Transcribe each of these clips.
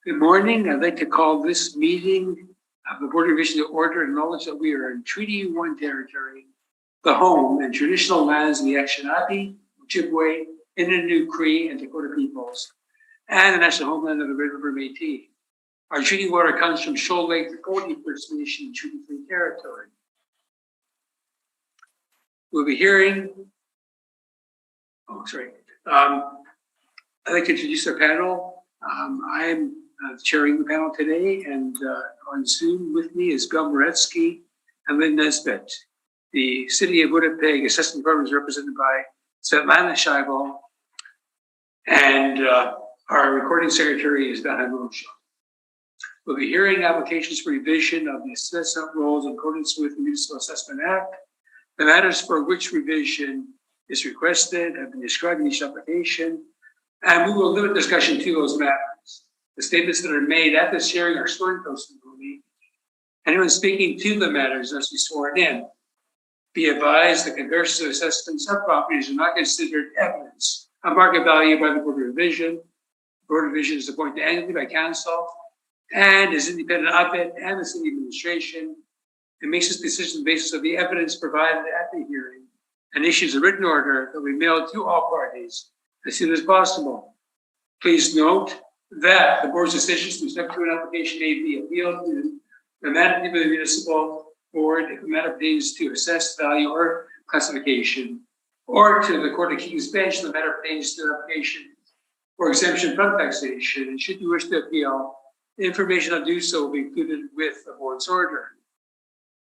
Good morning. I'd like to call this meeting of the Board of Revision to order and acknowledge that we are in Treaty 1 territory, the home and traditional lands of the Anishinaabe, Ojibwe, Innu, Cree, and Dakota peoples, and the national homeland of the Red River Métis. Our treaty water comes from Shoal Lake, the 41st Nation Treaty 3 territory. We'll be hearing, I'd like to introduce our panel. I am chairing the panel today, and on Zoom with me is Bill Moretsky and Lynn Nesbitt. The City of Winnipeg Assessment Department is represented by Svetlana Scheibel, and our recording secretary is Dana Moshe. We'll be hearing applications for revision of the assessment rules in accordance with the Municipal Assessment Act. The matters for which revision is requested have been described in each application, and we will limit discussion to those matters. The statements that are made at this hearing are sworn testimony. Anyone speaking to the matters must be sworn in. Be advised that comparisons of assessments of properties are not considered evidence of market value by the Board of Revision. The Board of Revision is appointed annually by Council and is independent of it and the City Administration. It makes its decision on the basis of the evidence provided at the hearing and issues a written order that will be mailed to all parties as soon as possible. Please note that the board's decisions with respect to an application may be appealed to the Management of the Municipal Board if the matter pertains to assessed value or classification, or to the Court of King's Bench if the matter pertains to an application for exemption from taxation. And should you wish to appeal, the information on do so will be included with the board's order.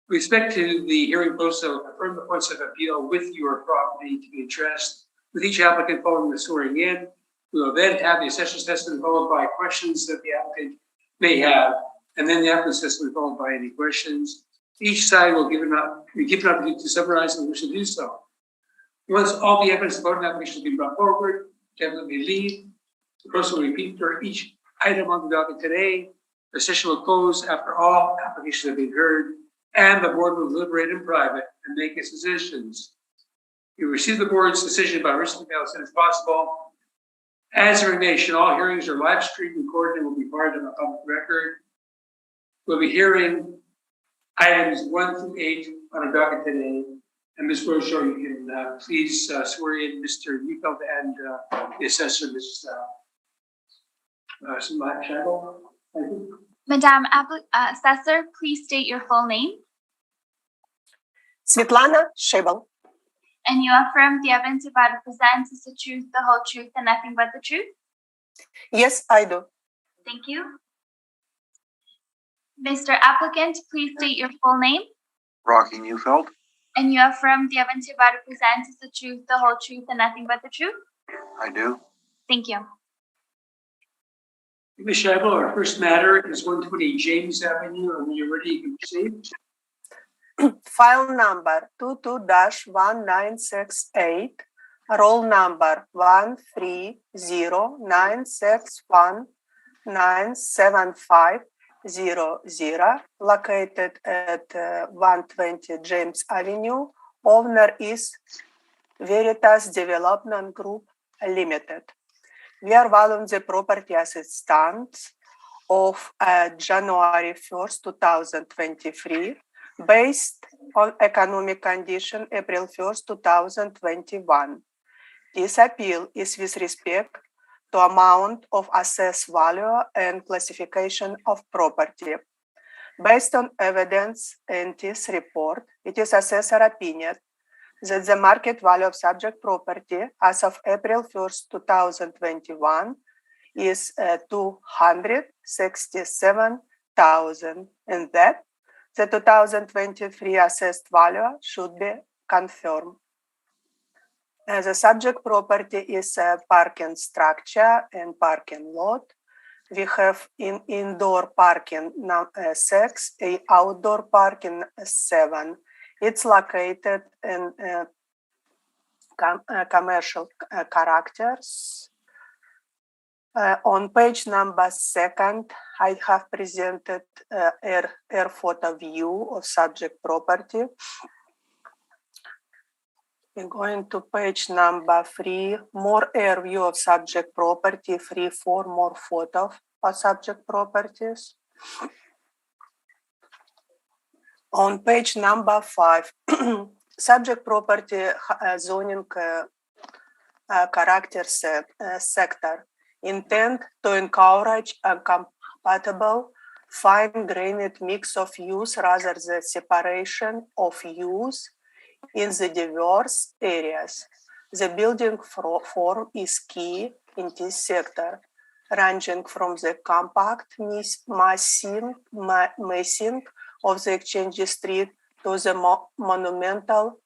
With respect to the hearing process, I will confirm the points of appeal with your property to be addressed with each applicant following the swearing in. We will then have the assessment assessment followed by questions that the applicant may have, and then the applicant assessment followed by any questions. Each side will be given an opportunity to summarize and wish to do so. Once all the evidence about an application has been brought forward, the applicant may leave. The process will repeat for each item on the docket today. The session will close after all applications have been heard, and the board will deliberate in private and make its decisions. You receive the board's decision by written mail as soon as possible. As information, all hearings are live streamed, recorded, and will be part of the public record. We'll be hearing items 1 through 8 on our docket today. And Ms. Rochelle, you can please swear in Mr. Neufeld and the assessor, Mrs. Scheibel. Thank you. Madam Assessor, please state your full name. Svetlana Scheibel. And you affirm the evidence you're about to present is the truth, the whole truth, and nothing but the truth? Yes, I do. Thank you. Mr. Applicant, please state your full name. Rocky Neufeld. And you affirm the evidence you're about to present is the truth, the whole truth, and nothing but the truth? I do. Thank you. Ms. Scheibel, our first matter is 120 James Avenue, and when you're ready, you can proceed. File number 22-1968, roll number 13096197500, located at 120 James Avenue. Owner is Veritas Development Group Limited. We are valuing the property as it stands of January 1st, 2023, based on economic condition April 1st, 2021. This appeal is with respect to amount of assessed value and classification of property. Based on evidence in this report, it is assessor opinion that the market value of subject property as of April 1st, 2021 is 267,000, and that the 2023 assessed value should be confirmed. The subject property is a parking structure and parking lot. We have indoor parking 6, outdoor parking 7. It's located in commercial characters. On page number 2, I have presented air photo view of subject property. We're going to page number 3, more air view of subject property, 3, 4 more photo or subject properties. On page number 5, subject property zoning character sector. Intent to encourage a compatible, fine-grained mix of use rather than separation of use in the diverse areas. The building form is key in this sector, ranging from the compact massing of the Exchange Street to the monumental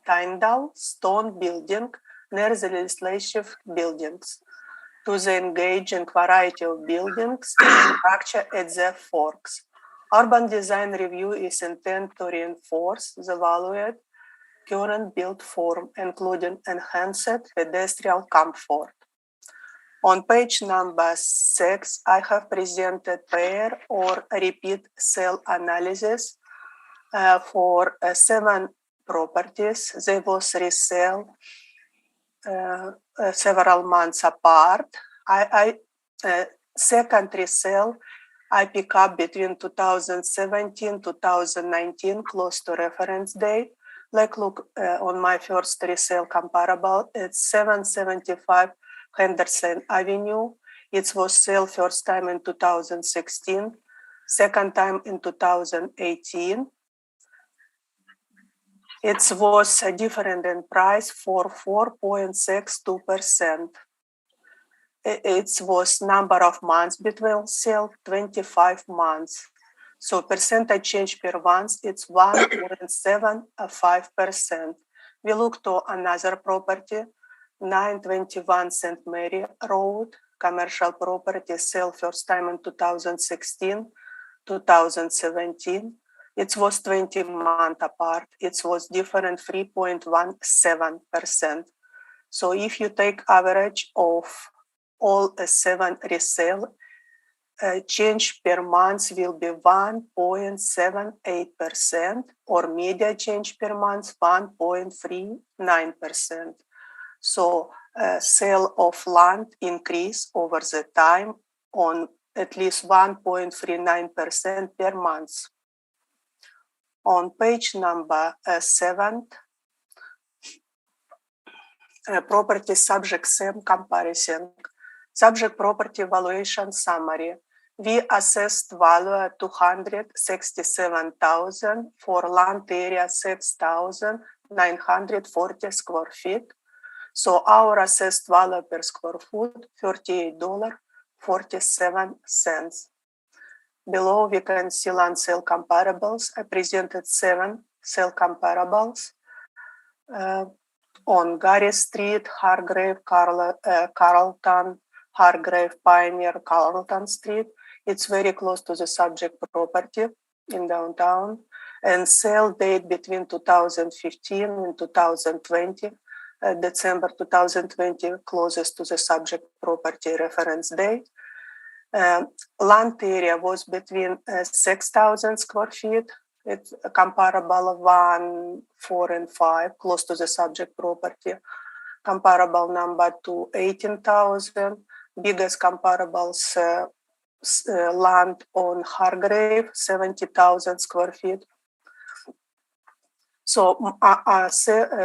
Tyndall stone building near the legislative buildings, to the engaging variety of buildings and structure at the forks. Urban design review is intended to reinforce the valued current built form, including enhanced pedestrian comfort. On page number 6, I have presented pair or repeat cell analysis for 7 properties. They was resale several months apart. Second resale I pick up between 2017 2019, close to reference date. Like look on my first resale comparable, it's 775 Henderson Avenue. It was sold first time in 2016, second time in 2018. It was different in price for 4.62%. It was number of months between sale, 25 months. So percentage change per month, it's 1.75%. We look to another property, 921 St. Mary Road, commercial property, sale first time in 2016, 2017. It was 20 months apart. It was different, 3.17%. So if you take average of all 7 resale, change per month will be 1.78%, or media change per month 1.39%. So sale of land increase over the time on at least 1.39% per month. On page number 7, property subject same comparison. Subject property valuation summary. We assessed value at 267,000 for land area 6,940 square feet. So our assessed value per square foot, $38.47. Below we can see land sale comparables. I presented 7 sale comparables. On Gary Street, Hargrave, Carlton, Hargrave, Pioneer, Carlton Street. It's very close to the subject property in downtown. And sale date between 2015 and 2020. December 2020 closest to the subject property reference date. Land area was between 6,000 square feet. It's a comparable 1, 4, and 5, close to the subject property. Comparable number 2, 18,000. Biggest comparables land on Hargrave, 70,000 square feet. So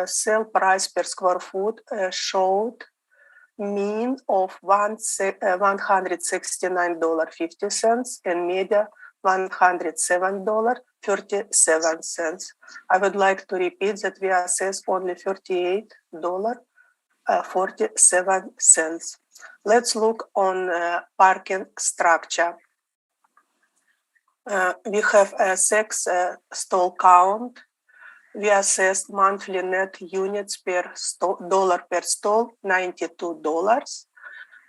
sale price per square foot showed mean of $169.50 and media $107.37. I would like to repeat that we assess only $38.47. Let's look on parking structure. We have a 6 stall count. We assessed monthly net units per dollar per stall, $92.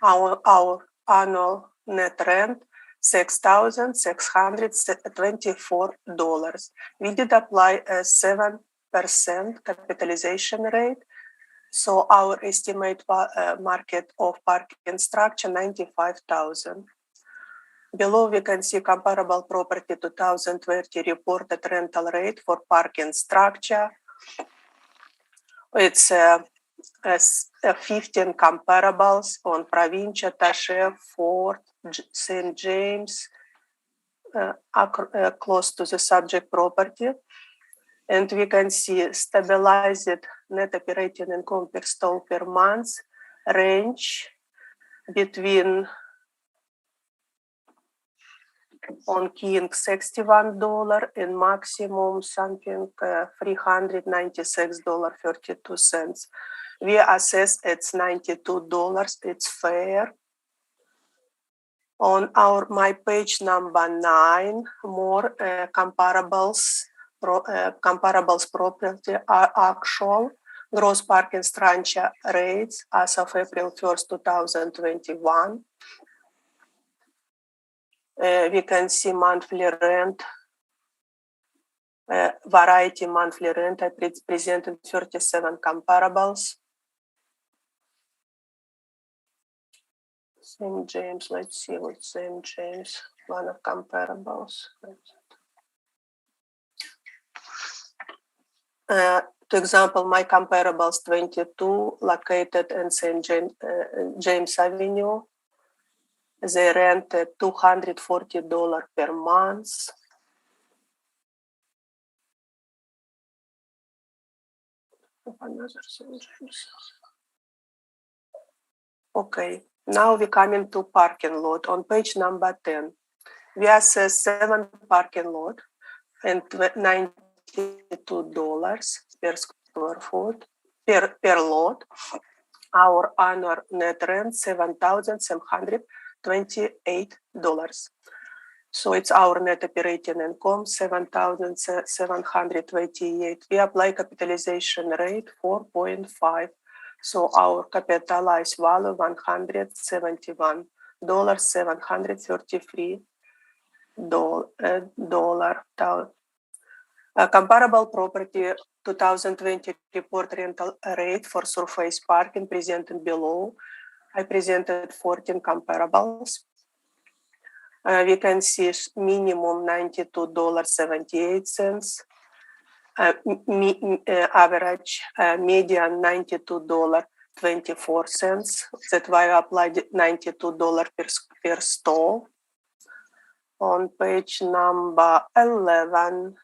Our annual net rent, $6,624. We did apply a 7% capitalization rate. So our estimate market of parking structure, $95,000. Below we can see comparable property 2020 reported rental rate for parking structure. It's 15 comparables on Provincia, Taché, Fort, St. James, close to the subject property. And we can see stabilized net operating income per stall per month range between on King $61 and maximum something $396.32. We assess it's $92. It's fair. On my page number 9, more comparables property are actual gross parking structure rates as of April 1st, 2021. We can see monthly rent, variety monthly rent. I presented 37 comparables. St. James, let's see what St. James, one of comparables. To example, my comparables 22 located in St. James Avenue. They rented $240 per month. Another St. James. Okay, now we come into parking lot. On page number 10, we assess 7 parking lot and $92 per square foot per lot. Our annual net rent $7,728. So it's our net operating income $7,728. We apply capitalization rate 4.5. So our capitalized value $171,733. Comparable property 2020 report rental rate for surface parking presented below. I presented 14 comparables. We can see minimum $92.78, average median $92.24. That's why I applied $92 per stall. On page number 11,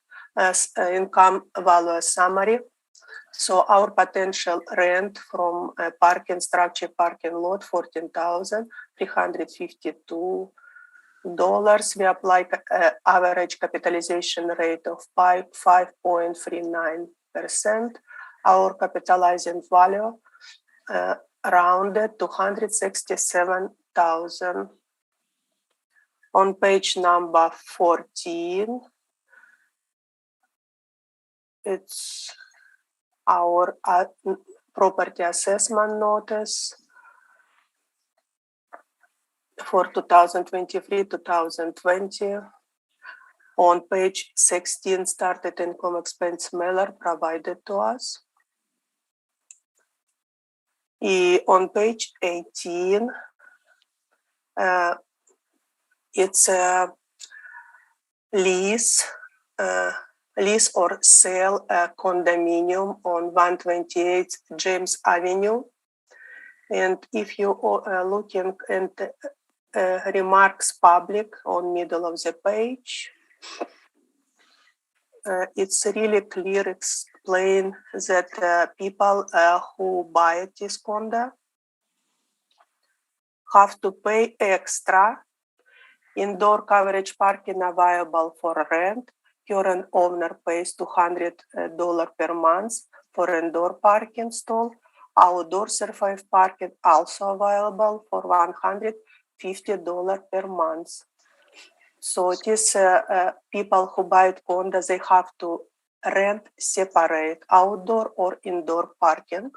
income value summary. So our potential rent from parking structure, parking lot, $14,352. We apply average capitalization rate of 5.39%. Our capitalizing value rounded to $167,000. On page number 14, it's our property assessment notice for 2023-2020. On page 16, started income expense mailer provided to us. On page 18, it's a lease or sale condominium on 128 James Avenue. And if you looking at remarks public on middle of the page, it's really clear explain that people who buy this condo have to pay extra. Indoor coverage parking available for rent. Current owner pays $200 per month for indoor parking stall. Outdoor surface parking also available for $150 per month. So these people who buy condo, they have to rent separate outdoor or indoor parking.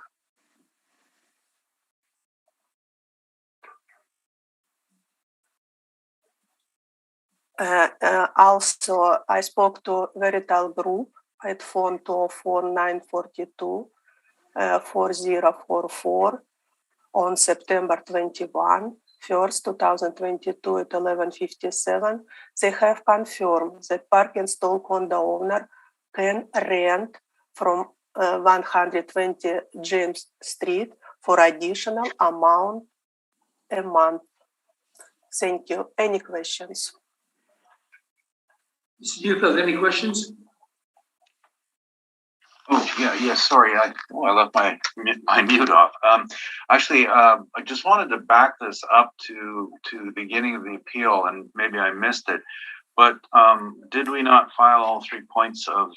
Also, I spoke to Verital Group at phone 204-942-4044 on September 1st, 2022 at 11:57. They have confirmed that parking stall condo owner can rent from 120 James Street for additional amount a month. Thank you. Any questions? Mr. Dufeld, any questions? Oh, yeah, sorry, I left my mute off. Actually, I just wanted to back this up to the beginning of the appeal, and maybe I missed it, but did we not file all 3 points of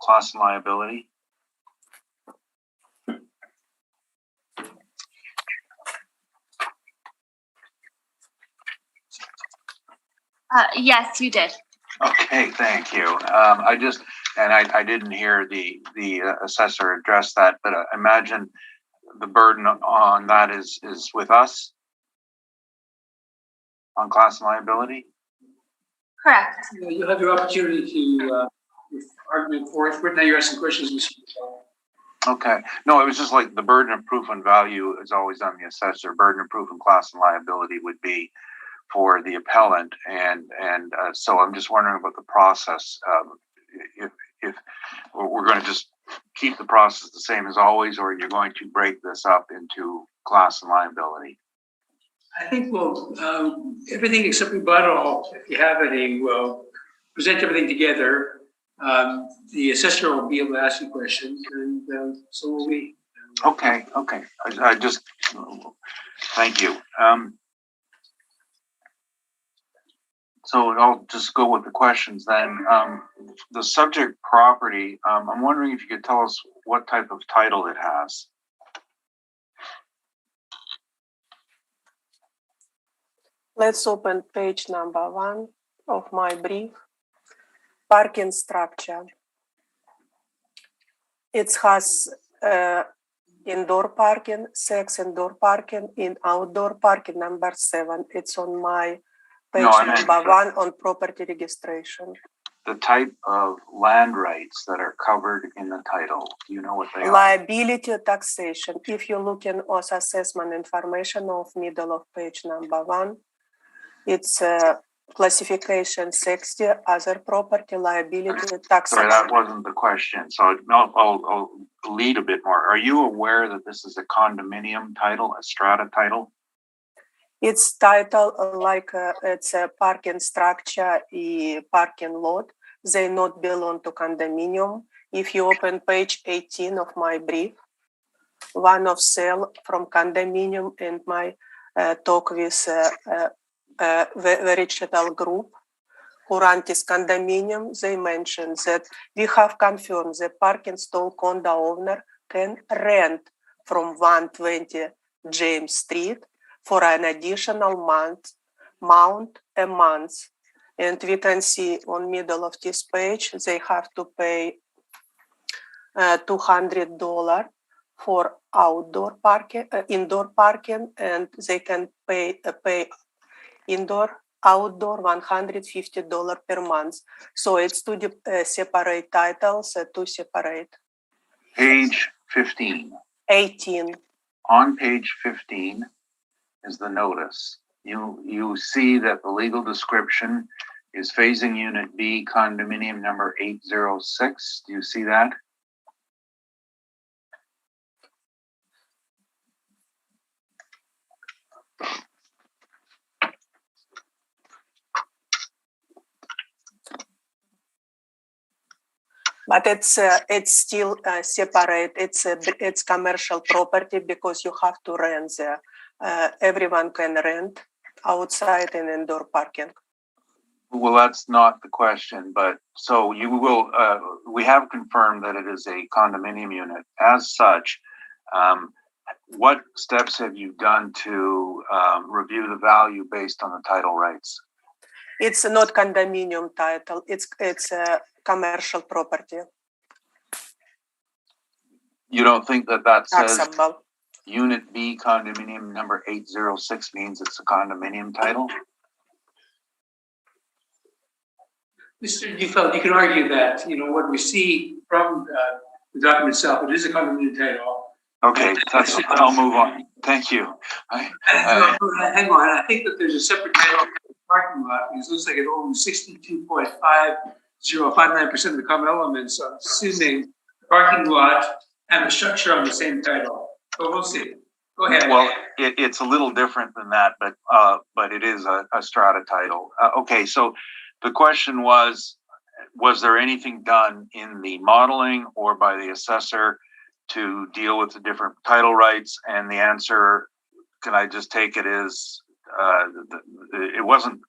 class and liability? Yes, you did. Okay, thank you. I didn't hear the assessor address that, but I imagine the burden on that is with us on class and liability. Correct. You'll have your opportunity to argument for it. Now you're asking questions, Mr. Dufeld. Okay. No, it was just like the burden of proof on value is always on the assessor. Burden of proof on class and liability would be for the appellant, and so I'm just wondering about the process. If we're going to just keep the process the same as always, or you're going to break this up into class and liability. I think we'll, everything except rebuttal, if you have any, we'll present everything together. The assessor will be able to ask you questions, and so will we. Okay. I just, thank you. So I'll just go with the questions then. The subject property, I'm wondering if you could tell us what type of title it has. Let's open page number 1 of my brief. Parking structure. It has indoor parking, 6 indoor parking, in outdoor parking number 7. It's on my page number 1 on property registration. The type of land rights that are covered in the title, do you know what they are? Liability taxation. If you look in OS assessment information of middle of page number 1, it's classification 60, other property liability taxation. Sorry, that wasn't the question. So I'll lead a bit more. Are you aware that this is a condominium title, a strata title? It's title like it's a parking structure, a parking lot. They not belong to condominium. If you open page 18 of my brief, one of sale from condominium and my talk with veritable group who run this condominium, they mentioned that we have confirmed the parking stall condo owner can rent from 120 James Street for an additional amount a month. And we can see on middle of this page, they have to pay $200 for outdoor parking, indoor parking, and they can pay indoor, outdoor $150 per month. So it's two separate titles, two separate. Page 15. 18. On page 15 is the notice. You see that the legal description is phasing unit B, condominium number 806. Do you see that? But it's still separate. It's commercial property because you have to rent there. Everyone can rent outside and indoor parking. Well, that's not the question, but so you will, we have confirmed that it is a condominium unit. As such, what steps have you done to review the value based on the title rights? It's not condominium title. It's a commercial property. You don't think that says Taxable. Unit B, condominium number 806 means it's a condominium title? Mr. Dufeld, you can argue that, what we see from the document itself, it is a condominium title. Okay, I'll move on. Thank you. Hang on, I think that there's a separate title for the parking lot because it looks like it owns 62.5059% of the common elements. So I'm assuming parking lot and the structure on the same title. But we'll see. Go ahead. Well, it's a little different than that, but it is a strata title. Okay, so the question was there anything done in the modeling or by the assessor to deal with the different title rights? And the answer, can I just take it, is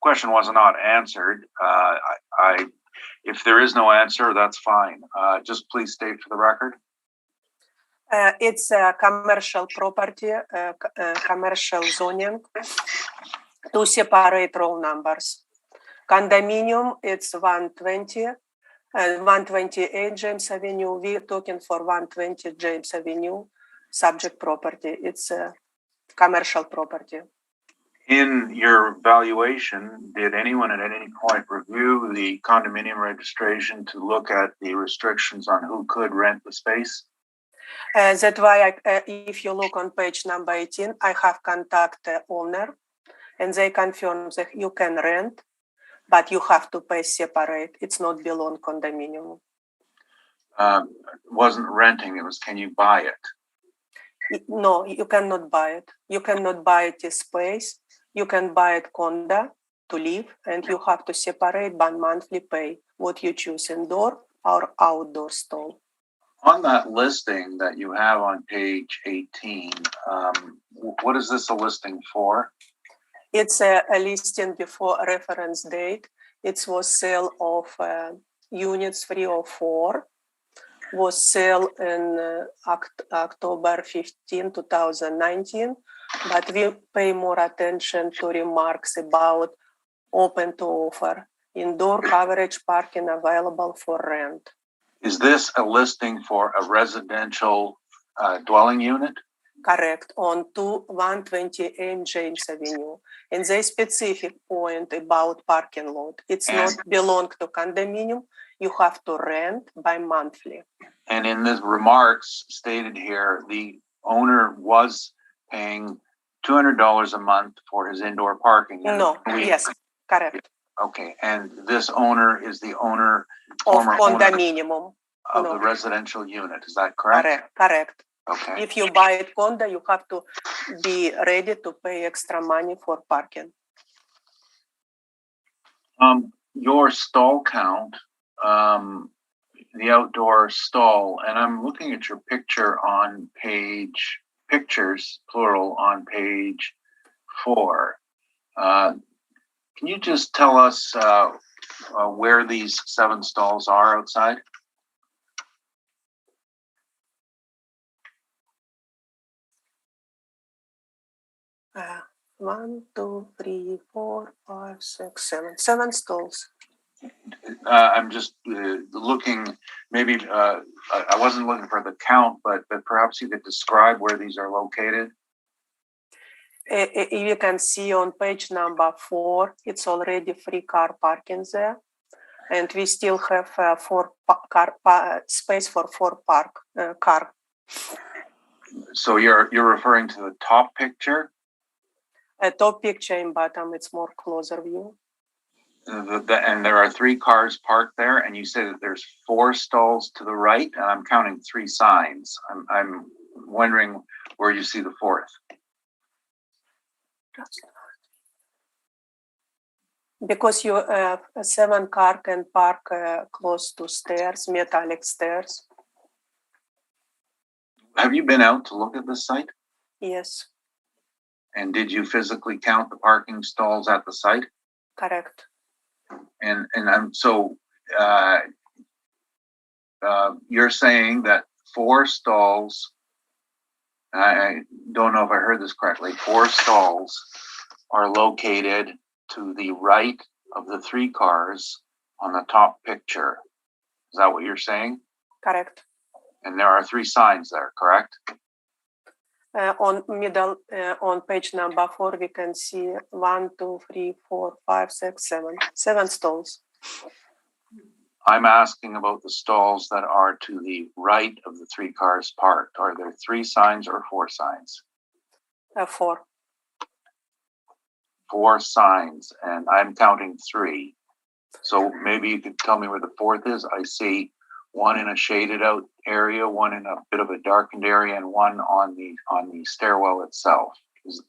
question was not answered. If there is no answer, that's fine. Just please state for the record. It's a commercial property, commercial zoning, two separate roll numbers. Condominium, it's 120, 128 James Avenue. We're talking for 120 James Avenue, subject property. It's a commercial property. In your valuation, did anyone at any point review the condominium registration to look at the restrictions on who could rent the space? That's why, if you look on page number 18, I have contact the owner, and they confirm that you can rent, but you have to pay separate. It's not belong condominium. Wasn't renting, it was can you buy it? No, you cannot buy it. You cannot buy it a space. You can buy it condo to live, and you have to separate by monthly pay what you choose, indoor or outdoor stall. On that listing that you have on page 18, what is this a listing for? It's a listing before reference date. It was sale of units 3 or 4. Was sale in October 15, 2019. But we pay more attention to remarks about open to offer, indoor coverage parking available for rent. Is this a listing for a residential dwelling unit? Correct, on 128 James Avenue. And the specific point about parking lot, it's not belong to condominium. You have to rent by monthly. And in the remarks stated here, the owner was paying $200 a month for his indoor parking. No, yes, correct. Okay, and this owner is the owner, of condominium of the residential unit. Is that correct? Correct. Okay. If you buy it condo, you have to be ready to pay extra money for parking. Your stall count, the outdoor stall, and I'm looking at your picture on pictures, plural, on page 4. Can you just tell us where these 7 stalls are outside? One, 2, 3, 4, 5, 6, 7. 7 stalls. I'm just looking, maybe I wasn't looking for the count, but perhaps you could describe where these are located. You can see on page number 4, it's already free car parking there. And we still have space for 4 car. So you're referring to the top picture? Top picture in bottom, it's more closer view. And there are 3 cars parked there, and you say that there's 4 stalls to the right, and I'm counting 3 signs. I'm wondering where you see the 4th. Because you 7 car can park close to stairs, metallic stairs. Have you been out to look at this site? Yes. And did you physically count the parking stalls at the site? Correct. And so you're saying that 4 stalls, I don't know if I heard this correctly, 4 stalls are located to the right of the 3 cars on the top picture. Is that what you're saying? Correct. And there are 3 signs there, correct? On middle, on page number 4, we can see 1, 2, 3, 4, 5, 6, 7. 7 stalls. I'm asking about the stalls that are to the right of the 3 cars parked. Are there 3 signs or 4 signs? 4. 4 signs, and I'm counting 3. So maybe you could tell me where the 4th is. I see one in a shaded out area, one in a bit of a darkened area, and one on the stairwell itself.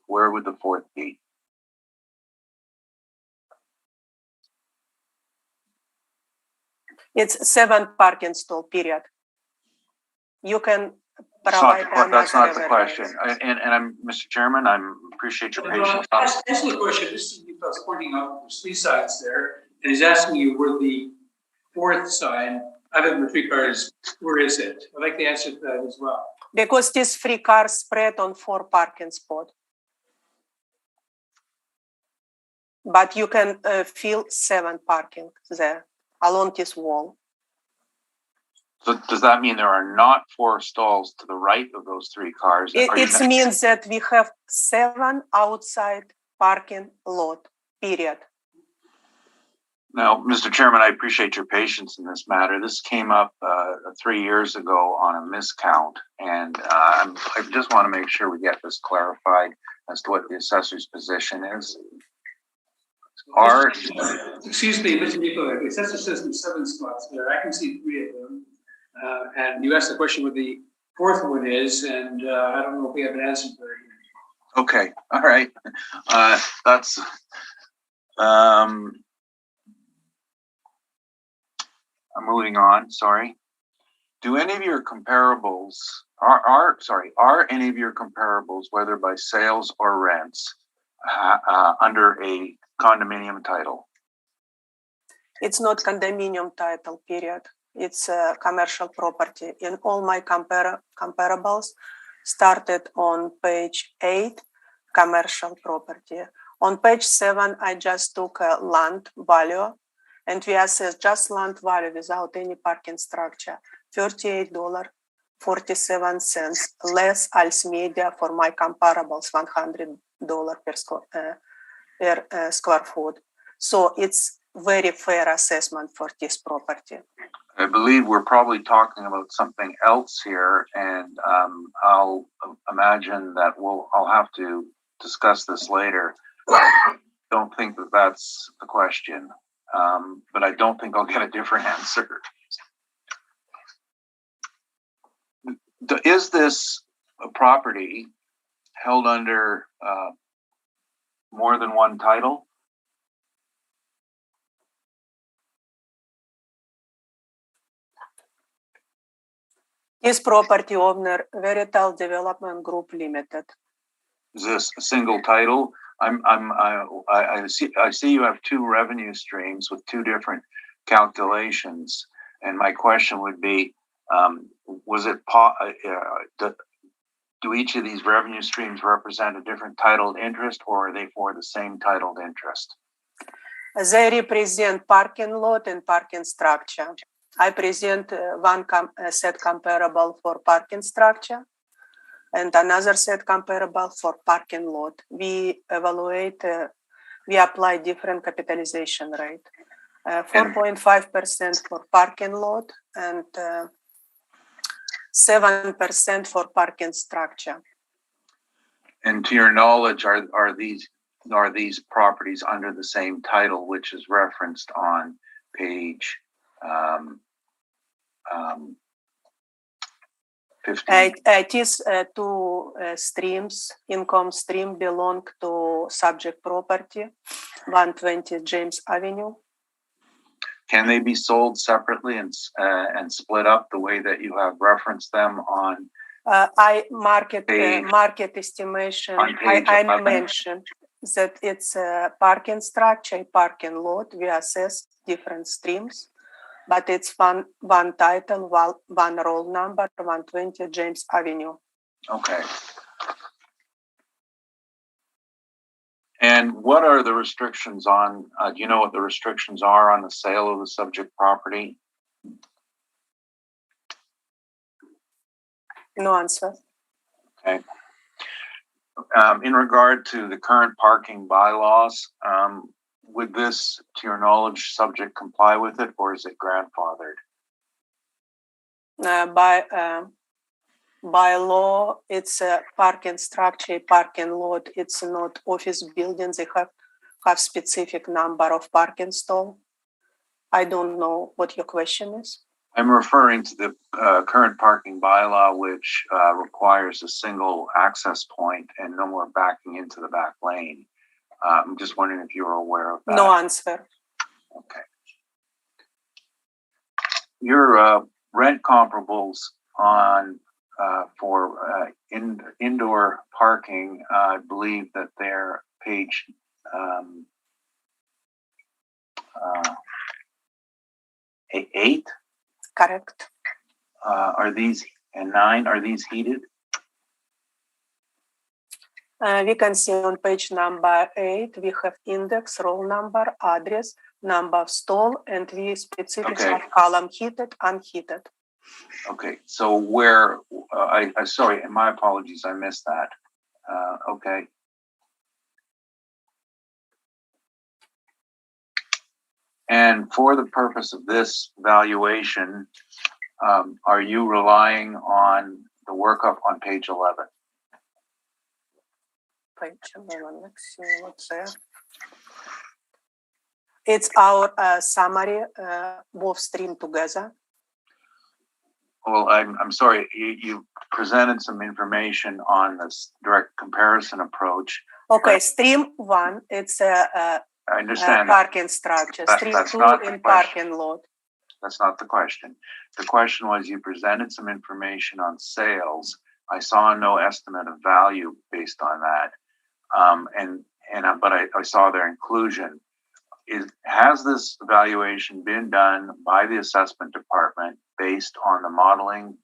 Where would the fourth be? It's 7 parking stall, period. You can provide That's not the another question. evidence. And I'm, Mr. Chairman, I appreciate your patience. Answer the question. This is Nicolas pointing out there's 3 signs there, and he's asking you where the 4th sign, other than the 3 cars, where is it? I'd like the answer to that as well. Because these 3 cars spread on 4 parking spots. But you can fill 7 parking there along this wall. So does that mean there are not 4 stalls to the right of those 3 cars? It means that we have 7 outside parking lot, period. Now, Mr. Chairman, I appreciate your patience in this matter. This came up 3 years ago on a miscount, and I just want to make sure we get this clarified as to what the assessor's position is. Excuse me, Mr. Nicola, the assessor says there's 7 spots there. I can see 3 of them. And you asked the question what the 4th one is, and I don't know if we have an answer for it. Okay, all right. That's I'm moving on. Sorry. Do any of your comparables are any of your comparables, whether by sales or rents, under a condominium title? It's not condominium title, period. It's a commercial property. In all my comparables started on page 8, commercial property. On page 7, I just took a land value, and we assessed just land value without any parking structure, $38.47, less als media for my comparables, $100 per square foot. So it's very fair assessment for this property. I believe we're probably talking about something else here, and I'll imagine that I'll have to discuss this later. I don't think that that's the question, but I don't think I'll get a different answer. Is this a property held under more than one title? This property owner, Verital Development Group Limited. Is this a single title? I see you have 2 revenue streams with 2 different calculations, and my question would be, do each of these revenue streams represent a different titled interest, or are they for the same titled interest? They represent parking lot and parking structure. I present one set comparable for parking structure and another set comparable for parking lot. We evaluate, we apply different capitalization rate, 4.5% for parking lot and 7% for parking structure. And to your knowledge, are these properties under the same title, which is referenced on page 15? These 2 streams, income stream belong to subject property, 120 James Avenue. Can they be sold separately and split up the way that you have referenced them on? I market estimation. I mentioned that it's a parking structure, parking lot. We assess different streams, but it's one title, one roll number, 120 James Avenue. Okay. And what are the restrictions on, do you know what the restrictions are on the sale of the subject property? No answer. Okay. In regard to the current parking bylaws, would this, to your knowledge, subject comply with it, or is it grandfathered? By law, it's a parking structure, parking lot. It's not office buildings. They have specific number of parking stall. I don't know what your question is. I'm referring to the current parking bylaw, which requires a single access point and no more backing into the back lane. I'm just wondering if you were aware of that. No answer. Okay. Your rent comparables on for indoor parking, I believe that they're page 8. Correct. Are these, and 9, are these heated? We can see on page number 8, we have index, roll number, address, number of stall, and we specifically Okay. have column heated, unheated. Okay, so where, I sorry, and my apologies, I missed that. Okay. And for the purpose of this valuation, are you relying on the workup on page 11? Page 11, let's see what's there. It's our summary, both stream together. Well, I'm sorry, you presented some information on this direct comparison approach. Okay, stream 1, it's a I understand that. parking structure. Stream That's 2 not the in question. parking lot. That's not the question. The question was, you presented some information on sales. I saw no estimate of value based on that. But I saw their inclusion. Has this evaluation been done by the assessment department based on the modeling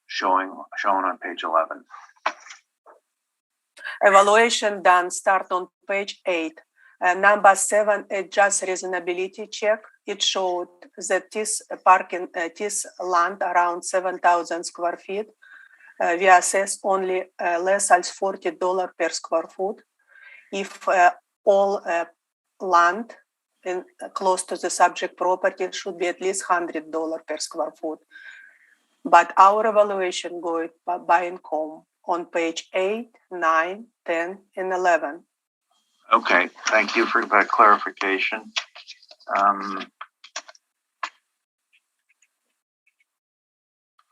shown on page 11? Evaluation done, start on page 8. Number 7, it just reasonability check. It showed that this parking, this land around 7,000 square feet, we assess only less than $40 per square foot. If all land in close to the subject property should be at least $100 per square foot. But our evaluation goes by income on page 8, 9, 10, and 11. Okay, thank you for that clarification.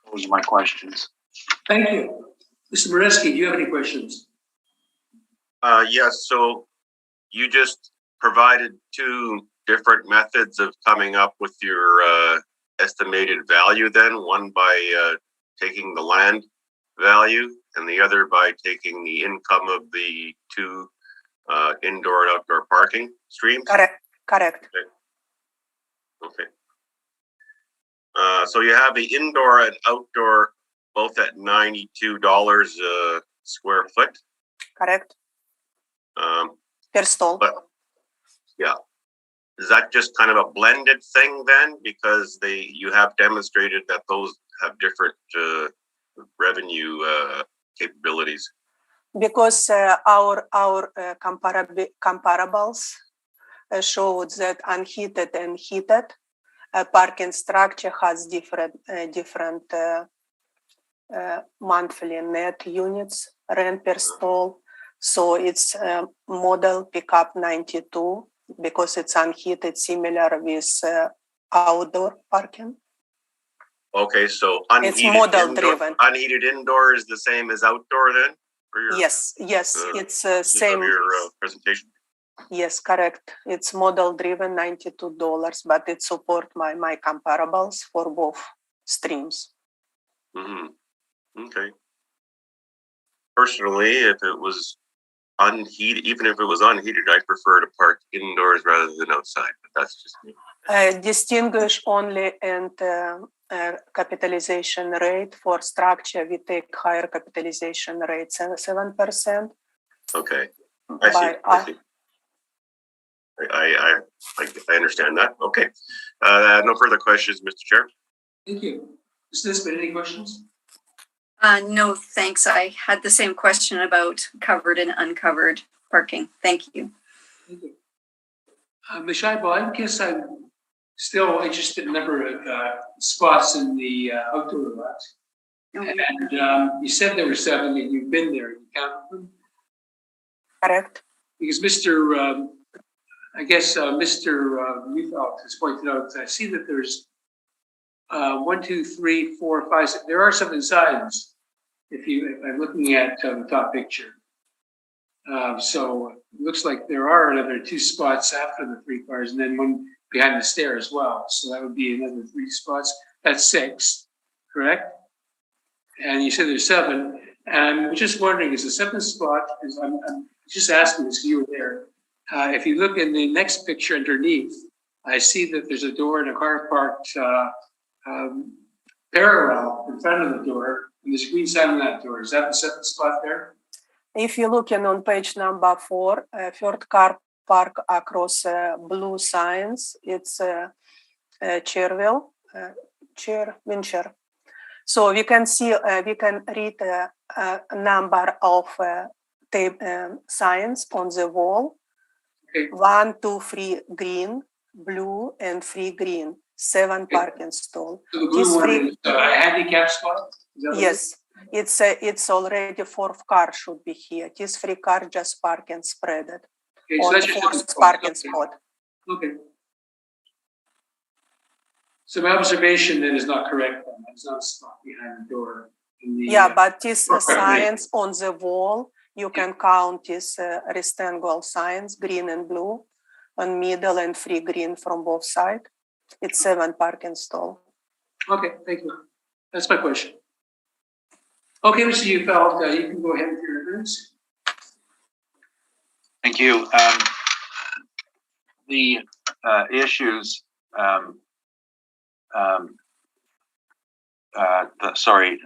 Those are my questions. Thank you. Mr. Moreski, do you have any questions? Yes, so you just provided 2 different methods of coming up with your estimated value then, one by taking the land value and the other by taking the income of the 2 indoor and outdoor parking streams? Correct. Okay. So you have the indoor and outdoor both at $92 a square foot. Correct. Per stall. But yeah, is that just kind of a blended thing then? Because you have demonstrated that those have different revenue capabilities. Because our comparables showed that unheated and heated parking structure has different monthly net units rent per stall. So it's model pickup 92 because it's unheated, similar with outdoor parking. Okay, so unheated, it's model driven. Unheated indoor is the same as outdoor then? For your, yes, it's same. Your presentation. Yes, correct. It's model driven, $92, but it support my comparables for both streams. Mm-hmm. Okay. Personally, if it was unheated, even if it was unheated, I prefer to park indoors rather than outside. But that's just me. Distinguish only and capitalization rate for structure. We take higher capitalization rate, 7%. Okay, I see. I understand that. Okay. No further questions, Mr. Chair. Thank you. Ms. Nisbet, any questions? No, thanks. I had the same question about covered and uncovered parking. Thank you. Thank you. Ms. Scheibel, I guess I'm still interested in the number of spots in the outdoor lot. Okay. And you said there were 7 and you've been there. You counted them? Correct. Because Mr. Neufeld has pointed out, I see that there's 1, 2, 3, 4, 5, 6. There are 7 signs if I'm looking at the top picture. So it looks like there are another 2 spots after the 3 cars and then one behind the stair as well. So that would be another 3 spots. That's 6, correct? And you said there's 7. And I'm just wondering, is the 7th spot, I'm just asking this, you were there. If you look in the next picture underneath, I see that there's a door and a car parked parallel in front of the door, and there's a green sign on that door. Is that the 7th spot there? If you're looking on page number 4, third car park across blue signs, it's Cherville, Wincher. So we can see, we can read a number of signs on the wall. Okay. 1, 2, 3 green, blue, and 3 green. 7 parking stall. So the blue one is a handicap spot? Is that what it is? Yes, it's already 4th car should be here. This 3 car just parking spreaded Okay, so on that's the your 4th 7th parking spot. spot. Okay. So my observation then is not correct then. It's not a spot behind the door. In the, Yeah, but these okay. signs on the wall, you can count these rectangle signs, green and blue, on middle and 3 green from both sides. It's 7 parking stall. Okay, thank you. That's my question. Okay, Mr. Ufeld, you can go ahead with your evidence. Thank you. The issues, sorry,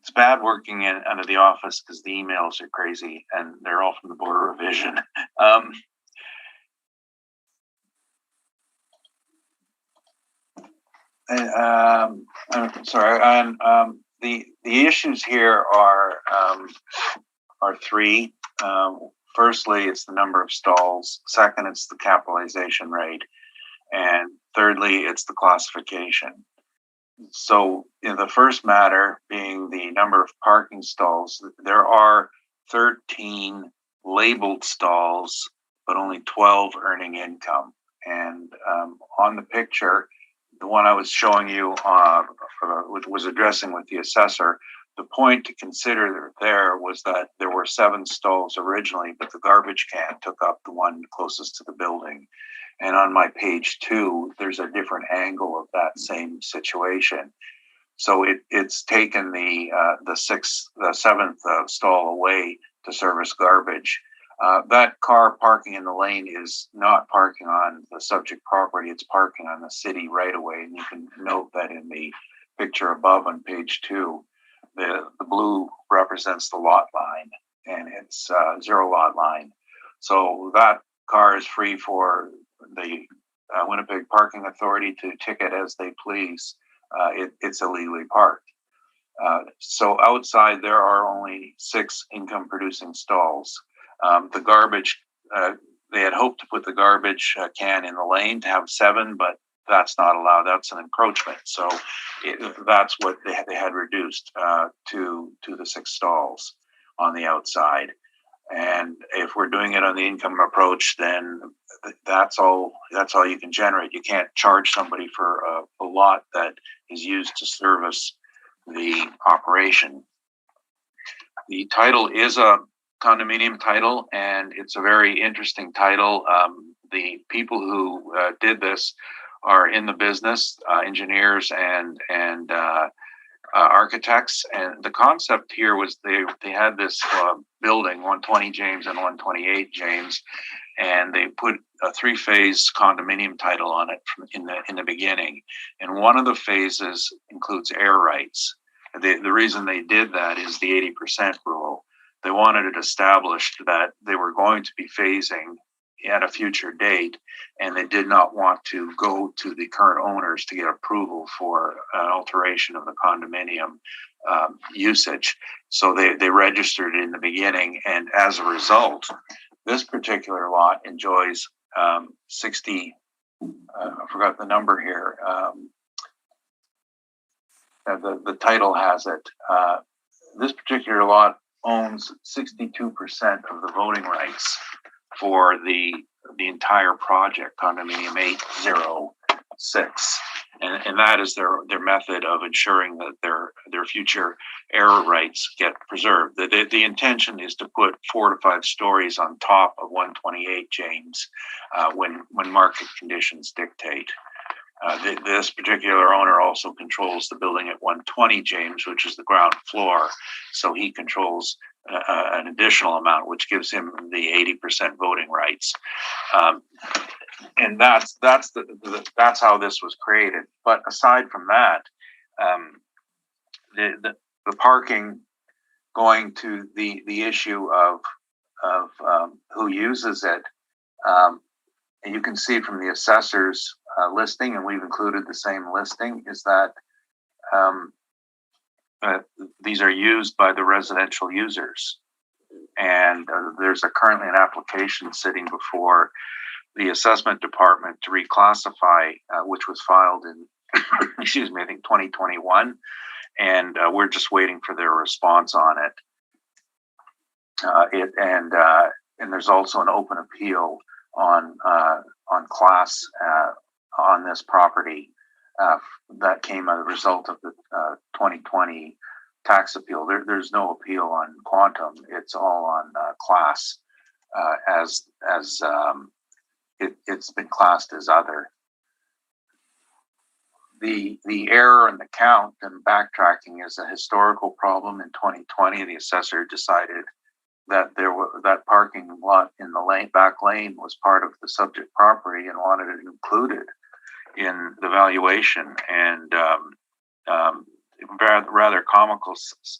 it's bad working out of the office because the emails are crazy and they're all from the Board of Revision. I'm sorry. The issues here are 3. Firstly, it's the number of stalls. Second, it's the capitalization rate, and thirdly, it's the classification. So, in the first matter being the number of parking stalls, there are 13 labeled stalls, but only 12 earning income. And on the picture, the one I was showing you was addressing with the assessor. The point to consider there was that there were 7 stalls originally, but the garbage can took up the one closest to the building. And on my page 2, there's a different angle of that same situation. So it's taken the 7th stall away to service garbage. That car parking in the lane is not parking on the subject property, it's parking on the city right away. And you can note that in the picture above on page 2, the blue represents the lot line and it's 0 lot line. So that car is free for the Winnipeg Parking Authority to ticket as they please. It's illegally parked. So outside there are only 6 income producing stalls. The garbage, they had hoped to put the garbage can in the lane to have 7, but that's not allowed. That's an encroachment. So that's what they had reduced to the 6 stalls on the outside. And if we're doing it on the income approach, then that's all you can generate. You can't charge somebody for a lot that is used to service the operation. The title is a condominium title, and it's a very interesting title. The people who did this are in the business, engineers and architects, and the concept here was they had this building, 120 James and 128 James, and they put a 3-phase condominium title on it in the beginning, and one of the phases includes air rights. The reason they did that is the 80% rule. They wanted it established that they were going to be phasing at a future date, and they did not want to go to the current owners to get approval for an alteration of the condominium usage. So they registered it in the beginning, and as a result, this particular lot enjoys 60, I forgot the number here, the title has it. This particular lot owns 62% of the voting rights for the entire project, condominium 80, 6. And that is their method of ensuring that their future air rights get preserved. The intention is to put 4 to 5 stories on top of 128 James when market conditions dictate. This particular owner also controls the building at 120 James, which is the ground floor. So he controls an additional amount, which gives him the 80% voting rights. And that's how this was created. But aside from that, the parking, going to the issue of who uses it, and you can see from the assessor's listing, and we've included the same listing, is that these are used by the residential users. And there's currently an application sitting before the assessment department to reclassify, which was filed in, excuse me, I think 2021. And we're just waiting for their response on it. And there's also an open appeal on class on this property that came as a result of the 2020 tax appeal. There's no appeal on quantum. It's all on class it's been classed as other. The error in the count and backtracking is a historical problem. In 2020, the assessor decided that that parking lot in the back lane was part of the subject property and wanted it included in the valuation. And rather comical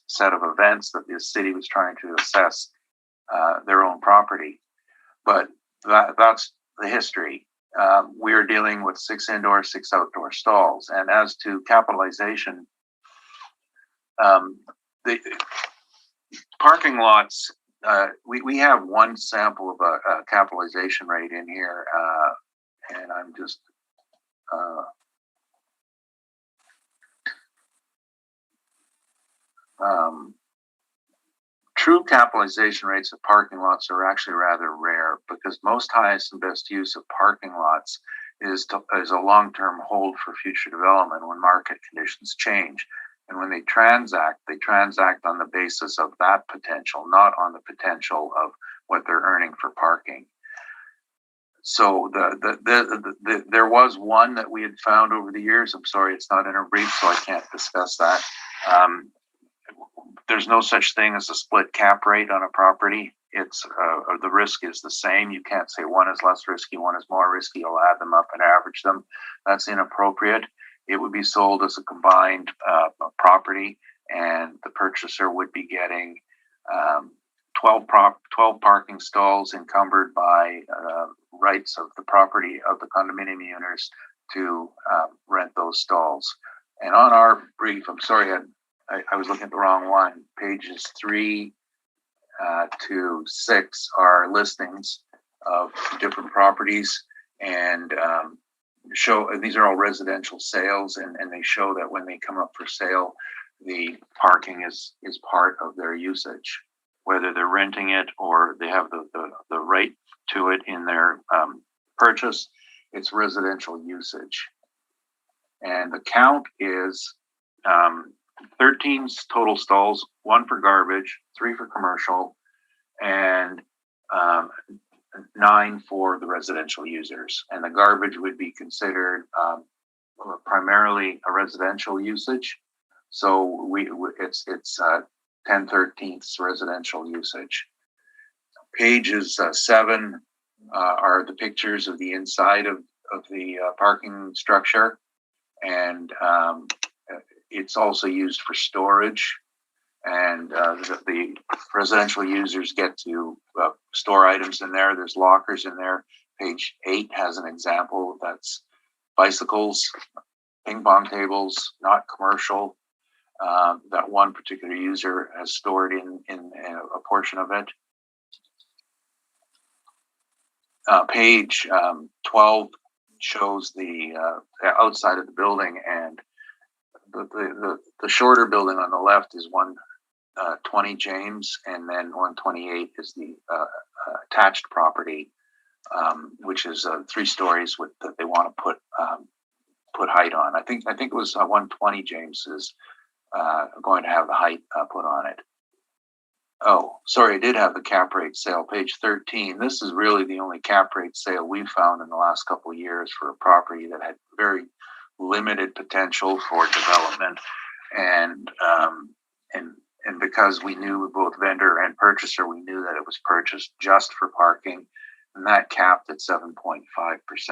set of events that the city was trying to assess their own property. But that's the history. We are dealing with 6 indoor, 6 outdoor stalls. And as to capitalization, the parking lots, we have one sample of a capitalization rate in here, and I'm just true capitalization rates of parking lots are actually rather rare, because most highest and best use of parking lots is a long-term hold for future development when market conditions change. And when they transact on the basis of that potential, not on the potential of what they're earning for parking. So there was one that we had found over the years. I'm sorry, it's not in a brief, so I can't discuss that. There's no such thing as a split cap rate on a property. It's the risk is the same. You can't say one is less risky, one is more risky. You'll add them up and average them. That's inappropriate. It would be sold as a combined property, and the purchaser would be getting 12 parking stalls encumbered by rights of the property of the condominium owners to rent those stalls. And on our brief, I'm sorry, I was looking at the wrong one. Pages 3 to 6 are listings of different properties, and show these are all residential sales, and they show that when they come up for sale, the parking is part of their usage, whether they're renting it or they have the right to it in their purchase. It's residential usage, and the count is 13 total stalls, 1 for garbage, 3 for commercial, and 9 for the residential users. And the garbage would be considered primarily a residential usage. So it's 10/13 residential usage. Pages 7 are the pictures of the inside of the parking structure, and it's also used for storage. And the residential users get to store items in there. There's lockers in there. Page 8 has an example that's bicycles, ping pong tables, not commercial, that one particular user has stored in a portion of it. Page 12 shows the outside of the building, and the shorter building on the left is 120 James, and then 128 is the attached property, which is 3 stories that they want to put put height on. I think it was 120, James, is going to have the height put on it. Oh, sorry, I did have the cap rate sale, page 13. This is really the only cap rate sale we've found in the last couple of years for a property that had very limited potential for development. And because we knew both vendor and purchaser, we knew that it was purchased just for parking, and that capped at 7.5%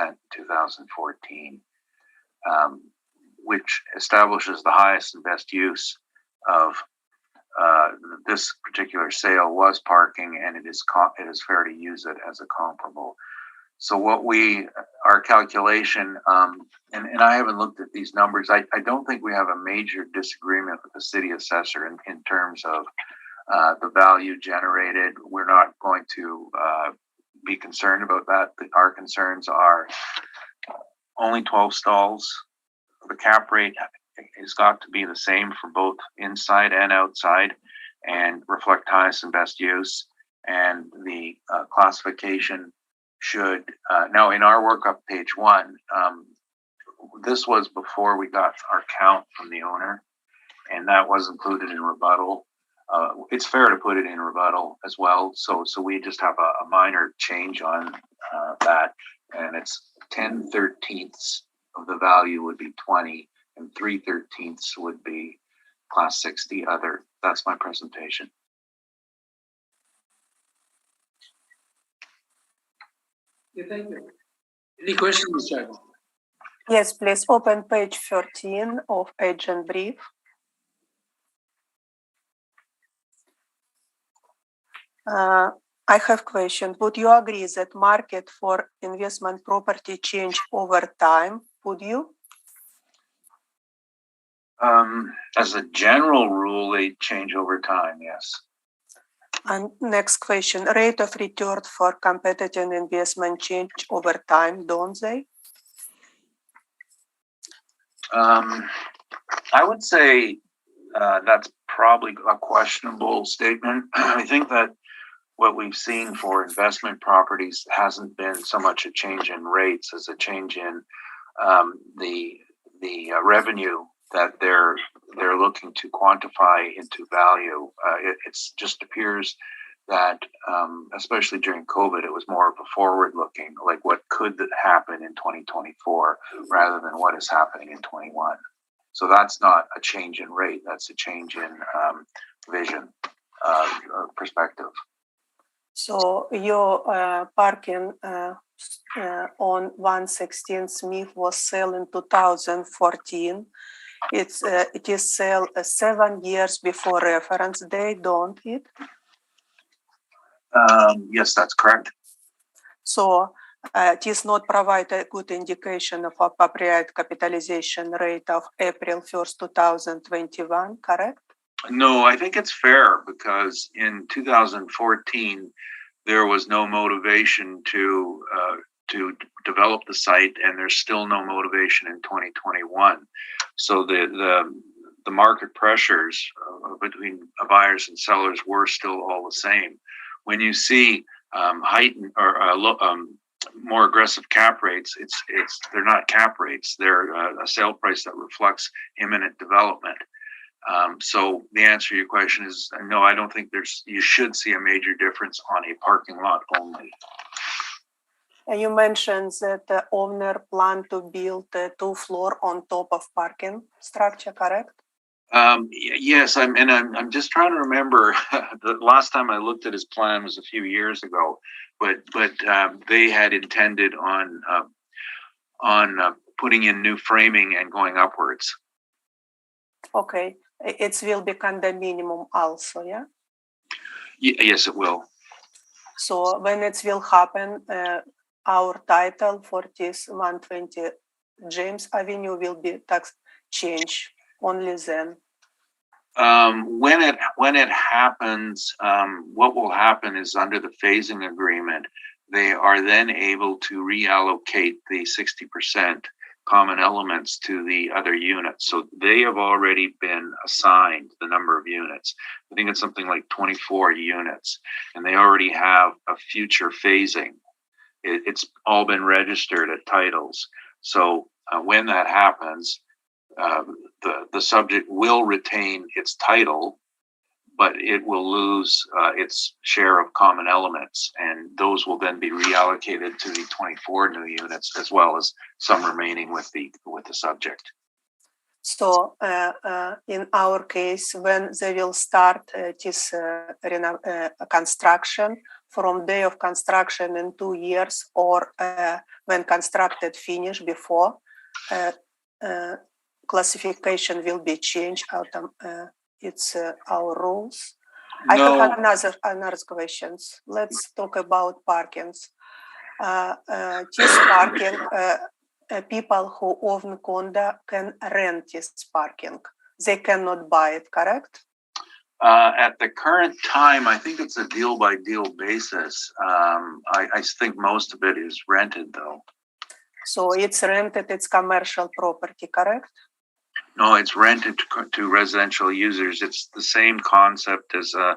in 2014, which establishes the highest and best use of this particular sale was parking, and it is fair to use it as a comparable. So our calculation, and I haven't looked at these numbers, I don't think we have a major disagreement with the city assessor in terms of the value generated. We're not going to be concerned about that. Our concerns are only 12 stalls. The cap rate has got to be the same for both inside and outside and reflect highest and best use. And the classification should, now in our workup page 1, this was before we got our count from the owner, and that was included in rebuttal. It's fair to put it in rebuttal as well. So we just have a minor change on that, and it's 10/13 of the value would be 20, and 3/13 would be class 60 other. That's my presentation. Yeah, thank you. Any questions, Michael? Yes, please open page 13 of agent brief. I have question. Would you agree that market for investment property change over time? Would you? As a general rule, they change over time, yes. And next question, rate of return for competitive investment change over time, don't they? I would say that's probably a questionable statement. I think that what we've seen for investment properties hasn't been so much a change in rates as a change in the revenue that they're looking to quantify into value. It's just appears that, especially during COVID, it was more of a forward-looking, like what could happen in 2024 rather than what is happening in 21. So that's not a change in rate, that's a change in vision, perspective. So your parking on 116 Smith was sold in 2014. It is sold 7 years before reference date, don't it? Yes, that's correct. So it is not provide a good indication of appropriate capitalization rate of April 1st, 2021, correct? No, I think it's fair because in 2014, there was no motivation to develop the site, and there's still no motivation in 2021. So the market pressures between buyers and sellers were still all the same. When you see heightened or more aggressive cap rates, they're not cap rates; they're a sale price that reflects imminent development. So the answer to your question is no. I don't think you should see a major difference on a parking lot only. You mentioned that the owner planned to build a 2-floor on top of parking structure, correct? Yes, I'm just trying to remember. The last time I looked at his plan was a few years ago, but they had intended on putting in new framing and going upwards. Okay, it will be condominium also, yeah? Yes, it will. So when it will happen, our title for this 120 James Avenue will be tax change only then. When it happens, what will happen is under the phasing agreement, they are then able to reallocate the 60% common elements to the other units. So they have already been assigned the number of units. I think it's something like 24 units, and they already have a future phasing. It's all been registered at titles. So when that happens, the subject will retain its title, but it will lose its share of common elements, and those will then be reallocated to the 24 new units, as well as some remaining with the subject. So in our case, when they will start this construction, from day of construction in 2 years, or when constructed finish before, classification will be changed. It's our rules. I have another questions. Let's talk about parkings. This parking, people who own condo can rent this parking. They cannot buy it, correct? At the current time, I think it's a deal by deal basis. I think most of it is rented, though. So it's rented, it's commercial property, correct? No, it's rented to residential users. It's the same concept as a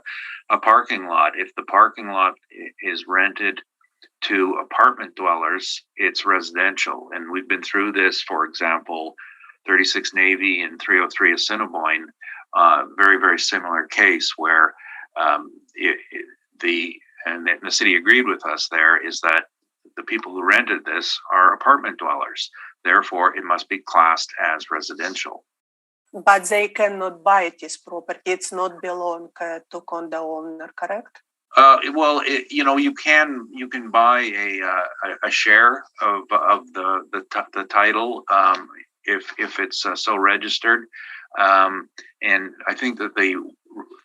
parking lot. If the parking lot is rented to apartment dwellers, it's residential. And we've been through this, for example, 36 Navy and 303 Assiniboine, very, very similar case where the city agreed with us there is that the people who rented this are apartment dwellers. Therefore, it must be classed as residential. But they cannot buy this property. It's not belong to condo owner, correct? Well, you can buy a share of the title if it's so registered, and I think that the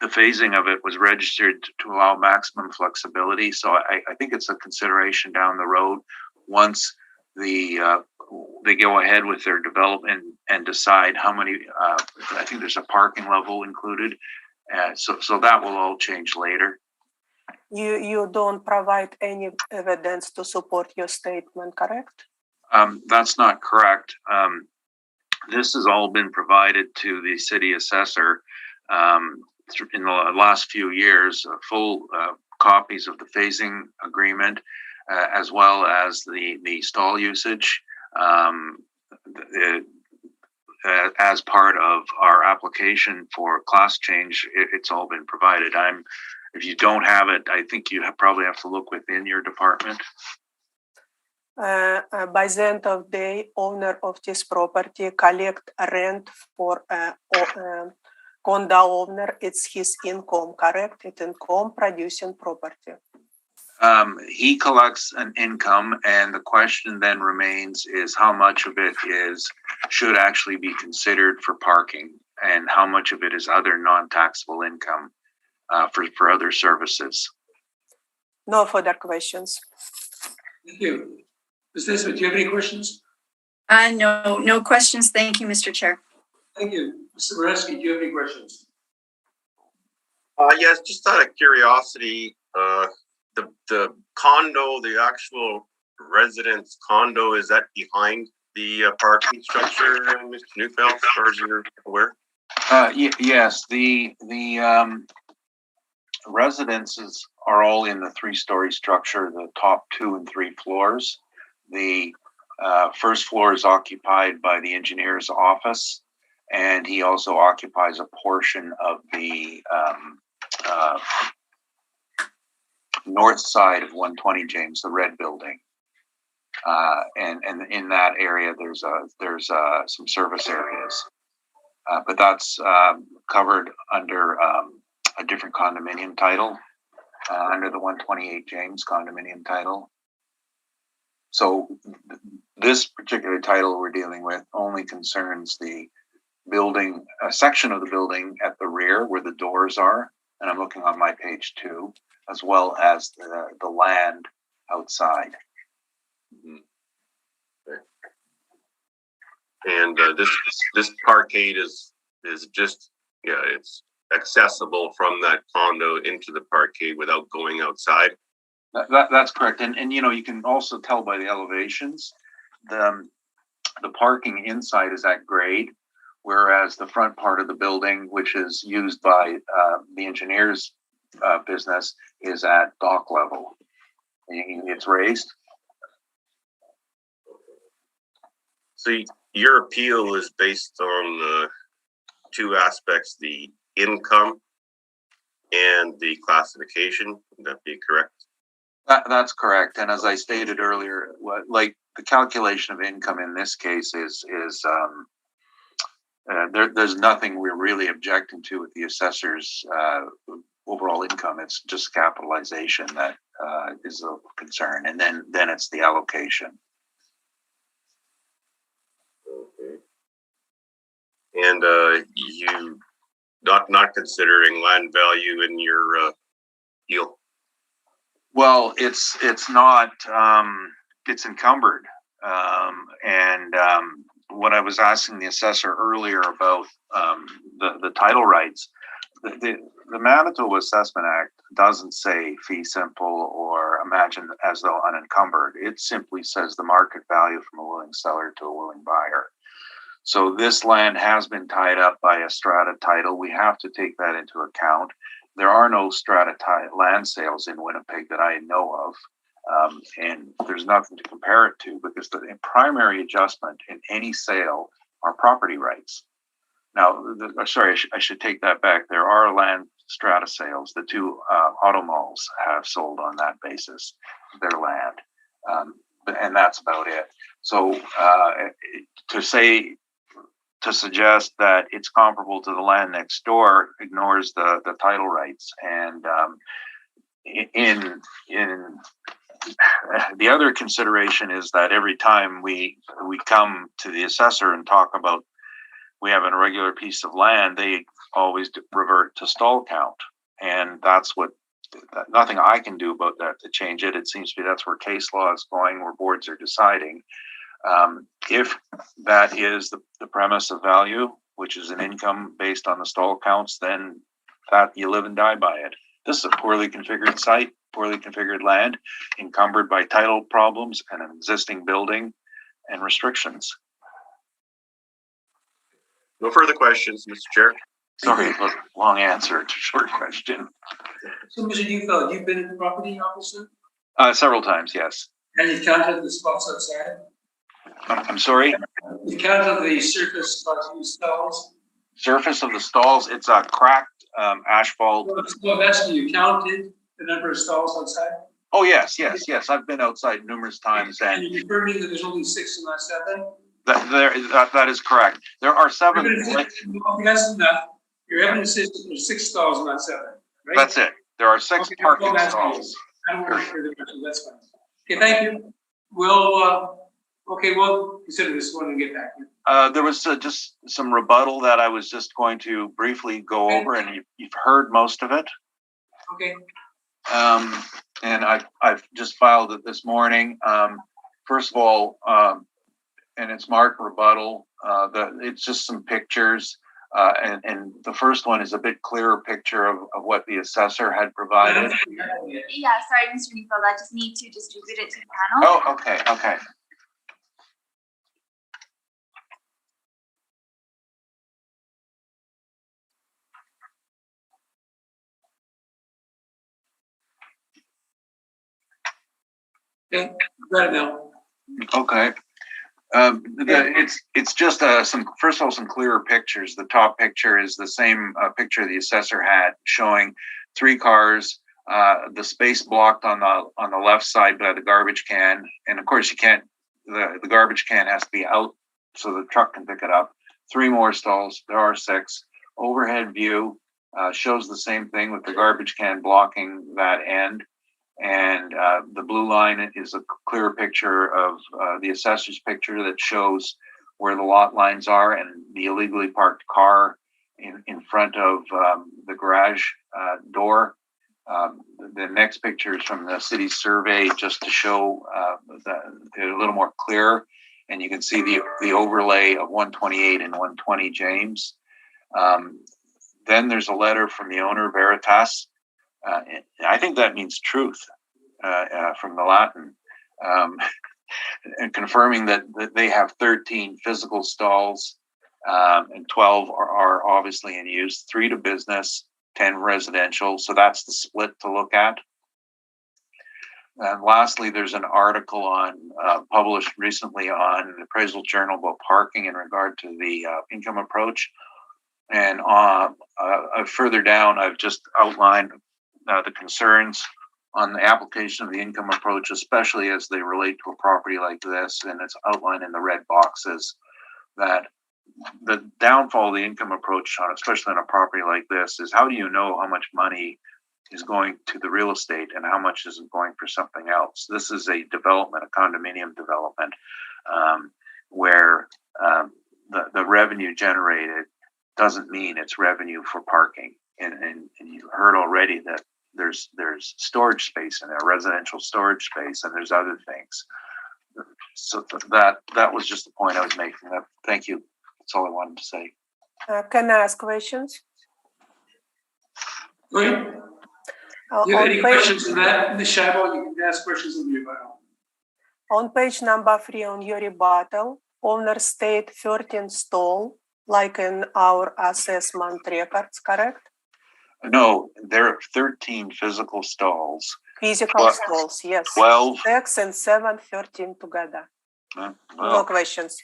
phasing of it was registered to allow maximum flexibility. So I think it's a consideration down the road once they go ahead with their development and decide how many. I think there's a parking level included, so that will all change later. You don't provide any evidence to support your statement, correct? That's not correct. This has all been provided to the city assessor in the last few years, full copies of the phasing agreement, as well as the stall usage. As part of our application for class change, it's all been provided. If you don't have it, I think you probably have to look within your department. By the end of the day, owner of this property collect rent for condo owner. It's his income, correct? It's income producing property. He collects an income, and the question then remains is how much of it should actually be considered for parking, and how much of it is other non-taxable income for other services. No further questions. Thank you. Ms. Nesbitt, do you have any questions? No questions. Thank you, Mr. Chair. Thank you. Mr. Boretsky, do you have any questions? Yes, just out of curiosity, the condo, the actual residence condo, is that behind the parking structure, Mr. Neufeld, as far as you're aware? Yes, the residences are all in the 3-story structure, the top 2 and 3 floors. The first floor is occupied by the engineer's office, and he also occupies a portion of the north side of 120 James, the red building. And in that area, there's some service areas, but that's covered under a different condominium title, under the 128 James condominium title. So this particular title we're dealing with only concerns the building, a section of the building at the rear where the doors are, and I'm looking on my page 2, as well as the land outside. Mm-hmm. Okay. And this parkade is just, it's accessible from that condo into the parkade without going outside. That's correct, and you can also tell by the elevations, the parking inside is at grade, whereas the front part of the building, which is used by the engineer's business, is at dock level. It's raised. So your appeal is based on two aspects: the income and the classification. Would that be correct? That's correct. And as I stated earlier, like the calculation of income in this case is there's nothing we're really objecting to with the assessor's overall income. It's just capitalization that is a concern, and then it's the allocation. Okay. And you not considering land value in your deal? Well, it's not. It's encumbered, and what I was asking the assessor earlier about the title rights. The Manitoba Assessment Act doesn't say fee simple or imagine as though unencumbered. It simply says the market value from a willing seller to a willing buyer. So this land has been tied up by a strata title. We have to take that into account. There are no strata land sales in Winnipeg that I know of, and there's nothing to compare it to because the primary adjustment in any sale are property rights. Now, sorry, I should take that back. There are land strata sales. The two auto malls have sold on that basis, their land, and that's about it. So to suggest that it's comparable to the land next door ignores the title rights. And in the other consideration is that every time we come to the assessor and talk about we have an irregular piece of land, they always revert to stall count. And that's nothing I can do about that to change it. It seems to be that's where case law is going, where boards are deciding. If that is the premise of value, which is an income based on the stall counts, then that you live and die by it. This is a poorly configured site, poorly configured land, encumbered by title problems and an existing building and restrictions. No further questions, Mr. Chair. Sorry, long answer to a short question. So, Mr. Neufeld, you've been in the property, obviously? Several times, yes. And you've counted the spots outside? I'm sorry? You counted the surface spots in the stalls? Surface of the stalls, it's a cracked asphalt. Well, that's you counted the number of stalls outside? Oh, yes. I've been outside numerous times. And you're confirming that there's only 6 and not 7? That is correct. There are 7. That's enough. Your evidence says there's 6 stalls and not 7, right? That's it. There are 6 parking stalls. I don't want further questions. That's fine. Okay, thank you. We'll consider this one and get back to you. There was just some rebuttal that I was just going to briefly go over, and you've heard most of it. Okay. And I've just filed it this morning. First of all, and it's marked rebuttal. It's just some pictures. And the first one is a bit clearer picture of what the assessor had provided. Yeah, sorry, Mr. Neufeld, I just need to distribute it to the panel. Oh, okay. Okay, got it now. Okay. It's just first of all, some clearer pictures. The top picture is the same picture the assessor had, showing 3 cars, the space blocked on the left side by the garbage can, and of course you can't. The garbage can has to be out so the truck can pick it up. 3 more stalls. There are 6. Overhead view shows the same thing with the garbage can blocking that end. And the blue line is a clear picture of the assessor's picture that shows where the lot lines are and the illegally parked car in front of the garage door. The next picture is from the city survey, just to show a little more clear. And you can see the overlay of 128 and 120 James. Then there's a letter from the owner, Veritas. I think that means truth from the Latin, and confirming that they have 13 physical stalls, and 12 are obviously in use, 3 to business, 10 residential. So that's the split to look at. And lastly, there's an article published recently on the Appraisal Journal about parking in regard to the income approach. And further down, I've just outlined the concerns on the application of the income approach, especially as they relate to a property like this. And it's outlined in the red boxes that the downfall of the income approach, especially on a property like this, is how do you know how much money is going to the real estate and how much is going for something else? This is a development, a condominium development, where the revenue generated doesn't mean it's revenue for parking. And you heard already that there's storage space in there, residential storage space, and there's other things. So that was just the point I was making. Thank you. That's all I wanted to say. Can I ask questions? Go ahead. Do you have any questions on that, Ms. Scheibel? You can ask questions in the rebuttal. On page number 3 on your rebuttal, owner state 13 stall, like in our assessment records, correct? No, there are 13 physical stalls. Physical stalls, yes. 12. 6 and 7, 13 together. No questions.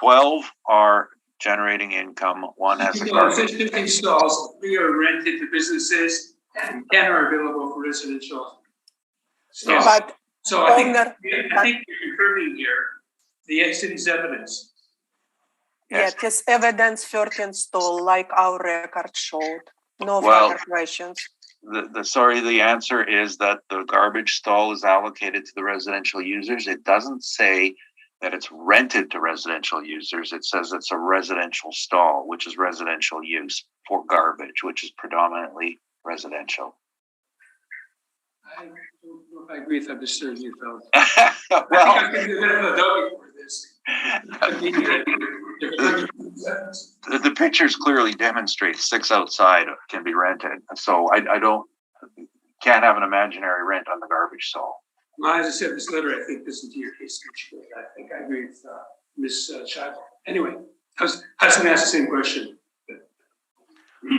12 are generating income. One has a garbage. 15 stalls, 3 are rented to businesses, and 10 are available for residential stalls. But So I think you're confirming here the city's evidence. yes, this evidence 13 stall, like our record showed. No Well, further questions. The answer is that the garbage stall is allocated to the residential users. It doesn't say that it's rented to residential users. It says it's a residential stall, which is residential use for garbage, which is predominantly residential. I don't know if I agree with that, Mr. Newfeld. Well, I think I can do a bit of a doggy for this. the pictures clearly demonstrate 6 outside can be rented. So I can't have an imaginary rent on the garbage stall. Well, as I said, this letter, I think, isn't to your case. I think I agree with Ms. Scheibel. Anyway, I was going to ask the same question.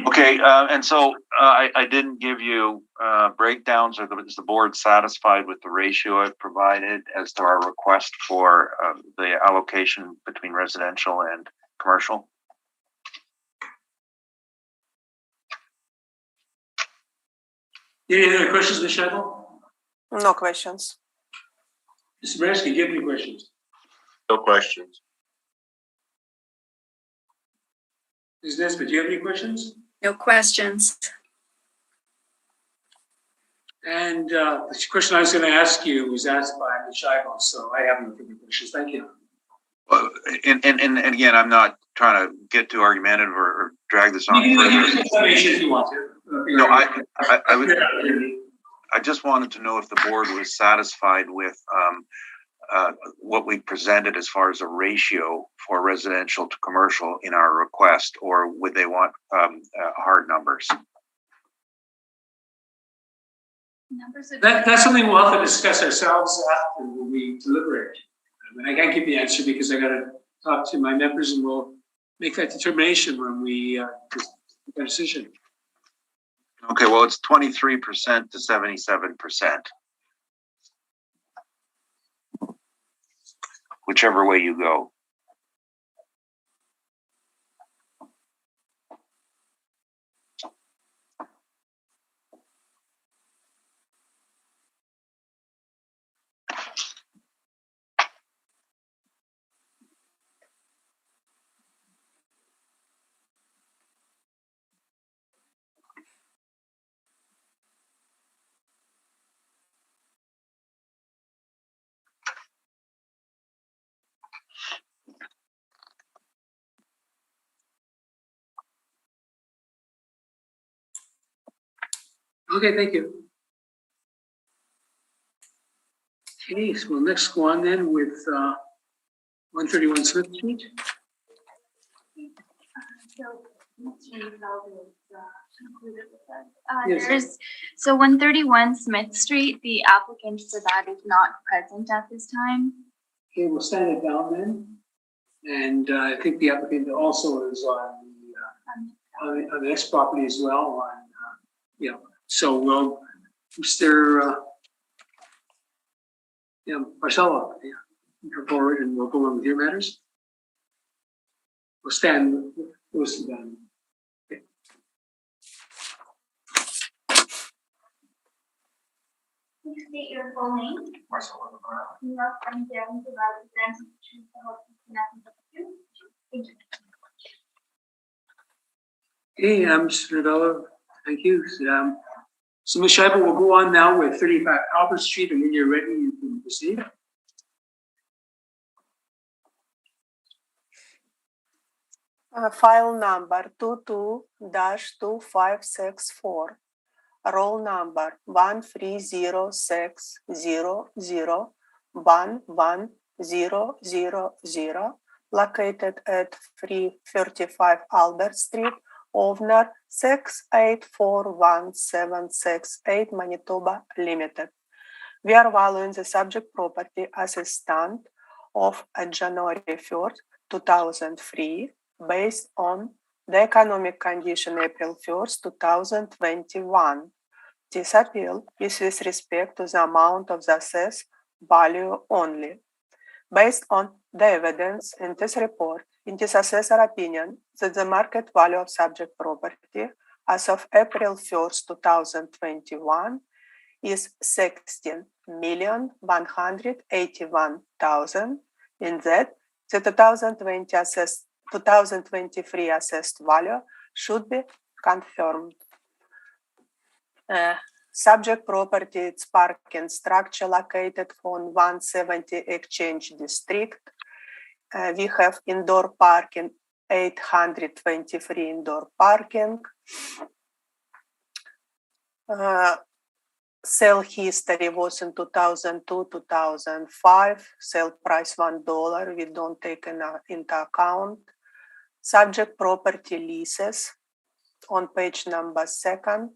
Okay, and so I didn't give you breakdowns, or is the board satisfied with the ratio I've provided as to our request for the allocation between residential and commercial? Any other questions, Ms. Scheibel? No questions. Mr. Bransky, do you have any questions? No questions. Ms. Nesbitt, do you have any questions? No questions. And the question I was going to ask you was asked by Ms. Scheibel, so I have no further questions. Thank you. And again, I'm not trying to get too argumentative or drag this on You further. can use if you want to. No, I just wanted to know if the board was satisfied with what we presented as far as a ratio for residential to commercial in our request, or would they want hard numbers? That's something we'll have to discuss ourselves after when we deliberate. I mean, I can't give the answer because I got to talk to my members, and we'll make that determination when we make a decision. Okay, well, it's 23% to 77%. Whichever way you go. Okay, thank you. Okay, so we'll next go on then with 131 Smith Street. Yes. So 131 Smith Street, the applicant for that is not present at this time. Okay, we'll stand it down then. And I think the applicant also is on the next property as well. So we'll, Mr. Yeah, Marcella, come forward and we'll go on with your matters. We'll stand. We'll sit down. Please state your full name. Marcelo. You are from the represent Thank you. Okay, Mr. Novello, thank you. So Ms. Scheiber, we'll go on now with 35 Albert Street, and when you're ready, you can proceed. File number 22-2564. Roll number 1306001100, located at 335 Albert Street, owner 6841768, Manitoba Limited. We are valuing the subject property as a stand of January 1st, 2003, based on the economic condition April 1st, 2021. This appeal is with respect to the amount of the assessed value only. Based on the evidence in this report, it is assessor opinion that the market value of subject property as of April 1st, 2021 is $16,181,000, in that the 2023 assessed value should be confirmed. Subject property, its parking structure located on 170 Exchange District. We have indoor parking, 823 indoor parking. Sale history was in 2002-2005. Sale price $1. We don't take into account. Subject property leases on page number 2.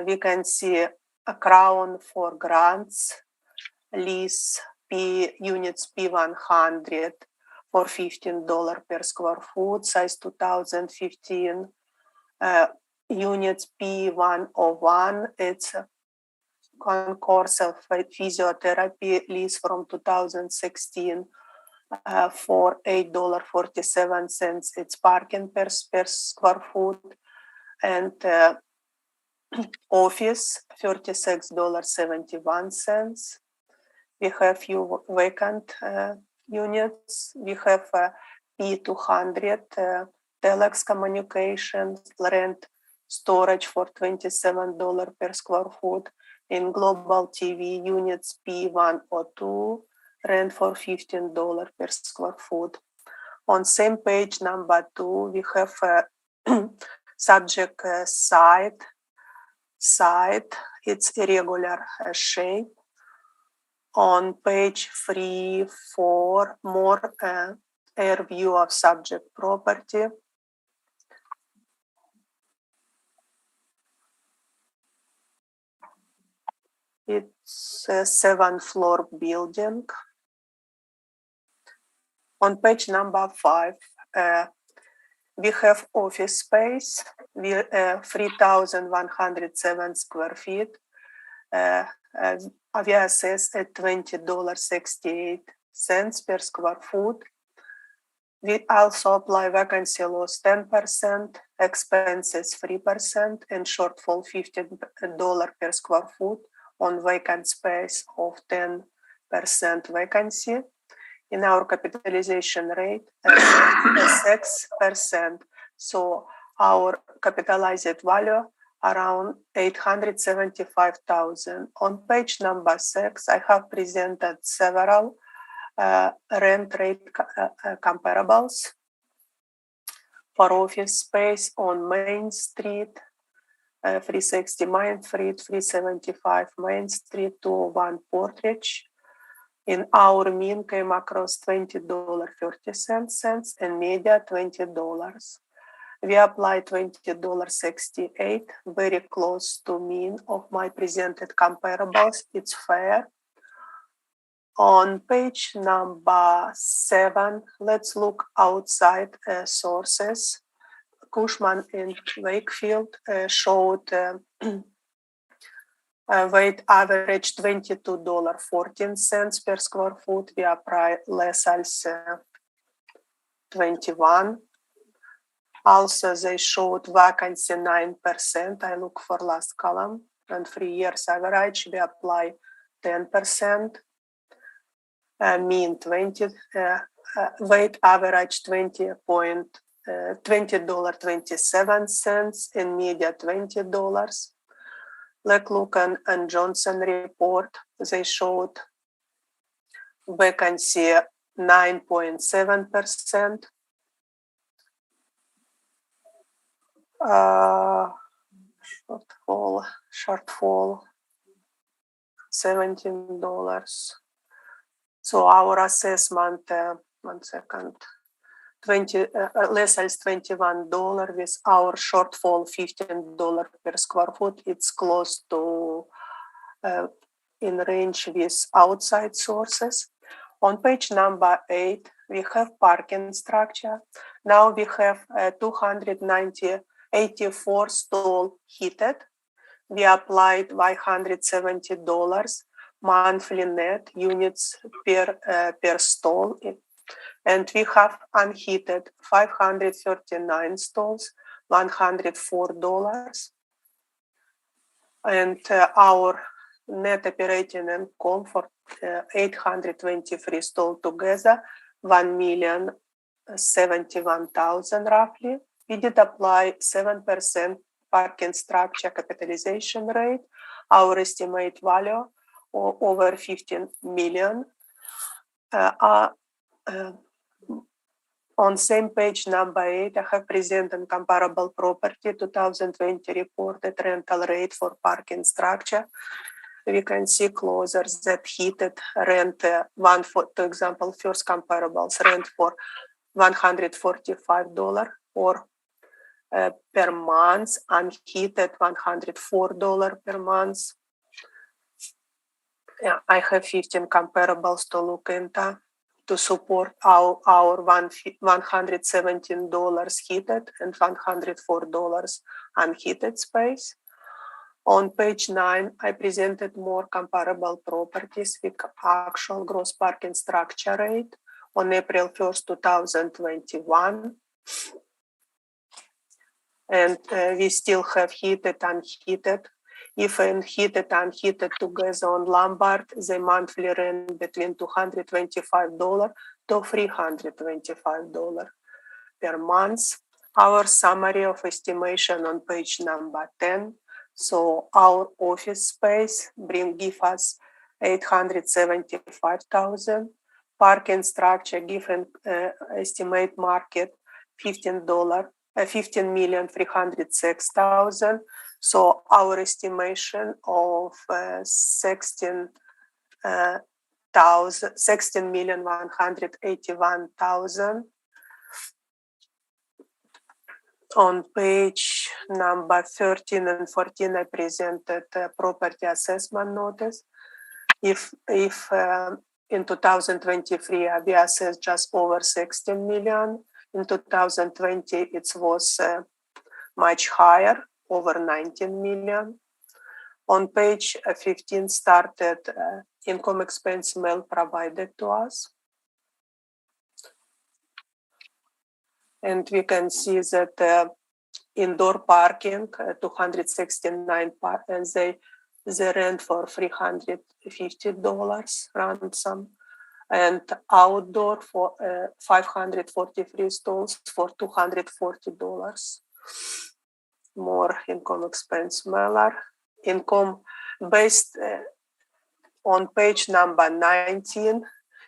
We can see a Crown for grants lease units P100 for $15 per square foot, size 2015. Units P101, it's a concourse of physiotherapy lease from 2016 for $8.47. It's parking per square foot, and office $36.71. We have few vacant units. We have P200 telex communications, rent storage for $27 per square foot. In global TV units P102, rent for $15 per square foot. On same page number 2, we have subject site. It's irregular shape. On page 3, 4, more air view of subject property. It's a 7-floor building. On page number 5, we have office space. 3,107 square feet. We assess at $20.68 per square foot. We also apply vacancy loss 10%, expenses 3%, and shortfall $15 per square foot on vacant space of 10% vacancy. In our capitalization rate, 6%. So our capitalized value around $875,000. On page number 6, I have presented several rent rate comparables for office space on Main Street, 360 Main Street, 375 Main Street, 201 Portridge. In our mean came across $20.30 and media $20. We applied $20.68, very close to mean of my presented comparables. It's fair. On page number 7, let's look outside sources. Cushman and Wakefield showed Weight average $22.14 per square foot. We apply Les Als 21. Also, they showed vacancy 9%. I look for last column. And 3 years average, we apply 10%. Mean 20. Weight average $20.27 and media $20. Lucan and Johnson report, they showed vacancy 9.7%. Shortfall $17. So our assessment, 1 second, Les Als $21 with our shortfall $15 per square foot. It's close to in range with outside sources. On page number 8, we have parking structure. Now we have 284 stall heated. We applied $170 monthly net units per stall. And we have unheated 539 stalls, $104. And our net operating income for 823 stalls together, $1,071,000 roughly. We did apply 7% parking structure capitalization rate. Our estimate value over 15 million. On same page number 8, I have presented comparable property 2020 reported rental rate for parking structure. We can see closer that heated rent for example, first comparables rent for $145 or per month, unheated $104 per month. Yeah, I have 15 comparables to look into to support our $117 heated and $104 unheated space. On page 9, I presented more comparable properties with actual gross parking structure rate on April 1st, 2021. And we still have heated, unheated. If unheated, unheated together on Lombard, the monthly rent between $225 to $325 per month. Our summary of estimation on page number 10. So our office space give us $875,000. Parking structure given estimate market $15,306,000. So our estimation of $16,181,000. On page number 13 and 14, I presented a property assessment notice. If in 2023, we assessed just over 16 million. In 2020, it was much higher, over 19 million. On page 15 started income expense mail provided to us. And we can see that indoor parking, 269, and they rent for $350 ransom. And outdoor for 543 stalls for $240. More income expense mailer. Income based on page number 19,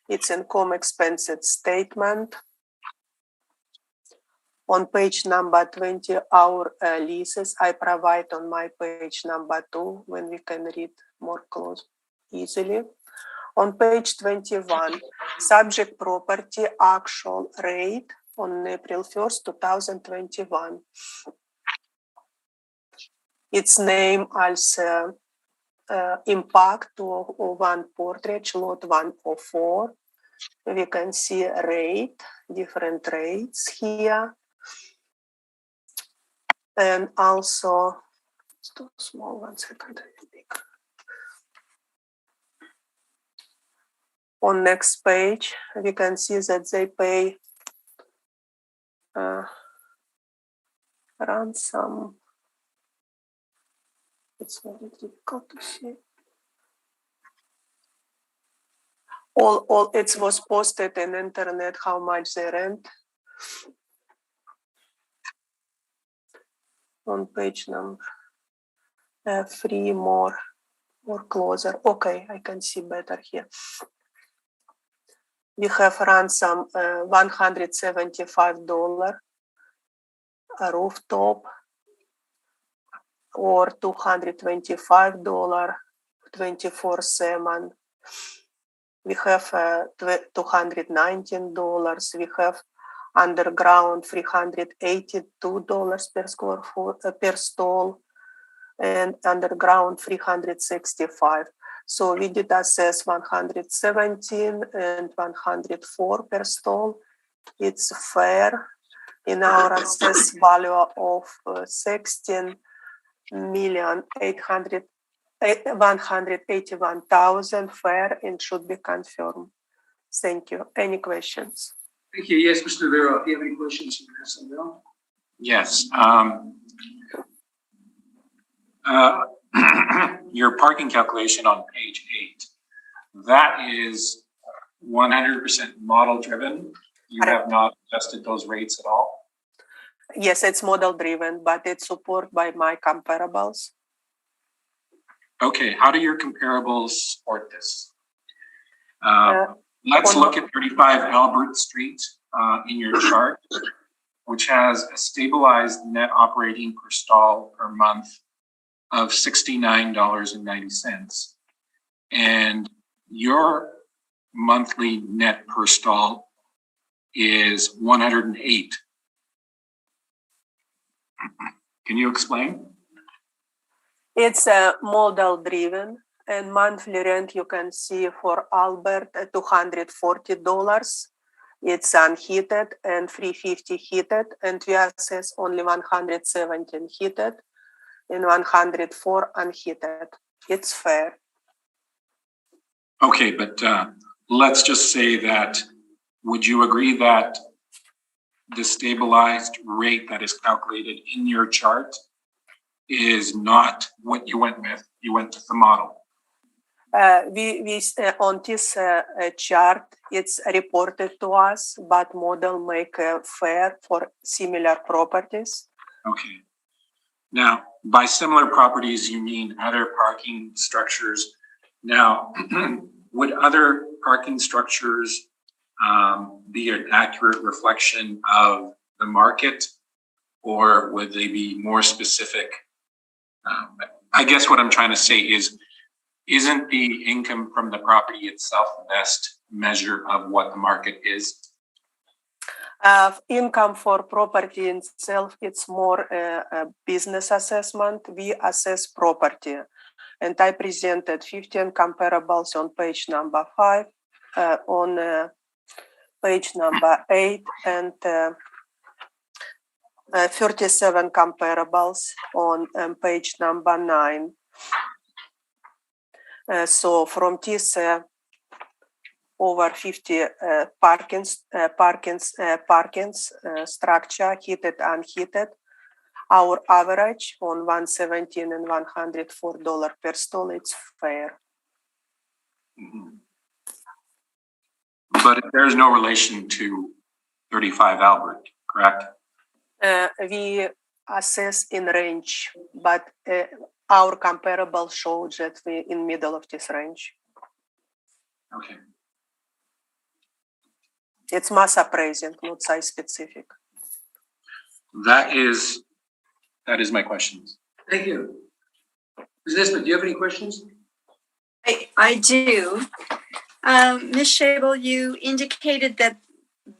it's income expenses statement. On page number 20, our leases I provide on my page number 2 when we can read more close easily. On page 21, subject property actual rate on April 1st, 2021. Its name as impact to one Portridge, lot 104. We can see rate, different rates here. And also, it's too small, 1 second. On next page, we can see that they pay ransom. It's very difficult to see. All it was posted in internet how much they rent. On page number 3 more closer. Okay, I can see better here. We have ransom $175 a rooftop, or $225 24/7. We have $219. We have underground $382 per square foot per stall, and underground $365. So we did assess 117 and 104 per stall. It's fair in our assessed value of 16,181,000 fair and should be confirmed. Thank you. Any questions? Thank you. Yes, Mr. Rivera, if you have any questions, you can ask them now. Yes. Your parking calculation on page 8, that is 100% model driven. You have not adjusted those rates at all? Yes, it's model driven, but it's supported by my comparables. Okay, how do your comparables support this? Let's look at 35 Albert Street in your chart, which has a stabilized net operating per stall per month of $69.90. And your monthly net per stall is 108. Can you explain? It's model driven, and monthly rent you can see for Albert $240. It's unheated and $350 heated, and we assess only 117 heated and 104 unheated. It's fair. Okay, but let's just say that, would you agree that the stabilized rate that is calculated in your chart is not what you went with? You went with the model. We on this chart, it's reported to us, but model make fair for similar properties. Okay. Now, by similar properties, you mean other parking structures. Now, would other parking structures be an accurate reflection of the market, or would they be more specific? I guess what I'm trying to say is, isn't the income from the property itself the best measure of what the market is? Income for property itself, it's more a business assessment. We assess property, and I presented 15 comparables on page number 5, on page number 8, and 37 comparables on page number 9. So from this over 50 parkings structure, heated, unheated, our average on 117 and $104 per stall, it's fair. Mm-hmm. But there's no relation to 35 Albert, correct? We assess in range, but our comparable shows that we're in middle of this range. Okay. It's mass appraising, not size specific. That is my questions. Thank you. Ms. Nisbet, do you have any questions? I do. Ms. Schabel, you indicated that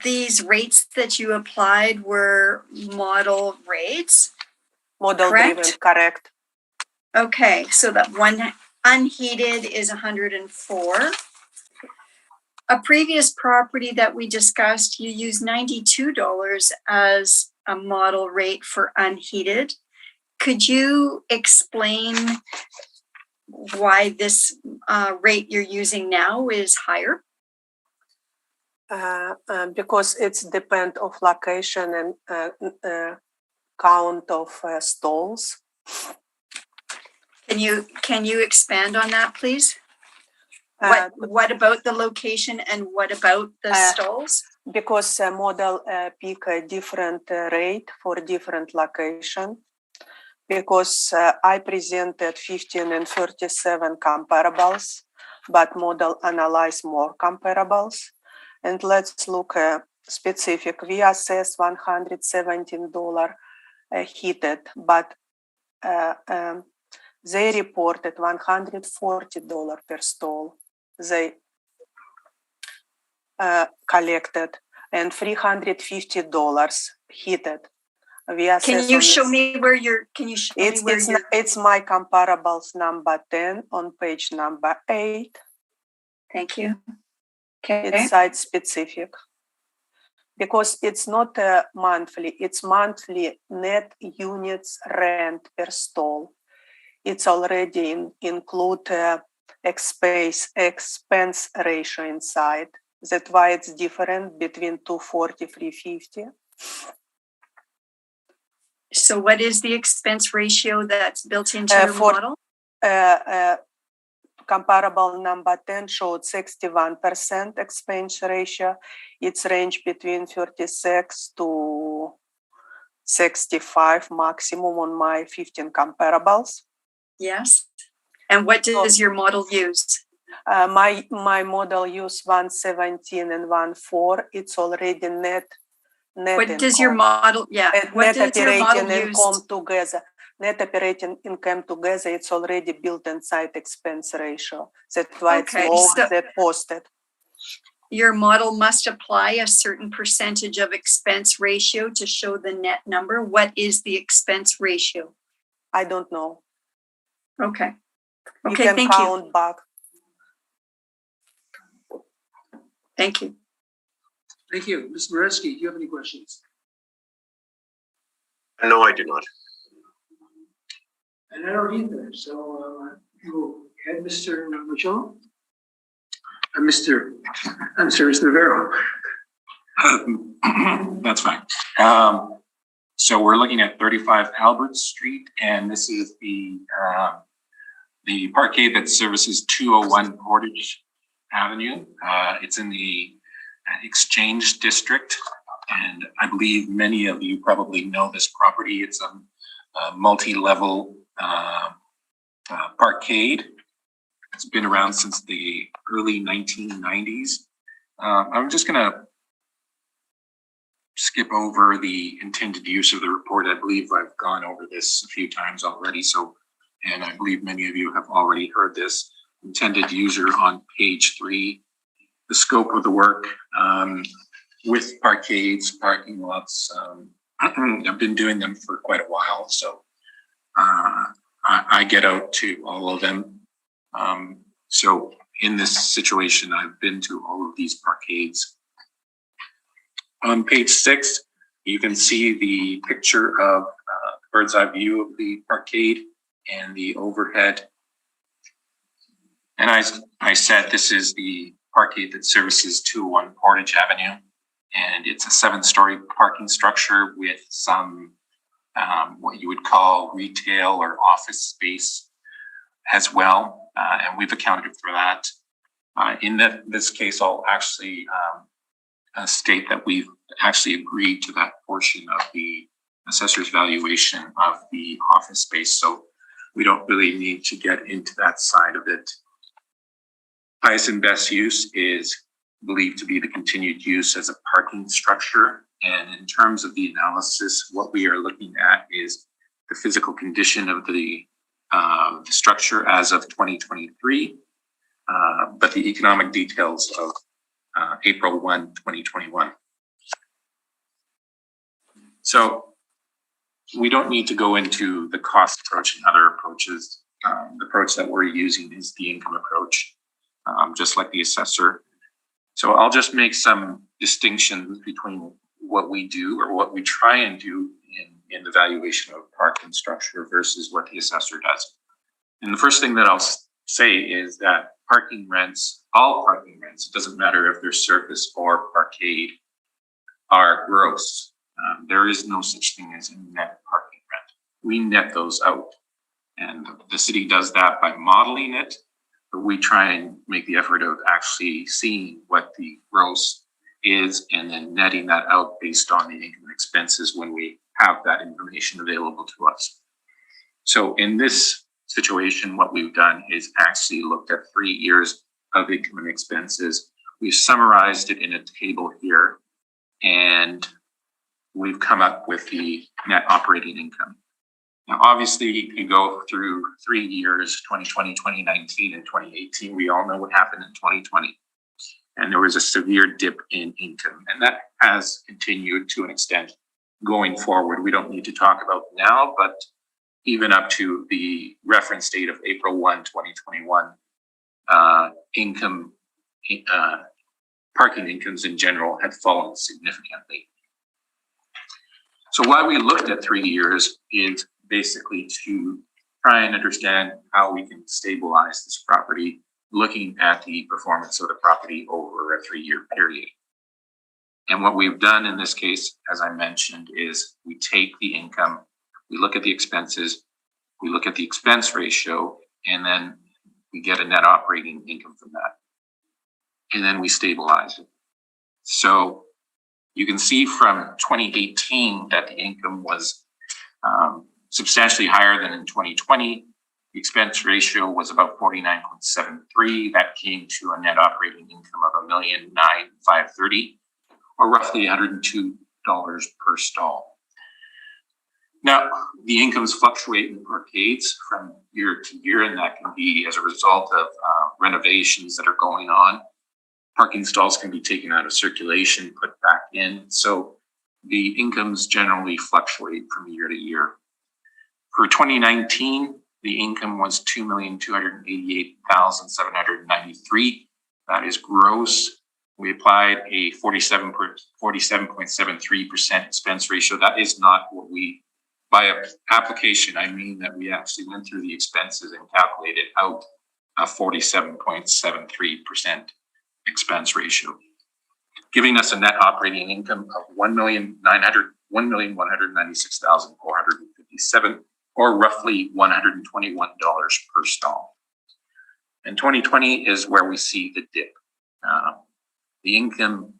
these rates that you applied were model rates. Model correct? driven, correct. Okay, so that one unheated is 104. A previous property that we discussed, you used $92 as a model rate for unheated. Could you explain why this rate you're using now is higher? Because it's depend of location and count of stalls. Can you expand on that, please? Uh, What about the location and what about the stalls? Because model pick a different rate for different location. Because I presented 15 and 37 comparables, but model analyze more comparables. And let's look specific. We assess $117 heated, but they reported $140 per stall. They collected and $350 heated. Can you show me where you're? Can you show me where you're? It's my comparables number 10 on page number 8. Thank you. Okay. It's site specific because it's not monthly. It's monthly net units rent per stall. It's already include expense ratio inside. That's why it's different between 240, 350. So what is the expense ratio that's built into your model? Comparable number 10 showed 61% expense ratio. It's range between 36 to 65 maximum on my 15 comparables. Yes. And what does your model use? My model use 117 and 1.4. It's already net What income. does your model, yeah. What Net does your model operating use? income together. Net operating income together, it's already built inside expense ratio. That's why it's lower than posted. Your model must apply a certain percentage of expense ratio to show the net number. What is the expense ratio? I don't know. Okay. You Okay, can thank count you. back. Thank you. Thank you. Ms. Moretsky, do you have any questions? No, I do not. And I don't either. So go ahead, Mr. Michel. I'm sorry, Mr. Navarro. That's fine. So we're looking at 35 Albert Street, and this is the parkade that services 201 Portage Avenue. It's in the Exchange District, and I believe many of you probably know this property. It's a multi-level parkade. It's been around since the early 1990s. I'm just going to skip over the intended use of the report. I believe I've gone over this a few times already. And I believe many of you have already heard this. Intended user on page 3. The scope of the work with parkades, parking lots. I've been doing them for quite a while, so I get out to all of them. So in this situation, I've been to all of these parkades. On page 6, you can see the picture of bird's eye view of the parkade and the overhead. And I said this is the parkade that services 201 Portage Avenue, and it's a 7-story parking structure with some what you would call retail or office space as well, and we've accounted for that. In this case, I'll actually state that we've actually agreed to that portion of the assessor's valuation of the office space, so we don't really need to get into that side of it. Highest and best use is believed to be the continued use as a parking structure. And in terms of the analysis, what we are looking at is the physical condition of the structure as of 2023, but the economic details of April 1, 2021. So we don't need to go into the cost approach and other approaches. The approach that we're using is the income approach, just like the assessor. So I'll just make some distinctions between what we do or what we try and do in the valuation of parking structure versus what the assessor does. And the first thing that I'll say is that parking rents all parking rents, it doesn't matter if they're surface or parkade, are gross. There is no such thing as a net parking rent. We net those out. And the city does that by modeling it, but we try and make the effort of actually seeing what the gross is and then netting that out based on the income and expenses when we have that information available to us. So in this situation, what we've done is actually looked at 3 years of income and expenses. We've summarized it in a table here, and we've come up with the net operating income. Now, obviously, you go through 3 years, 2020, 2019, and 2018. We all know what happened in 2020. And there was a severe dip in income. And that has continued to an extent going forward. We don't need to talk about now, but even up to the reference date of April 1, 2021, parking incomes in general had fallen significantly. So why we looked at 3 years is basically to try and understand how we can stabilize this property, looking at the performance of the property over a 3-year period. And what we've done in this case, as I mentioned, is we take the income, we look at the expenses, we look at the expense ratio, and then we get a net operating income from that. And then we stabilize it. So you can see from 2018 that the income was substantially higher than in 2020. The expense ratio was about 49.73. That came to a net operating income of $1,905,530, or roughly $102 per stall. Now, the incomes fluctuate in parkades from year to year, and that can be as a result of renovations that are going on. Parking stalls can be taken out of circulation, put back in. So the incomes generally fluctuate from year to year. For 2019, the income was $2,288,793. That is gross. We applied a 47.73% expense ratio. That is not what we, by application, I mean that we actually went through the expenses and calculated out a 47.73% expense ratio, giving us a net operating income of $1,196,457, or roughly $121 per stall. And 2020 is where we see the dip. The income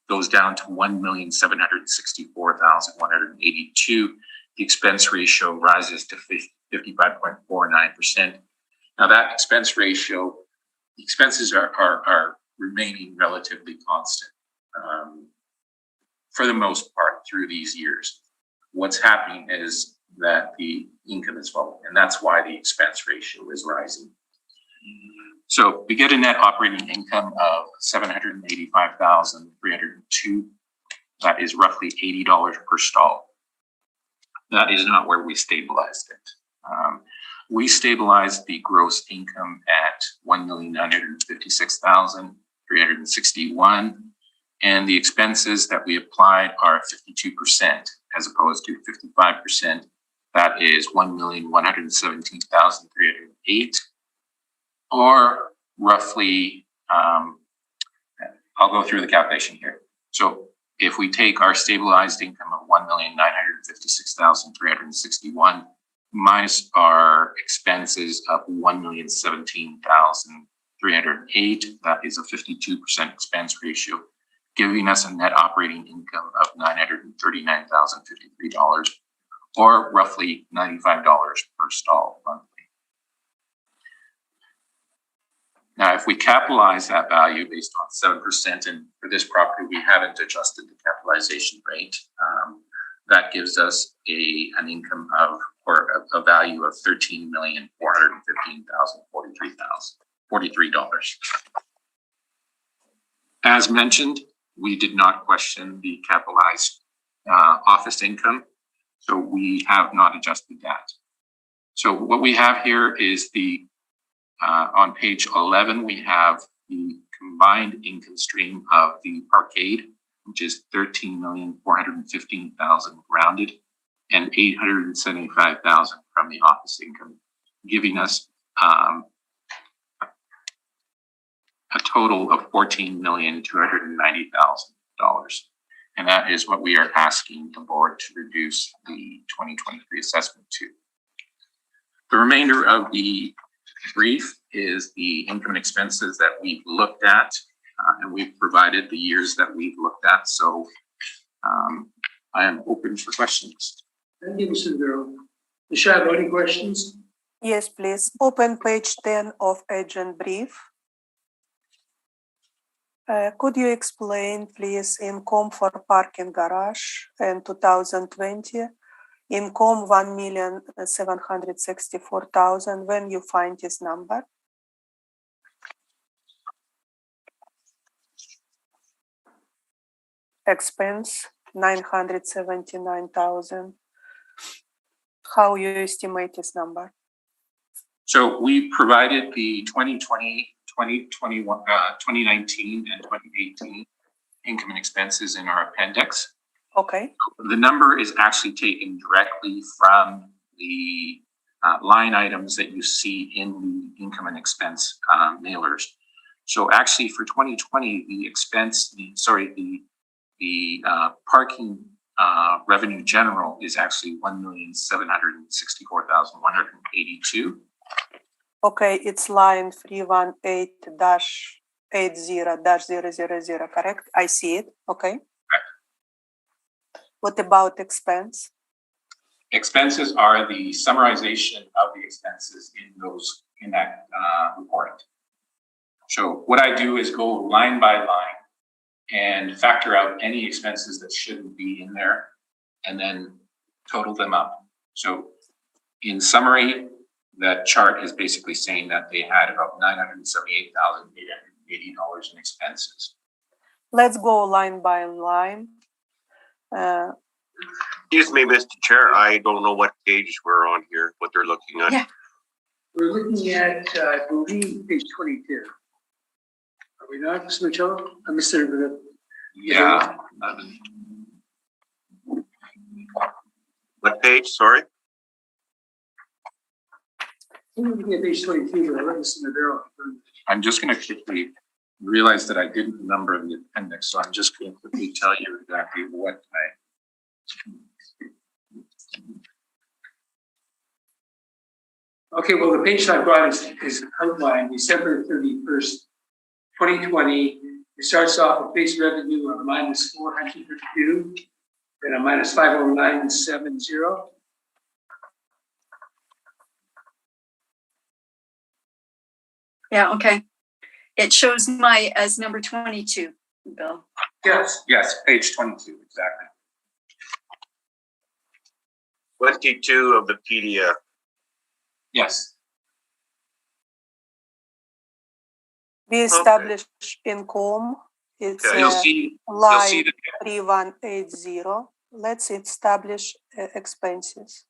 goes down to $1,764,182. The expense ratio rises to 55.49%. Now that expense ratio, the expenses are remaining relatively constant for the most part through these years. What's happening is that the income is falling, and that's why the expense ratio is rising. So we get a net operating income of $785,302. That is roughly $80 per stall. That is not where we stabilized it. We stabilized the gross income at $1,956,361, and the expenses that we applied are 52% as opposed to 55%. That is $1,117,308, or roughly, I'll go through the calculation here. So if we take our stabilized income of $1,956,361 minus our expenses of $1,017,308, that is a 52% expense ratio, giving us a net operating income of $939,053, or roughly $95 per stall monthly. Now, if we capitalize that value based on 7%, and for this property, we haven't adjusted the capitalization rate, that gives us an income of, or a value of $13,415,043. As mentioned, we did not question the capitalized office income, so we have not adjusted that. So what we have here is the, on page 11, we have the combined income stream of the parkade, which is $13,415,000 rounded, and $875,000 from the office income, giving us total of $14,290,000. And that is what we are asking the board to reduce the 2023 assessment to. The remainder of the brief is the income and expenses that we've looked at, and we've provided the years that we've looked at. So I am open for questions. Thank you, Mr. Navarro. Michelle, any questions? Yes, please. Open page 10 of agent brief. Could you explain, please, income for parking garage in 2020? Income 1,764,000. When you find this number? Expense 979,000. How you estimate this number? So we provided the 2020, 2021, 2019 and 2018 income and expenses in our appendix. Okay. The number is actually taken directly from the line items that you see in the income and expense mailers. So actually for 2020, the expense, the parking revenue general is actually 1,764,182. Okay, it's line 318-80-000, correct? I see it. Okay. Correct. What about expense? Expenses are the summarization of the expenses in that report. So what I do is go line by line and factor out any expenses that shouldn't be in there and then total them up. So in summary, that chart is basically saying that they had about $978,880 in expenses. Let's go line by line. Excuse me, Mr. Chair, I don't know what page we're on here, what they're looking at. Yeah. We're looking at, I believe, page 22. Are we not, Mr. Michello? Mr. Yeah. What page, sorry? We're looking at page 22, but I read Mr. Navarro. I'm just going to quickly realize that I didn't number the appendix, so I'm just going to quickly tell you exactly what Okay, well, the page I've got is outlined December 31st, 2020. It starts off with base revenue of minus 452 and a minus 50970. Yeah, okay. It shows my as number 22, Bill. Yes, page 22, exactly. 22 of the PDF. Yes. We establish income. It's You'll see line that 3180. Let's establish expenses.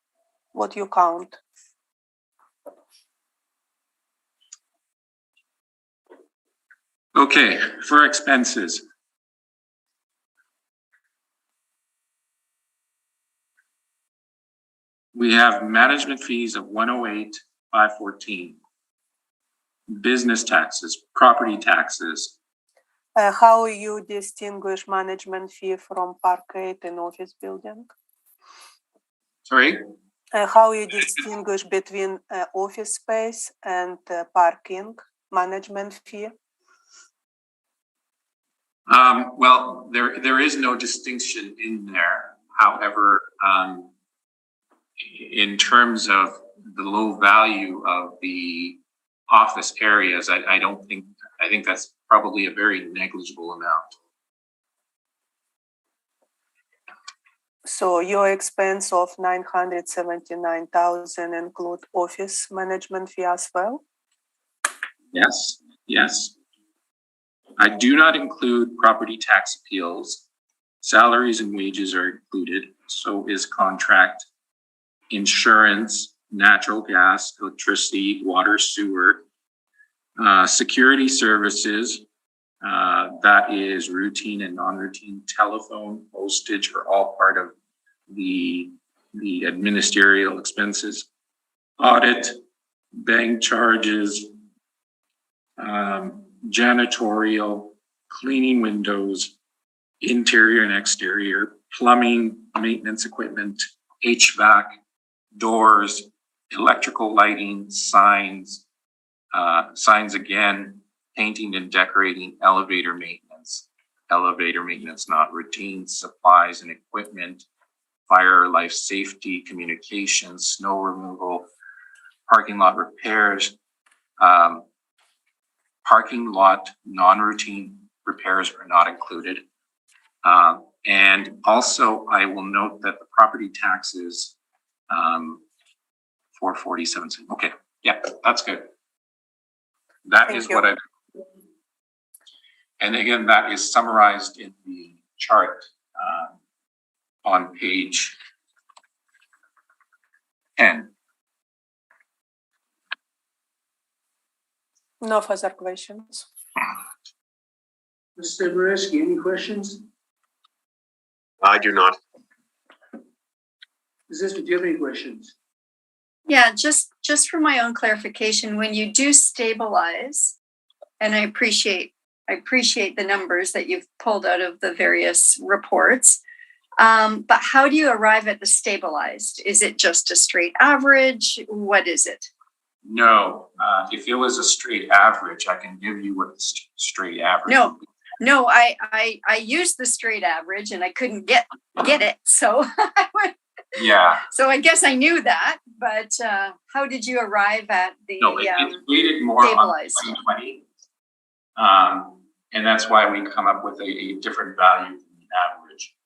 What you count? Okay, for expenses. We have management fees of 108,514. Business taxes, property taxes. How you distinguish management fee from parkade in office building? Sorry? How you distinguish between office space and parking management fee? Well, there is no distinction in there. However, in terms of the low value of the office areas, I think that's probably a very negligible amount. So your expense of 979,000 include office management fee as well? Yes, yes. I do not include property tax appeals. Salaries and wages are included. So is contract, insurance, natural gas, electricity, water, sewer, security services, that is routine and non-routine, telephone, postage are all part of the administerial expenses. Audit, bank charges, janitorial, cleaning windows, interior and exterior, plumbing, maintenance equipment, HVAC, doors, electrical lighting, signs again, painting and decorating, elevator maintenance, not routine, supplies and equipment, fire, life safety, communications, snow removal, parking lot repairs, parking lot non-routine repairs are not included. And also I will note that the property taxes, 447. Okay, yeah, that's good. That Thank is you. what I. And again, that is summarized in the chart on page 10. No further questions. Mr. Boreski, any questions? I do not. Is this, do you have any questions? Yeah, just for my own clarification, when you do stabilize, and I appreciate the numbers that you've pulled out of the various reports, but how do you arrive at the stabilized? Is it just a straight average? What is it? No, if it was a straight average, I can give you what the straight average. No, I used the straight average and I couldn't get it. So Yeah. So I guess I knew that, but how did you arrive at the No, it's weighted more stabilized? on 2020. And that's why we come up with a different value than the average.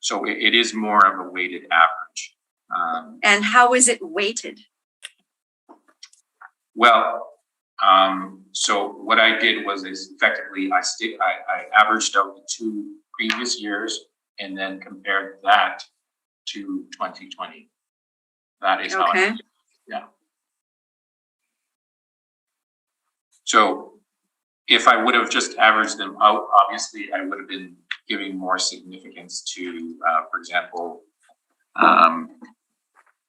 So it is more of a weighted average. And how is it weighted? Well, so what I did was effectively I averaged out the 2 previous years and then compared that to 2020. That is how I did it. Yeah. So if I would have just averaged them out, obviously I would have been giving more significance to, for example,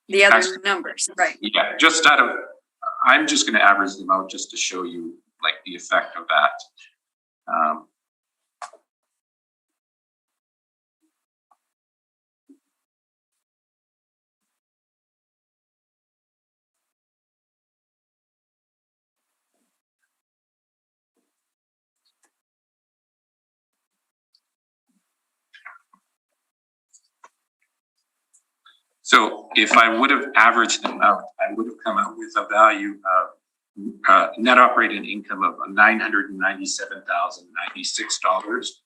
The other numbers, right? Yeah, just out of, I'm just going to average them out just to show you like the effect of that. So if I would have averaged them out, I would have come out with a value of net operating income of $997,096.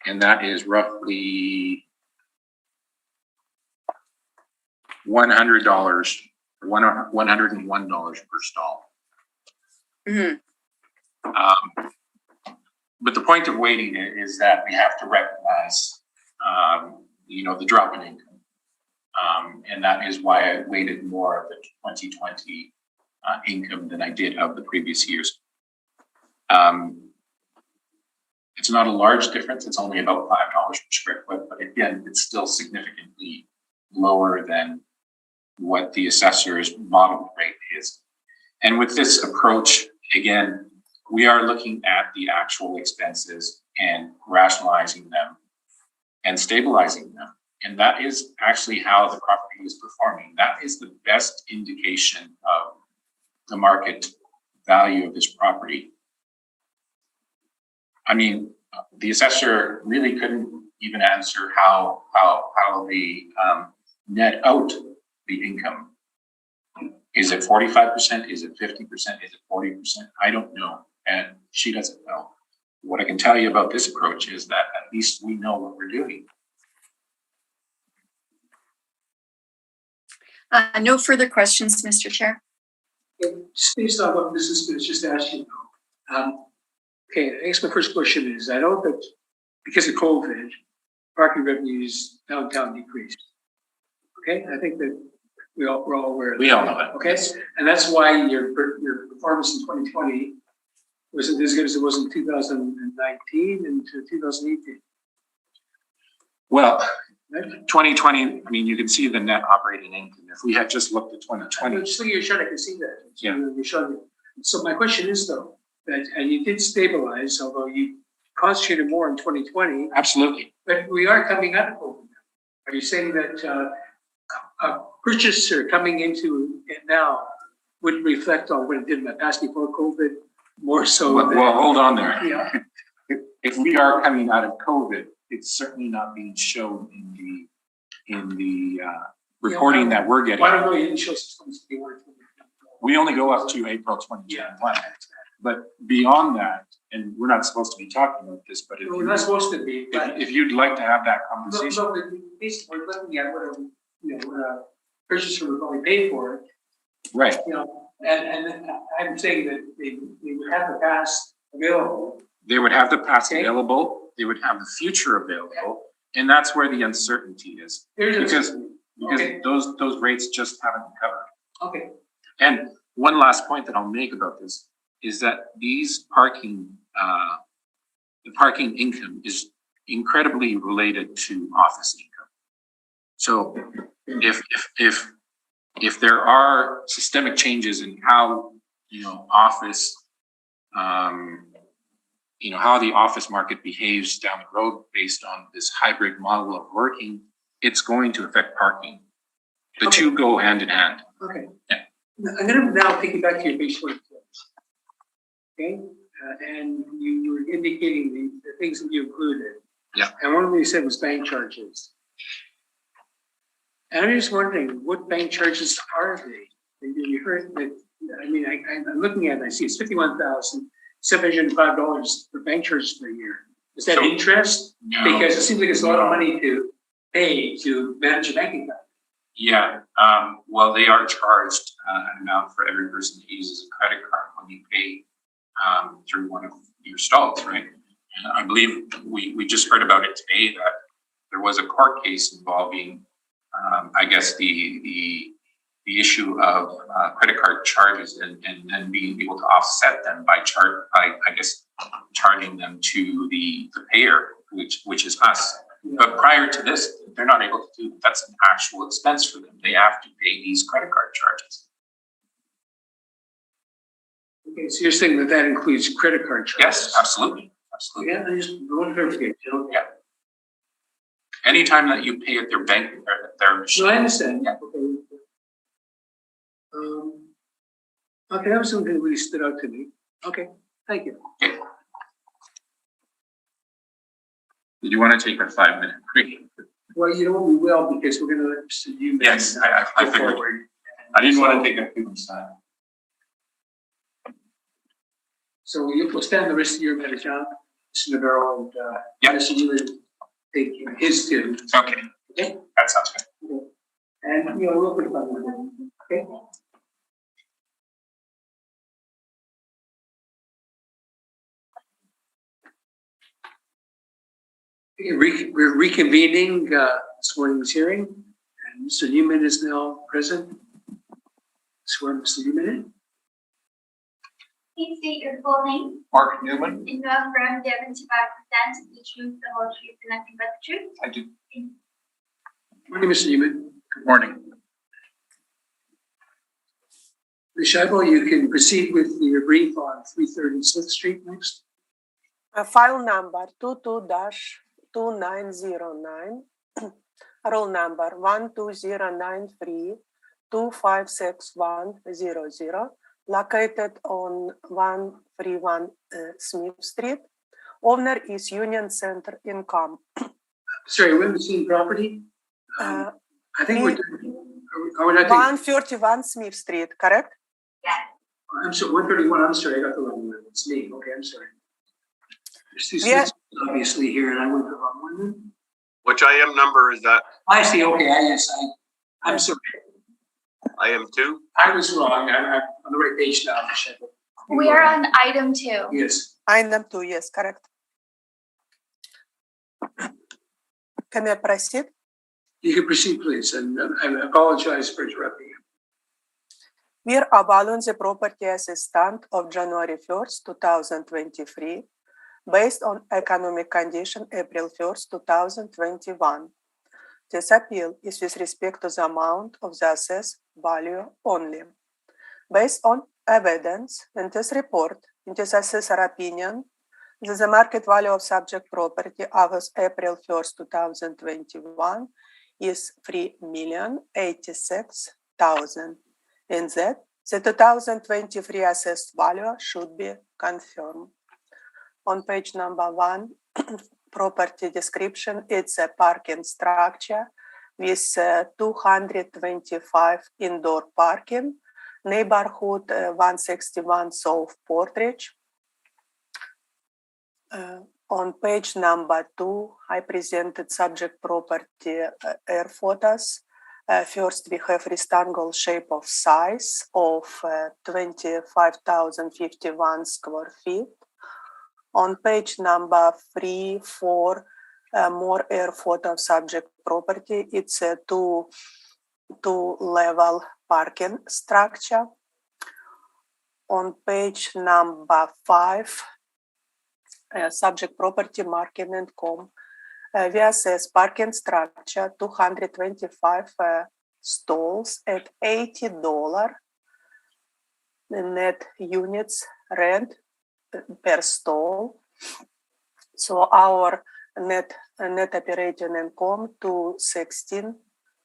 And that is roughly $100, $101 per stall. Mm-hmm. But the point of weighting it is that we have to recognize, the drop in income. And that is why I weighted more of the 2020 income than I did of the previous years. It's not a large difference. It's only about $5 per square foot, but again, it's still significantly lower than what the assessor's model rate is. And with this approach, again, we are looking at the actual expenses and rationalizing them and stabilizing them. And that is actually how the property is performing. That is the best indication of the market value of this property. I mean, the assessor really couldn't even answer how they net out the income. Is it 45%? Is it 50%? Is it 40%? I don't know. And she doesn't know. What I can tell you about this approach is that at least we know what we're doing. No further questions, Mr. Chair. Just based on what Mrs. Smith just asked you. Okay, I guess my first question is, I know that because of COVID, parking revenues downtown decreased. Okay, I think that we're all aware of that. We all know that. Okay, and that's why your performance in 2020 wasn't as good as it was in 2019 and 2018. Well, 2020, I mean, you can see the net operating income. If we had just looked at 2020. Just look at your chart, I can see that. Yeah. You're showing So my question is though, that, and you did stabilize, although you concentrated more in 2020, Absolutely. but we are coming out of COVID. Are you saying that a purchaser coming into it now would reflect on what it did in the past before COVID more so? Well, hold on there. Yeah. If we are coming out of COVID, it's certainly not being shown in the reporting that we're getting. Why don't we didn't show us 2021? We only go up to April 2021. But beyond that, and we're not supposed to be talking about this, but We're not supposed to be, but if you'd like to have that no, conversation. but basically we're looking at what a purchaser would only pay for it, Right. and I'm saying that they would have the pass available. They would have the pass Okay. available, they would have the future available, and that's where the uncertainty is. Because Okay. those rates just haven't been covered. Okay, And one last point that I'll make about this is that these the parking income is incredibly related to office income. So if there are systemic changes in how, office, how the office market behaves down the road based on this hybrid model of working, it's going to affect parking. The Okay. two go hand in hand. okay. Yeah. I'm gonna now take you back to your base 24. Okay, and you were indicating the things that you included. Yeah. And one of them you said was bank charges. And I'm just wondering, what bank charges are they? And you heard that, I'm looking at it, I see it's $51,705 for bank charges per year. Is that So- interest? No. Because it seems like it's a lot of money to pay to manage a banking account. Yeah, well, they are charged an amount for every person that uses a credit card when you pay through one of your stalls, right? And I believe we just heard about it today that there was a court case involving, I guess the issue of credit card charges and then being able to offset them by charging them to the payer, which is us. But prior to this, they're not able to do that. That's an actual expense for them. They have to pay these credit card charges. Okay, so you're saying that includes credit card charges? Yes, absolutely, absolutely. Yeah, I just want to verify, Yeah. Anytime that you pay at their bank, at their machine. No, I understand. Yeah. Okay, that was something that really stood out to me. Okay, thank you. Did you want to take a 5-minute break? Well, we will, because we're gonna let Mr. Newman. Yes, I go figured. forward. I didn't want to take up too much time. So we'll stand the rest of your minute, John, Mr. Navarro, and Yeah. Mr. Newman take his too. Okay, Okay? that sounds good. And, we'll put it on. Okay? We're reconvening this morning's hearing, and Mr. Newman is now present. Swear Mr. Newman in. Please state your full name Mark Newman? and you have affirmed the evidence you present the truth, the whole truth, and nothing but the truth. I do. Morning, Mr. Newman. Good morning. Ms. Scheibel, you can proceed with your brief on 330 Smith Street next. File number 22-2909, roll number 12093-256100, located on 131 Smith Street. Owner is Union Center Income. Sorry, we're in the same property? Uh, I think we're not. 131 Smith Street, correct? I'm sorry, 131, I'm sorry, I got the wrong one. It's me. Okay, I'm sorry. There's two Yeah. Smiths obviously here, and I went the wrong one. Which IM number is that? I see, okay, I'm sorry. IM 2? I was wrong. I'm on the right page now, Ms. Scheibel. We are on item 2. Yes. Item 2, yes, correct. Can I proceed? You can proceed, please, and I apologize for interrupting you. We are availing the property as a stand of January 1st, 2023, based on economic condition April 1st, 2021. This appeal is with respect to the amount of the assessed value only. Based on evidence in this report, in this assessor opinion, that the market value of subject property as April 1st, 2021 is $3,086,000. In that, the 2023 assessed value should be confirmed. On page number 1, property description, it's a parking structure with 225 indoor parking, neighborhood 161 South Portridge. On page number 2, I presented subject property air photos. First, we have rectangle shape of size of 25,051 square feet. On page number 3, 4, more air photo subject property. It's a two-level parking structure. On page number 5, subject property marking and com. We assess parking structure 225 stalls at $80 net units rent per stall. So our net operating income to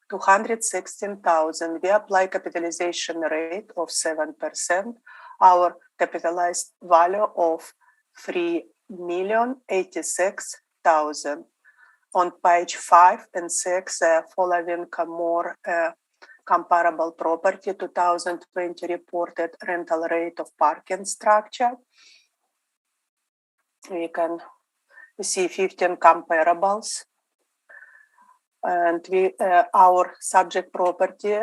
216,000. We apply capitalization rate of 7%. Our capitalized value of $3,086,000. On page 5 and 6, following more comparable property, 2020 reported rental rate of parking structure. We can see 15 comparables. And our subject property,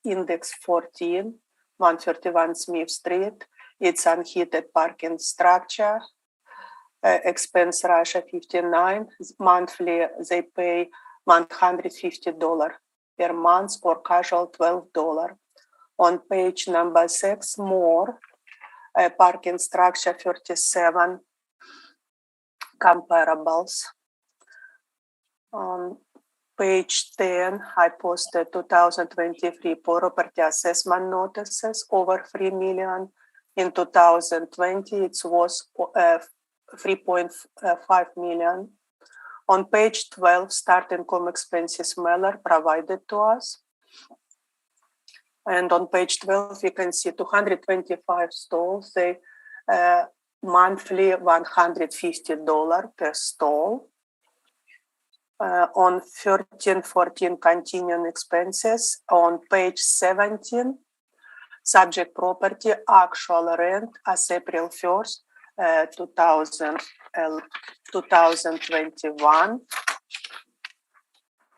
index 14, 131 Smith Street, it's unheated parking structure. Expense Russia 59, monthly they pay $150 per month, or casual $12. On page number 6, more parking structure 37 comparables. On page 10, I posted 2023 property assessment notices over 3 million. In 2020, it was 3.5 million. On page 12, start income expenses mailer provided to us. And on page 12, you can see 225 stalls, they monthly $150 per stall. On 13-14 continuing expenses, on page 17, subject property actual rent as April 1st, 2021.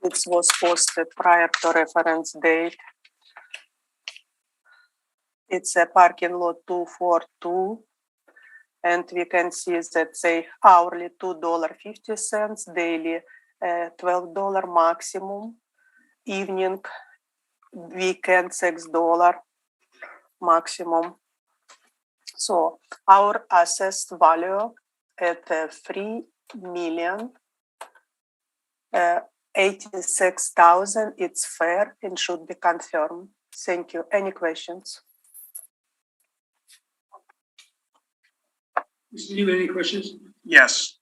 It was posted prior to reference date. It's a parking lot 242. And we can see that they hourly $2.50, daily $12 maximum, evening, weekend $6 maximum. So our assessed value at $3,086,000, it's fair and should be confirmed. Thank you. Any questions? Mr. Newman, any questions? Yes.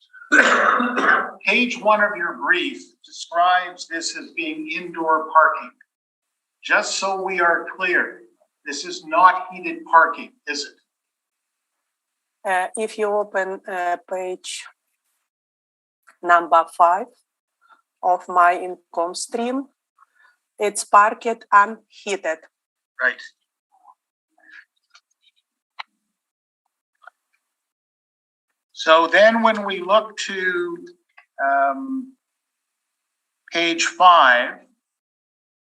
Page 1 of your brief describes this as being indoor parking. Just so we are clear, this is not heated parking, is it? If you open page number 5 of my income stream, it's parked unheated. Right. So then when we look to page 5,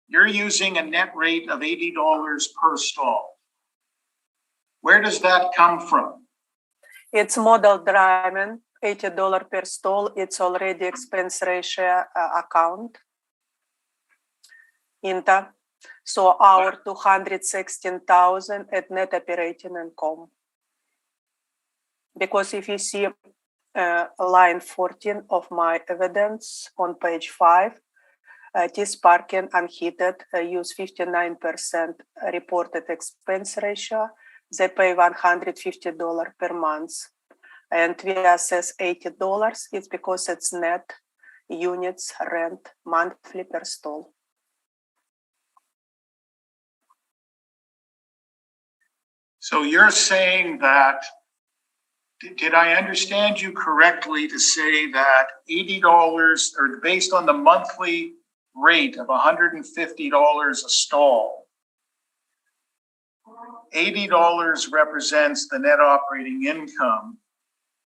you're using a net rate of $80 per stall. Where does that come from? It's model driven, $80 per stall. It's already expense ratio account. Inter. So our 216,000 at net operating income. Because if you see line 14 of my evidence on page 5, this parking unheated use 59% reported expense ratio, they pay $150 per month. And we assess $80. It's because it's net units rent monthly per stall. So you're saying that, did I understand you correctly to say that $80, or based on the monthly rate of $150 a stall, $80 represents the net operating income?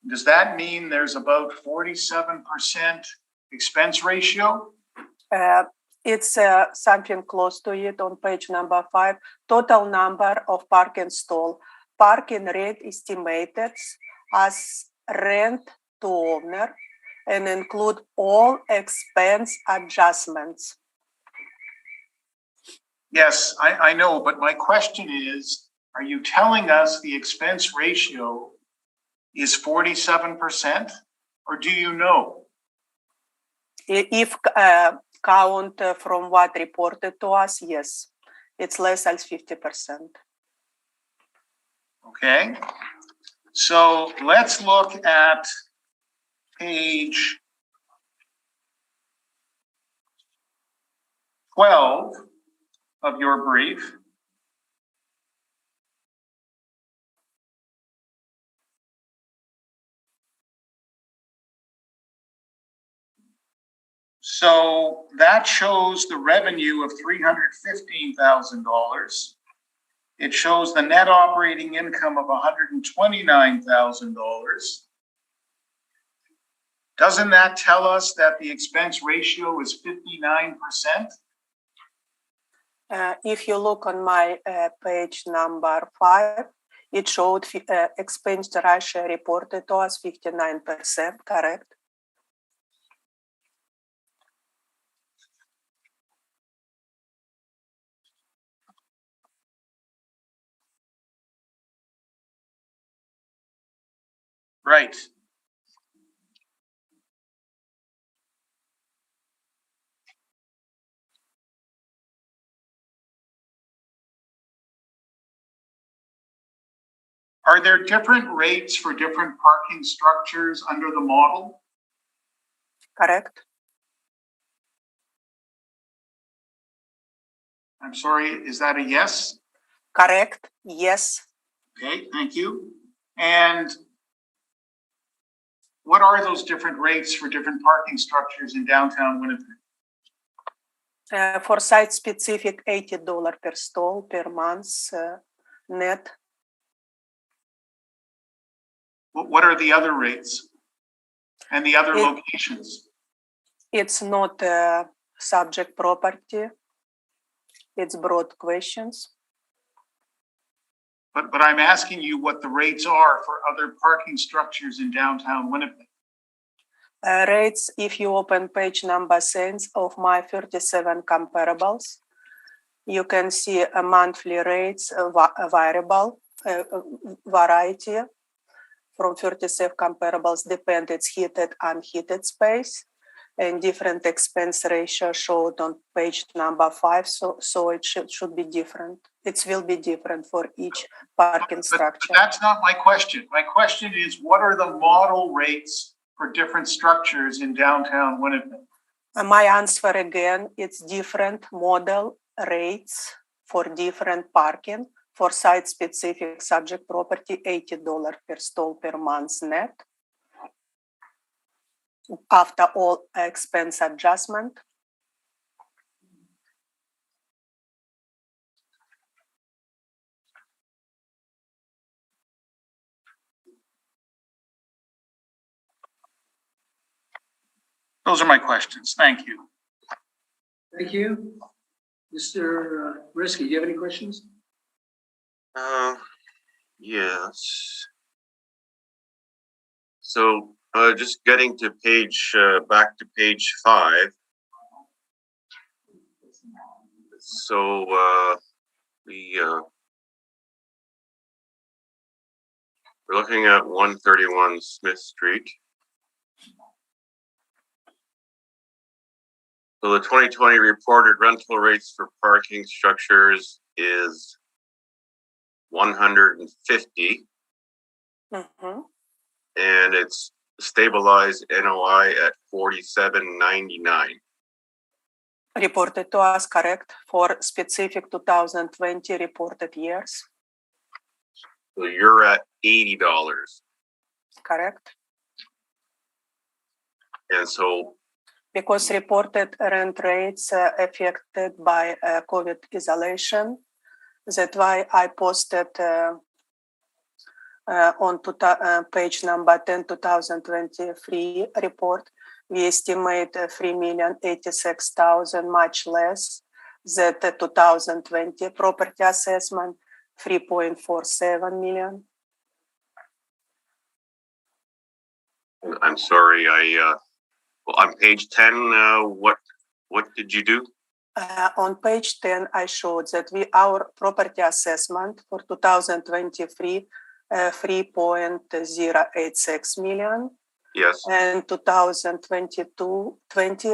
Does that mean there's about 47% expense ratio? It's something close to it on page number 5. Total number of parking stall. Parking rate estimated as rent to owner and include all expense adjustments. Yes, I know, but my question is, are you telling us the expense ratio is 47%, or do you know? If count from what reported to us, yes, it's less than 50%. Okay, so let's look at page 12 of your brief. So that shows the revenue of $315,000. It shows the net operating income of $129,000. Doesn't that tell us that the expense ratio is 59%? If you look on my page number 5, it showed expense ratio reported to us 59%, correct? Right. Are there different rates for different parking structures under the model? Correct. I'm sorry, is that a yes? Correct, yes. Okay, thank you. And what are those different rates for different parking structures in downtown Winnipeg? For site-specific, $80 per stall per month net. What are the other rates and the other locations? It's not subject property. It's broad questions. But I'm asking you what the rates are for other parking structures in downtown Winnipeg. Rates, if you open page number 6 of my 37 comparables, you can see a monthly rates variable variety from 37 comparables depend it's heated, unheated space, and different expense ratio showed on page number 5. So it should be different. It will be different for each parking structure. But that's not my question. My question is, what are the model rates for different structures in downtown Winnipeg? My answer again, it's different model rates for different parking. For site-specific subject property, $80 per stall per month net. After all expense adjustment. Those are my questions. Thank you. Thank you. Mr. Risky, do you have any questions? Yes. So, just getting to page, back to page 5. So, we're looking at 131 Smith Street. So the 2020 reported rental rates for parking structures is 150, Mhm. and it's stabilized NOI at 47.99. Reported to us, correct, for specific 2020 reported years, So you're at $80. correct? And so, Because reported rent rates affected by COVID isolation. That's why I posted on page number 10, 2023 report. We estimate 3,086,000, much less than the 2020 property assessment, 3.47 million. I'm sorry, well, on page 10, what did you do? On page 10, I showed that our property assessment for 2023, 3.086 million. Yes. And 2020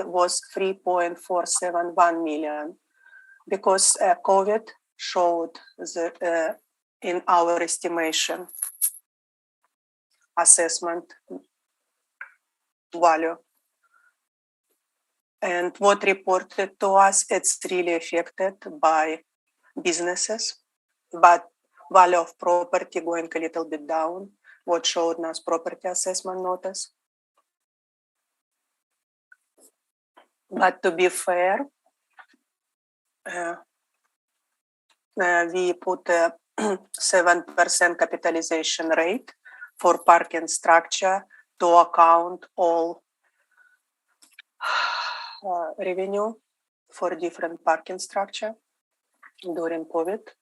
was 3.471 million. Because COVID showed in our estimation assessment value. And what reported to us, it's really affected by businesses, but value of property going a little bit down, what showed us property assessment notice. But to be fair, we put a 7% capitalization rate for parking structure to account all revenue for different parking structure during COVID.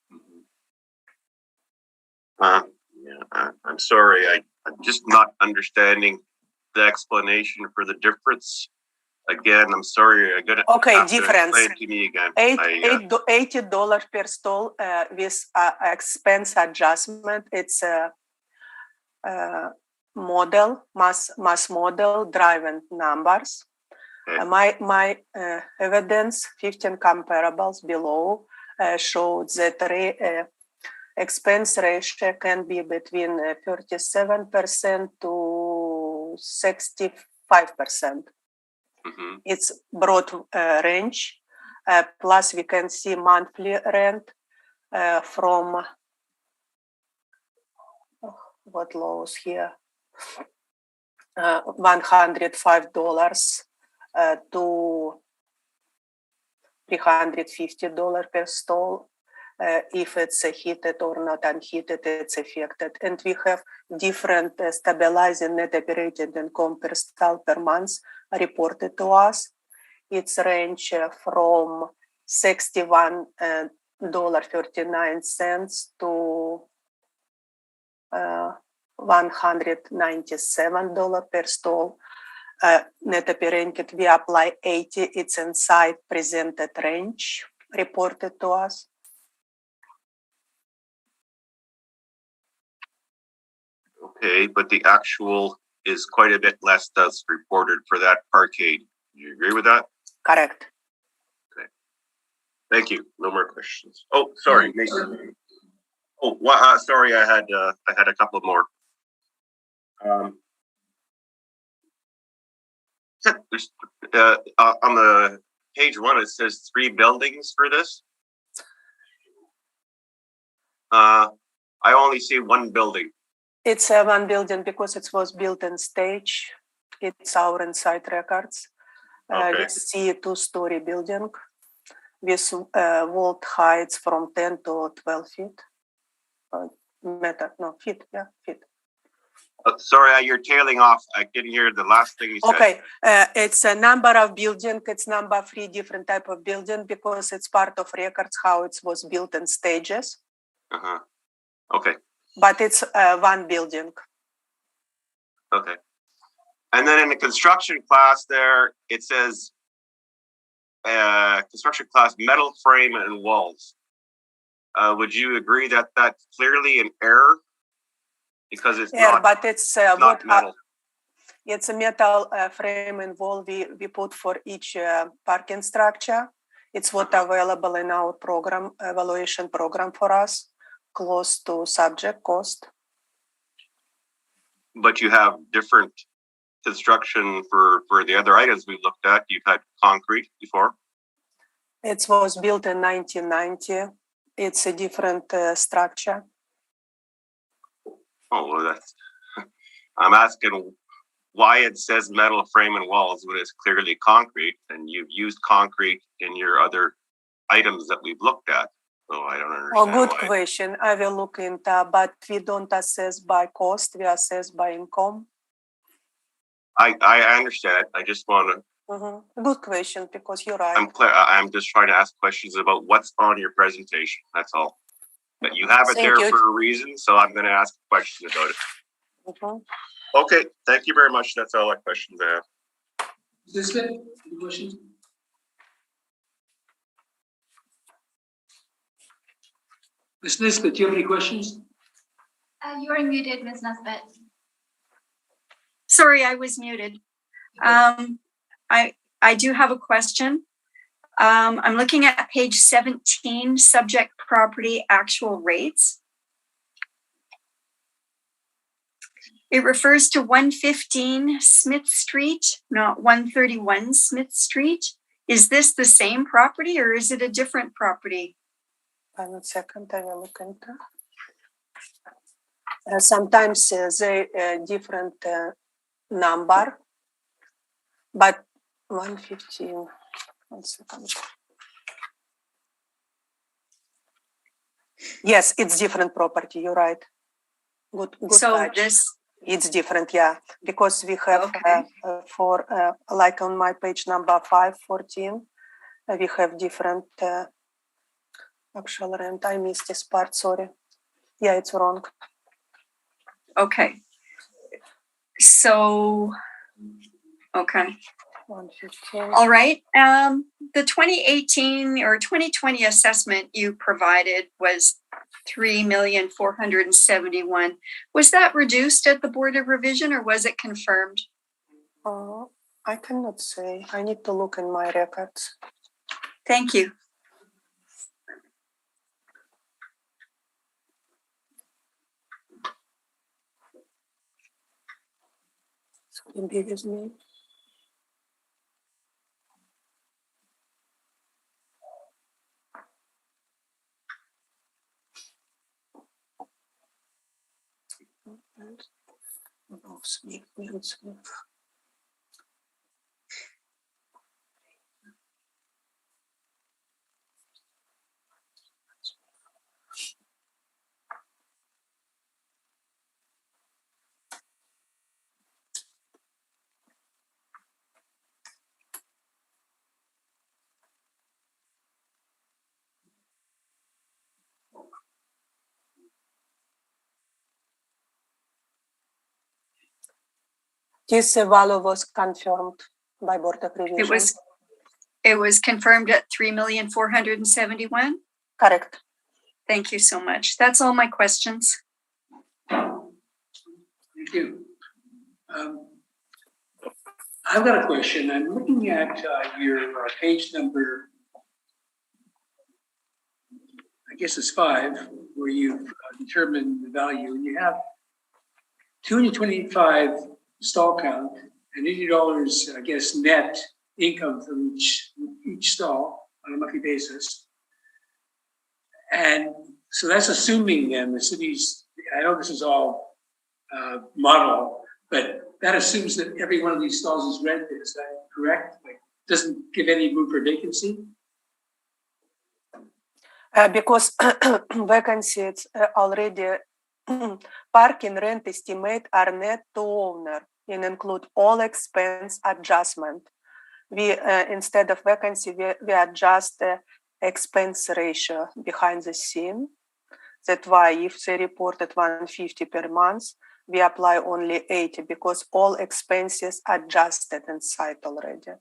I'm sorry, I'm just not understanding the explanation for the difference. Again, I'm sorry, I'm gonna have difference. to explain to me again. $80 per stall with expense adjustment. It's a model, mass model driven numbers. Okay. My evidence, 15 comparables below, showed that expense ratio can be between 37% to 65%. Mm-hmm. It's broad range. Plus, we can see monthly rent from what laws here, $105 to $350 per stall. If it's heated or not unheated, it's affected. And we have different stabilizing net operating income per stall per month reported to us. It's range from $61.39 to $197 per stall. Net operating, we apply 80, it's inside presented range reported to us. Okay, but the actual is quite a bit less that's reported for that parkade. Do you agree with that? Correct. Okay. Thank you. No more questions. Oh, sorry, Mason. Oh, sorry, I had a couple more. On the page 1, it says 3 buildings for this. I only see 1 building. It's one building because it was built in stage. It's our inside records. Okay. We see a 2-story building with vault heights from 10 to 12 feet. Feet. Sorry, you're tailing off. I didn't hear the last thing you said. Okay, it's a number of building. It's number 3 different type of building because it's part of records how it was built in stages. Uh-huh. Okay. But it's one building. Okay. And then in the construction class there, it says construction class metal frame and walls. Would you agree that that's clearly an error? Because it's not, but it's not metal. It's a metal frame and wall we put for each parking structure. It's what available in our program, evaluation program for us. close to subject cost. But you have different construction for the other items we looked at. You've had concrete before. It was built in 1990. It's a different structure. Oh, well, that's. I'm asking why it says metal frame and walls when it's clearly concrete, and you've used concrete in your other items that we've looked at. So I don't understand. Oh, good why. question. I will look into, but we don't assess by cost. We assess by income. I understand. I just want to. Good question, because you're right. I'm clear. I'm just trying to ask questions about what's on your presentation. That's all. But you have it Thank there you. for a reason, so I'm going to ask questions about it. Okay, thank you very much. That's all the questions I have. Ms. Nisbet, any questions? Ms. Nisbet, do you have any questions? You are muted, Ms. Nesbitt. Sorry, I was muted. I do have a question. I'm looking at page 17, subject property actual rates. It refers to 115 Smith Street, not 131 Smith Street. Is this the same property or is it a different property? 1 second, I will look into. Sometimes they different number, but 115. 1 second. Yes, it's different property. You're right. Good So catch. this, It's different, yeah, because we have Okay. for like on my page number 514, we have different actual rent. I missed this part. Sorry. Yeah, it's wrong. okay. So, okay. 115. All right. The 2018 or 2020 assessment you provided was 3,471,000. Was that reduced at the Board of Revision or was it confirmed? I cannot say. I need to look in my records. Thank you. So be with me. This value was confirmed by Board of Revision. It was confirmed at 3,471,000. Correct. Thank you so much. That's all my questions. Thank you. I've got a question. I'm looking at your page number, I guess it's 5, where you've determined the value. And you have 225 stall count and $80, I guess, net income from each stall on a monthly basis. And so that's assuming then the city's, I know this is all model, but that assumes that every one of these stalls is rented. Is that correct? Like, doesn't give any room for vacancy? Because vacancy it's already parking rent estimate are net to owner and include all expense adjustment. We instead of vacancy, we adjust the expense ratio behind the scene. That's why if they reported 150 per month, we apply only 80 because all expenses adjusted inside already.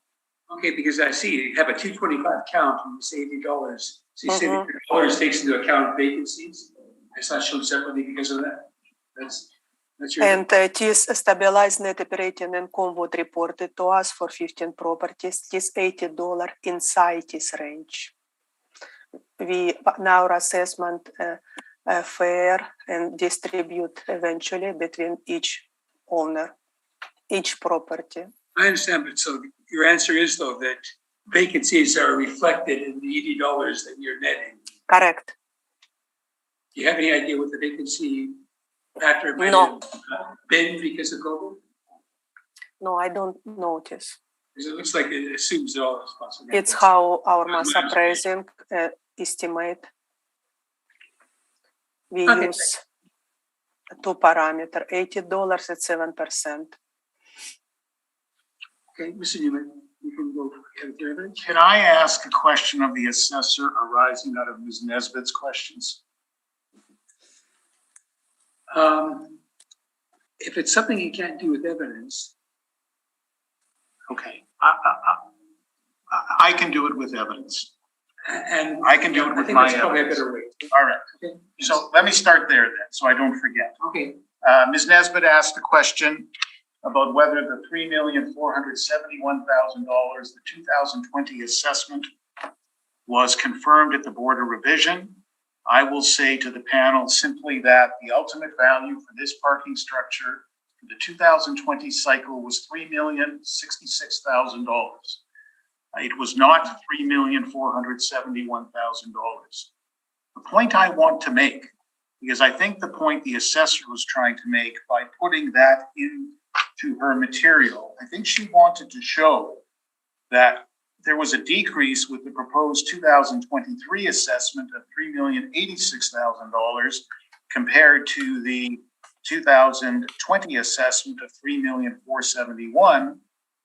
Okay, because I see you have a 225 count and it's $80. So you say that your dollars takes into account vacancies. It's not shown separately because of that. That's your. And it is stabilized net operating income would report it to us for 15 properties. It is $80 inside this range. We now our assessment fair and distribute eventually between each owner, each property. I understand, but so your answer is though that vacancies are reflected in the $80 that you're netting. Correct. Do you have any idea what the vacancy factor might No. have been because of COVID? No, I don't notice. Because it looks like it assumes all responsibility. It's how our mass appraising estimate. We Okay. use two parameter, $80 at 7%. Okay, Mr. Newman, you can go ahead with your evidence. Can I ask a question of the assessor arising out of Ms. Nesbitt's questions? If it's something you can't do with evidence, Okay, I can do it with evidence. and I can do it I with think my that's probably a evidence. better way. All right, Okay. so let me start there then, so I don't forget. Okay. Ms. Nesbitt asked a question about whether the $3,471,000, the 2020 assessment, was confirmed at the Board of Revision. I will say to the panel simply that the ultimate value for this parking structure for the 2020 cycle was $3,066,000. It was not $3,471,000. The point I want to make, because I think the point the assessor was trying to make by putting that into her material, I think she wanted to show that there was a decrease with the proposed 2023 assessment of $3,086,000 compared to the 2020 assessment of $3,471,000.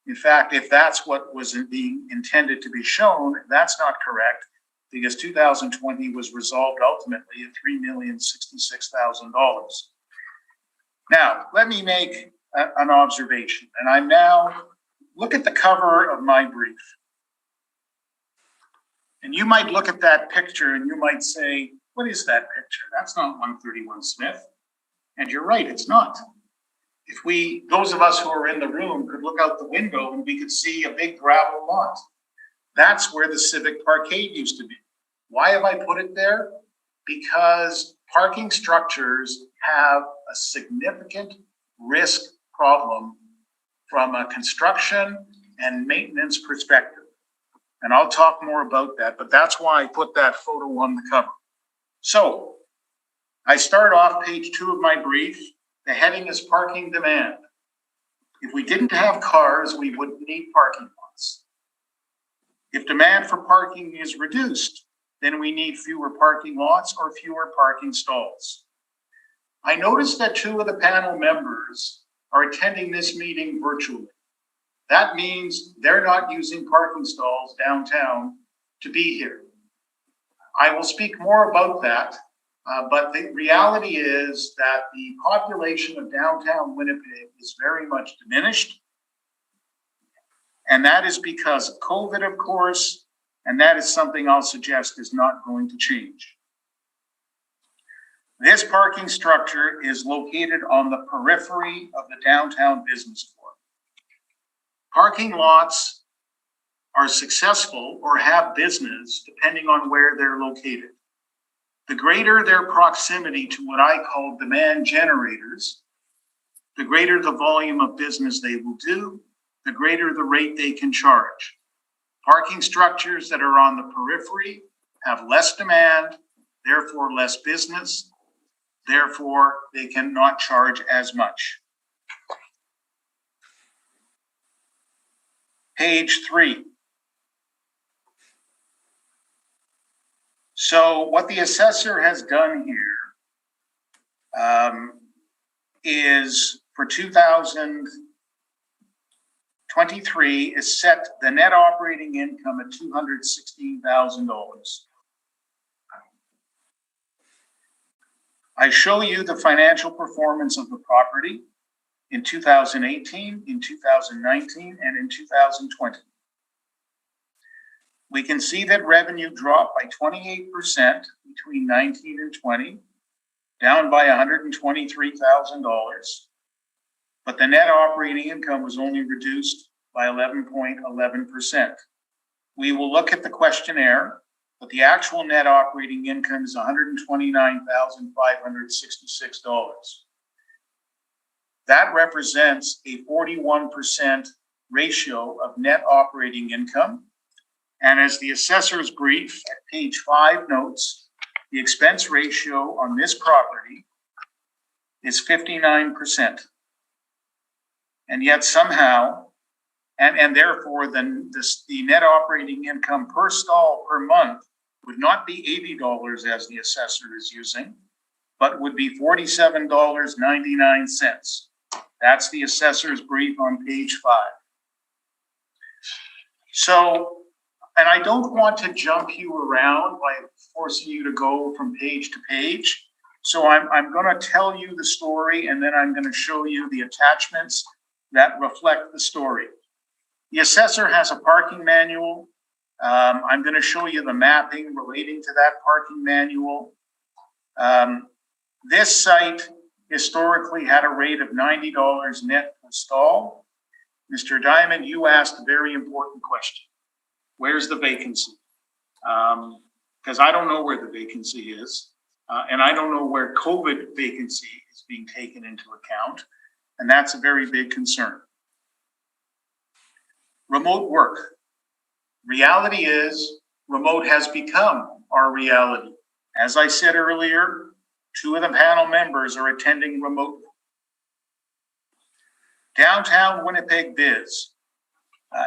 In fact, if that's what was being intended to be shown, that's not correct, because 2020 was resolved ultimately at $3,066,000. Now, let me make an observation, and I'm now, look at the cover of my brief. And you might look at that picture and you might say, what is that picture? That's not 131 Smith. And you're right, it's not. If those of us who are in the room could look out the window and we could see a big gravel lot. That's where the Civic Parkade used to be. Why have I put it there? Because parking structures have a significant risk problem from a construction and maintenance perspective. And I'll talk more about that, but that's why I put that photo on the cover. So I start off page 2 of my brief. The heading is parking demand. If we didn't have cars, we wouldn't need parking lots. If demand for parking is reduced, then we need fewer parking lots or fewer parking stalls. I noticed that 2 of the panel members are attending this meeting virtually. That means they're not using parking stalls downtown to be here. I will speak more about that, but the reality is that the population of downtown Winnipeg is very much diminished. And that is because of COVID, of course, and that is something I'll suggest is not going to change. This parking structure is located on the periphery of the downtown business core. Parking lots are successful or have business depending on where they're located. The greater their proximity to what I call demand generators, the greater the volume of business they will do, the greater the rate they can charge. Parking structures that are on the periphery have less demand, therefore less business, therefore they cannot charge as much. Page 3. So what the assessor has done here is for 2023 is set the net operating income at $216,000. I show you the financial performance of the property in 2018, in 2019, and in 2020. We can see that revenue dropped by 28% between 19 and 20, down by $123,000. But the net operating income was only reduced by 11.11%. We will look at the questionnaire but the actual net operating income is $129,566. That represents a 41% ratio of net operating income. And as the assessor's brief at page 5 notes, the expense ratio on this property is 59%. And yet somehow, and therefore the net operating income per stall per month would not be $80 as the assessor is using, but would be $47.99. That's the assessor's brief on page 5. So, and I don't want to jump you around by forcing you to go from page to page. So I'm going to tell you the story, and then I'm going to show you the attachments that reflect the story. The assessor has a parking manual. I'm going to show you the mapping relating to that parking manual. This site historically had a rate of $90 net per stall. Mr. Diamond, you asked a very important question. Where's the vacancy? Because I don't know where the vacancy is, and I don't know where COVID vacancy is being taken into account, and that's a very big concern. Remote work. Reality is, remote has become our reality. As I said earlier, 2 of the panel members are attending remotely. Downtown Winnipeg Biz.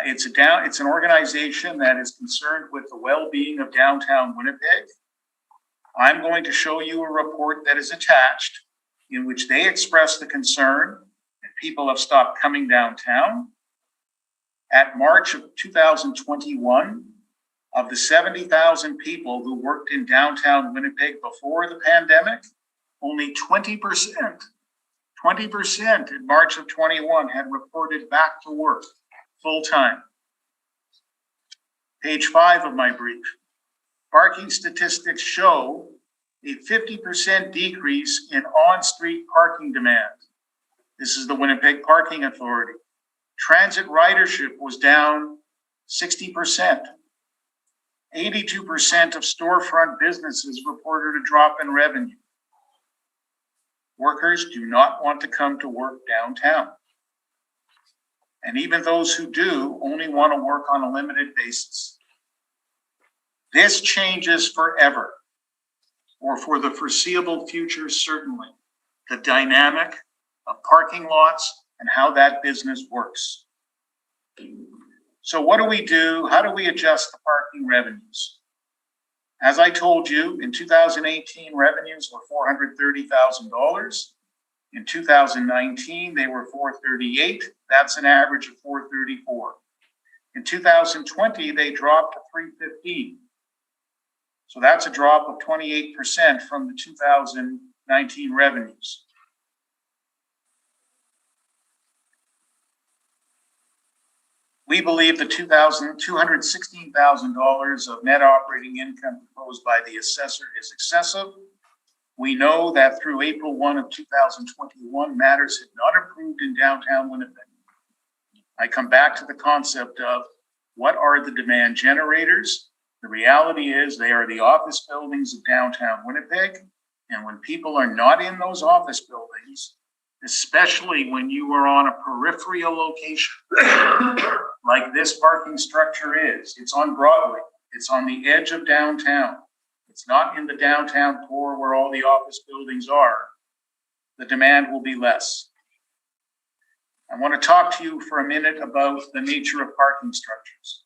It's an organization that is concerned with the well-being of downtown Winnipeg. I'm going to show you a report that is attached in which they express the concern that people have stopped coming downtown. At March of 2021, of the 70,000 people who worked in downtown Winnipeg before the pandemic, only 20% in March of 21 had reported back to work full-time. Page 5 of my brief. Parking statistics show a 50% decrease in on-street parking demand. This is the Winnipeg Parking Authority. Transit ridership was down 60%. 82% of storefront businesses reported a drop in revenue. Workers do not want to come to work downtown. And even those who do only want to work on a limited basis. This changes forever, or for the foreseeable future, certainly, the dynamic of parking lots and how that business works. So what do we do? How do we adjust the parking revenues? As I told you, in 2018, revenues were $430,000. In 2019, they were $438,000. That's an average of $434,000. In 2020, they dropped to $315,000. So that's a drop of 28% from the 2019 revenues. We believe the $216,000 of net operating income proposed by the assessor is excessive. We know that through April 1 of 2021, matters had not improved in downtown Winnipeg. I come back to the concept of what are the demand generators? The reality is they are the office buildings of downtown Winnipeg. And when people are not in those office buildings, especially when you are on a peripheral location, like this parking structure is, it's on Broadway, it's on the edge of downtown. It's not in the downtown core where all the office buildings are. The demand will be less. I want to talk to you for a minute about the nature of parking structures.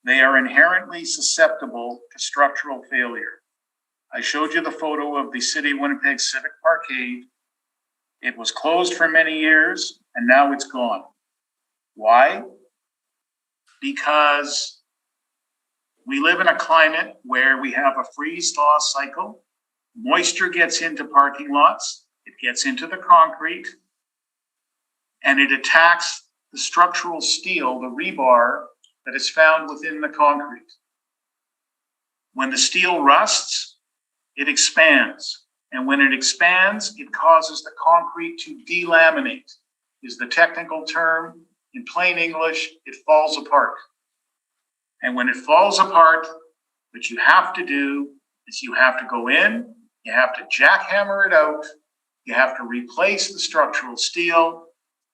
They are inherently susceptible to structural failure. I showed you the photo of the City of Winnipeg Civic Parkade. It was closed for many years and now it's gone. Why? Because we live in a climate where we have a freeze-thaw cycle. Moisture gets into parking lots, it gets into the concrete, and it attacks the structural steel, the rebar that is found within the concrete. When the steel rusts, it expands. And when it expands, it causes the concrete to delaminate, is the technical term. In plain English, it falls apart. And when it falls apart, What you have to do is you have to go in, you have to jackhammer it out, you have to replace the structural steel,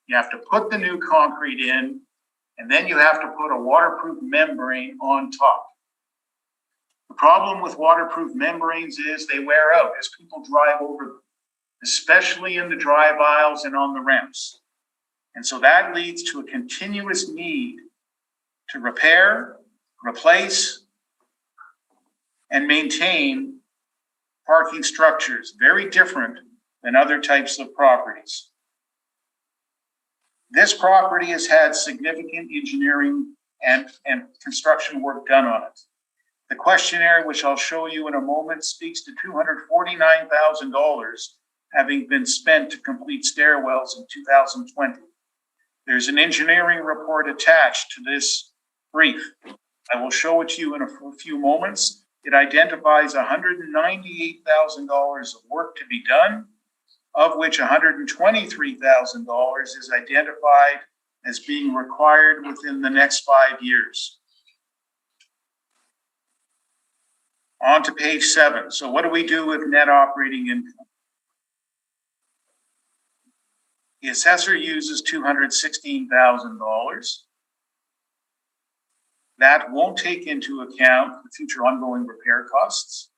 you have to put the new concrete in, and then you have to put a waterproof membrane on top. The problem with waterproof membranes is they wear out as people drive over them, especially in the drive aisles and on the ramps. And so that leads to a continuous need to repair, replace, and maintain parking structures, very different than other types of properties. This property has had significant engineering and construction work done on it. The questionnaire, which I'll show you in a moment, speaks to $249,000 having been spent to complete stairwells in 2020. There's an engineering report attached to this brief. I will show it to you in a few moments. It identifies $198,000 of work to be done, of which $123,000 is identified as being required within the next 5 years. On to page 7. So what do we do with net operating income? The assessor uses $216,000. That won't take into account the future ongoing repair costs.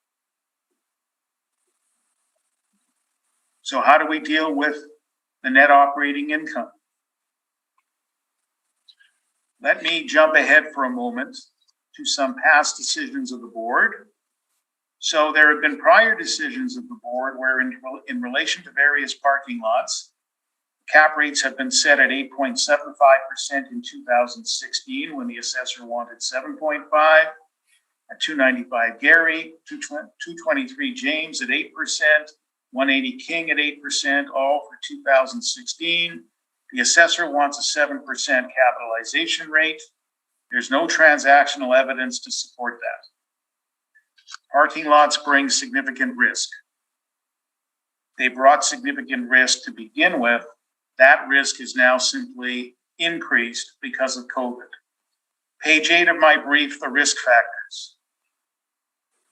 So how do we deal with the net operating income? Let me jump ahead for a moment to some past decisions of the board. So there have been prior decisions of the board where in relation to various parking lots, cap rates have been set at 8.75% in 2016 when the assessor wanted 7.5, at 295 Gary, 223 James at 8%, 180 King at 8%, all for 2016. The assessor wants a 7% capitalization rate. There's no transactional evidence to support that. Parking lots bring significant risk. They brought significant risk to begin with. That risk is now simply increased because of COVID. Page 8 of my brief, the risk factors.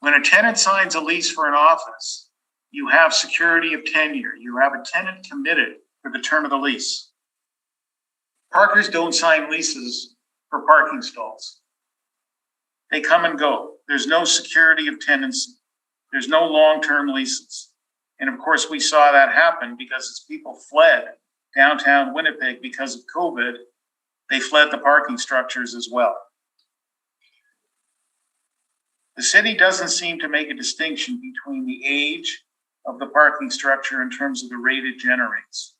When a tenant signs a lease for an office, you have security of tenure. You have a tenant committed for the term of the lease. Parkers don't sign leases for parking stalls. They come and go. There's no security of tenancy. There's no long-term leases. And of course, we saw that happen because as people fled downtown Winnipeg because of COVID, they fled the parking structures as well. The city doesn't seem to make a distinction between the age of the parking structure in terms of the rate it generates.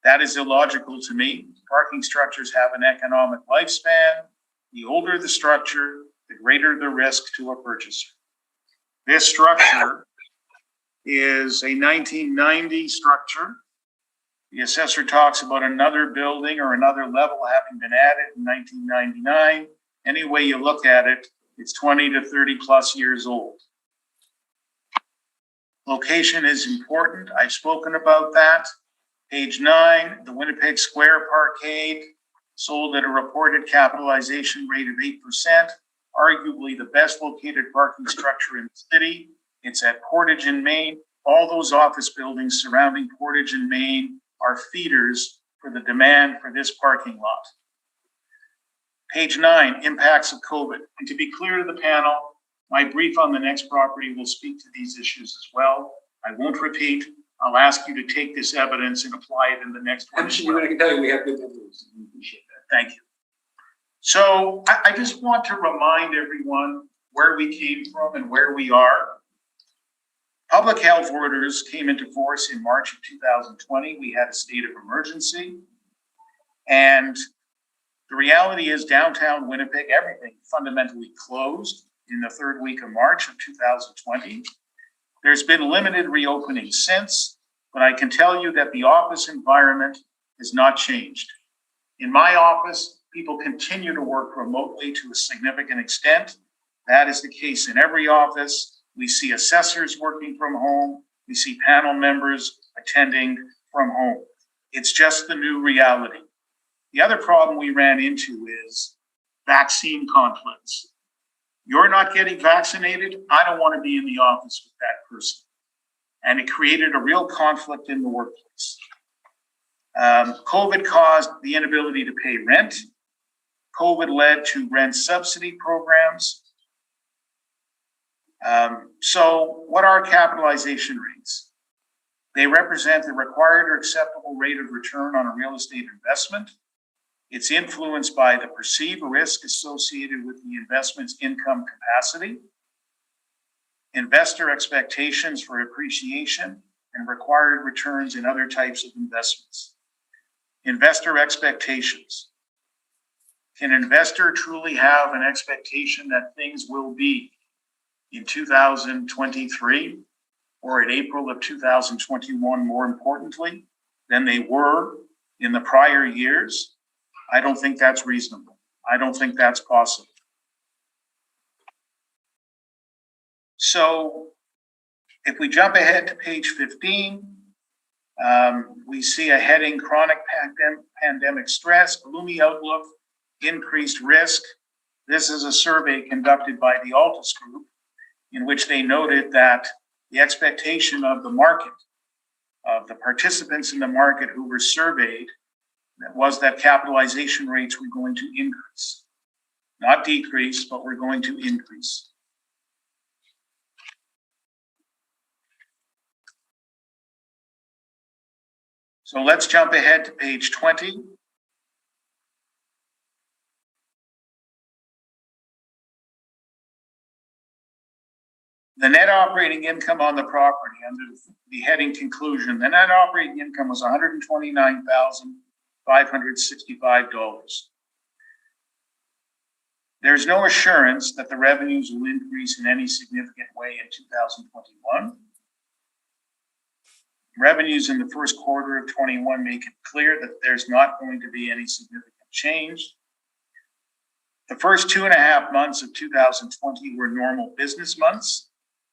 That is illogical to me. Parking structures have an economic lifespan. The older the structure, the greater the risk to a purchaser. This structure is a 1990 structure. The assessor talks about another building or another level having been added in 1999. Any way you look at it, it's 20 to 30 plus years old. Location is important. I've spoken about that. Page 9, the Winnipeg Square Parkade sold at a reported capitalization rate of 8%, arguably the best located parking structure in the city. It's at Portage in Maine. All those office buildings surrounding Portage in Maine are feeders for the demand for this parking lot. Page 9, impacts of COVID. And to be clear to the panel, my brief on the next property will speak to these issues as well. I won't repeat. I'll ask you to take this evidence and apply it in the next one. Absolutely, I can tell you we have good memories. We appreciate that. Thank you. So I just want to remind everyone where we came from and where we are. Public health orders came into force in March of 2020. We had a state of emergency. And the reality is downtown Winnipeg, everything fundamentally closed in the third week of March of 2020. There's been limited reopening since, but I can tell you that the office environment has not changed. In my office, people continue to work remotely to a significant extent. That is the case in every office. We see assessors working from home. We see panel members attending from home. It's just the new reality. The other problem we ran into is vaccine conflicts. You're not getting vaccinated. I don't want to be in the office with that person. And it created a real conflict in the workplace. COVID caused the inability to pay rent. COVID led to rent subsidy programs. So what are capitalization rates? They represent the required or acceptable rate of return on a real estate investment. It's influenced by the perceived risk associated with the investment's income capacity, investor expectations for appreciation, and required returns in other types of investments. Investor expectations. Can an investor truly have an expectation that things will be in 2023 or in April of 2021, more importantly, than they were in the prior years? I don't think that's reasonable. I don't think that's possible. So if we jump ahead to page 15, we see a heading: chronic pandemic stress, gloomy outlook, increased risk. This is a survey conducted by the Altus Group, in which they noted that the expectation of the market, of the participants in the market who were surveyed, was that capitalization rates were going to increase. Not decrease, but were going to increase. So let's jump ahead to page 20. The net operating income on the property, under the heading conclusion, the net operating income was $129,565. There's no assurance that the revenues will increase in any significant way in 2021. Revenues in the first quarter of 21 make it clear that there's not going to be any significant change. The first 2.5 months of 2020 were normal business months.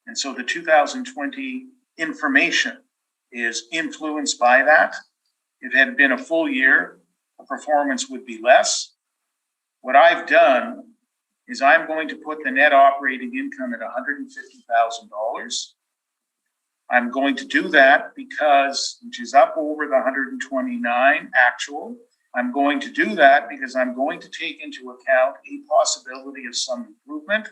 And so the 2020 information is influenced by that. If it had been a full year, the performance would be less. What I've done is I'm going to put the net operating income at $150,000. I'm going to do that because, which is up over the 129 actual. I'm going to do that because I'm going to take into account a possibility of some improvement,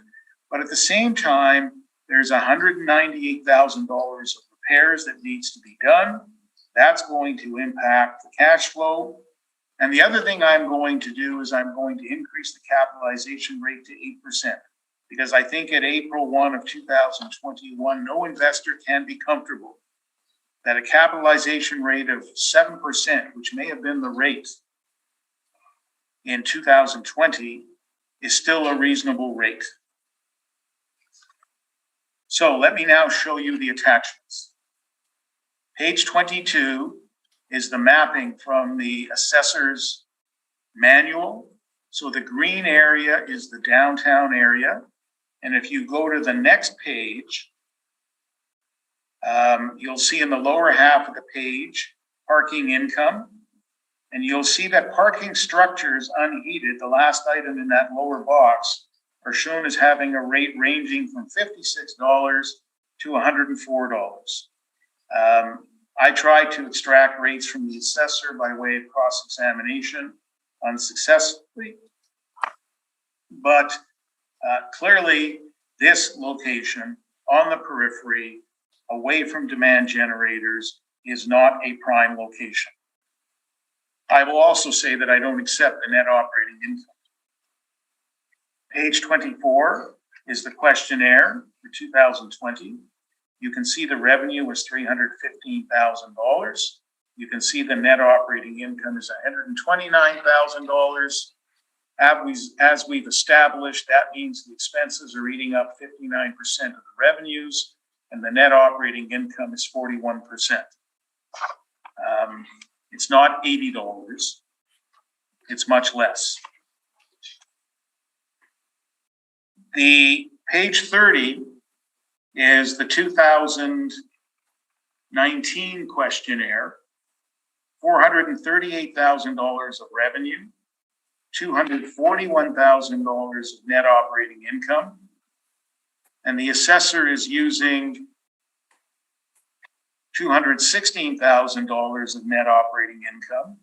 but at the same time, there's $198,000 of repairs that needs to be done. That's going to impact the cash flow. And the other thing I'm going to do is I'm going to increase the capitalization rate to 8%, because I think at April 1 of 2021, no investor can be comfortable that a capitalization rate of 7%, which may have been the rate in 2020, is still a reasonable rate. So let me now show you the attachments. Page 22 is the mapping from the assessor's manual. So the green area is the downtown area. And if you go to the next page, you'll see in the lower half of the page, parking income. And you'll see that parking structures unheated, the last item in that lower box, are shown as having a rate ranging from $56 to $104. I tried to extract rates from the assessor by way of cross-examination unsuccessfully, but clearly this location on the periphery, away from demand generators, is not a prime location. I will also say that I don't accept the net operating income. Page 24 is the questionnaire for 2020. You can see the revenue was $315,000. You can see the net operating income is $129,000. As we've established, that means the expenses are eating up 59% of the revenues, and the net operating income is 41%. It's not $80. It's much less. The page 30 is the 2019 questionnaire, $438,000 of revenue, $241,000 of net operating income, and the assessor is using $216,000 of net operating income.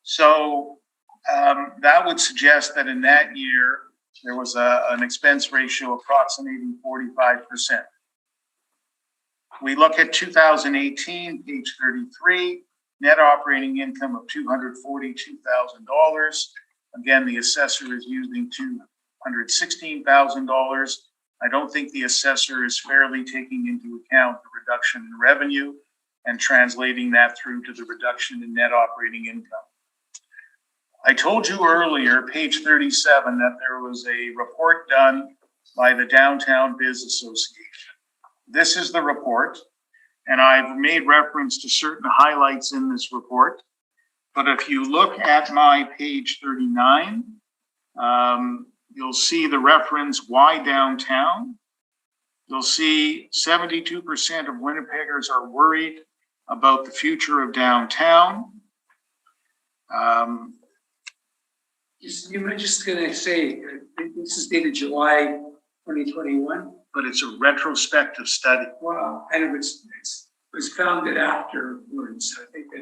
So that would suggest that in that year, there was an expense ratio approximating 45%. We look at 2018, page 33, net operating income of $242,000. Again, the assessor is using $216,000. I don't think the assessor is fairly taking into account the reduction in revenue and translating that through to the reduction in net operating income. I told you earlier, page 37, that there was a report done by the Downtown Biz Association. This is the report, and I've made reference to certain highlights in this report. But if you look at my page 39, you'll see the reference, why downtown? You'll see 72% of Winnipeggers are worried about the future of downtown. You were just going to say, this is dated July 2021. But it's a retrospective study. Wow, and it was founded afterwards. I think that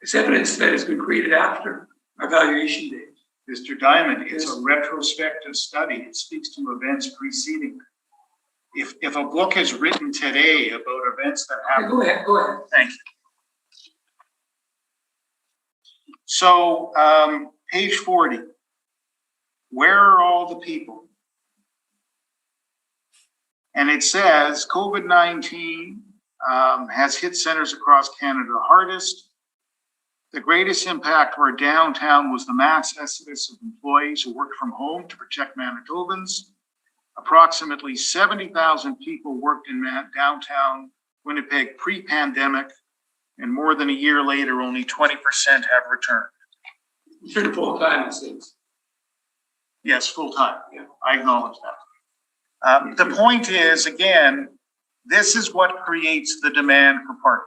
it's evidence that it's been created after evaluation date. Mr. Diamond, it's a retrospective study. It speaks to events preceding. If a book is written today about events that happened. Go ahead. Thank you. So, page 40. Where are all the people? And it says COVID-19 has hit centers across Canada hardest. The greatest impact to our downtown was the mass exodus of employees who worked from home to protect Manitobans. Approximately 70,000 people worked in downtown Winnipeg pre-pandemic, and more than a year later, only 20% have returned. Returned full time, it says. Yes, full time. Yeah, I acknowledge that. The point is, again, this is what creates the demand for parking.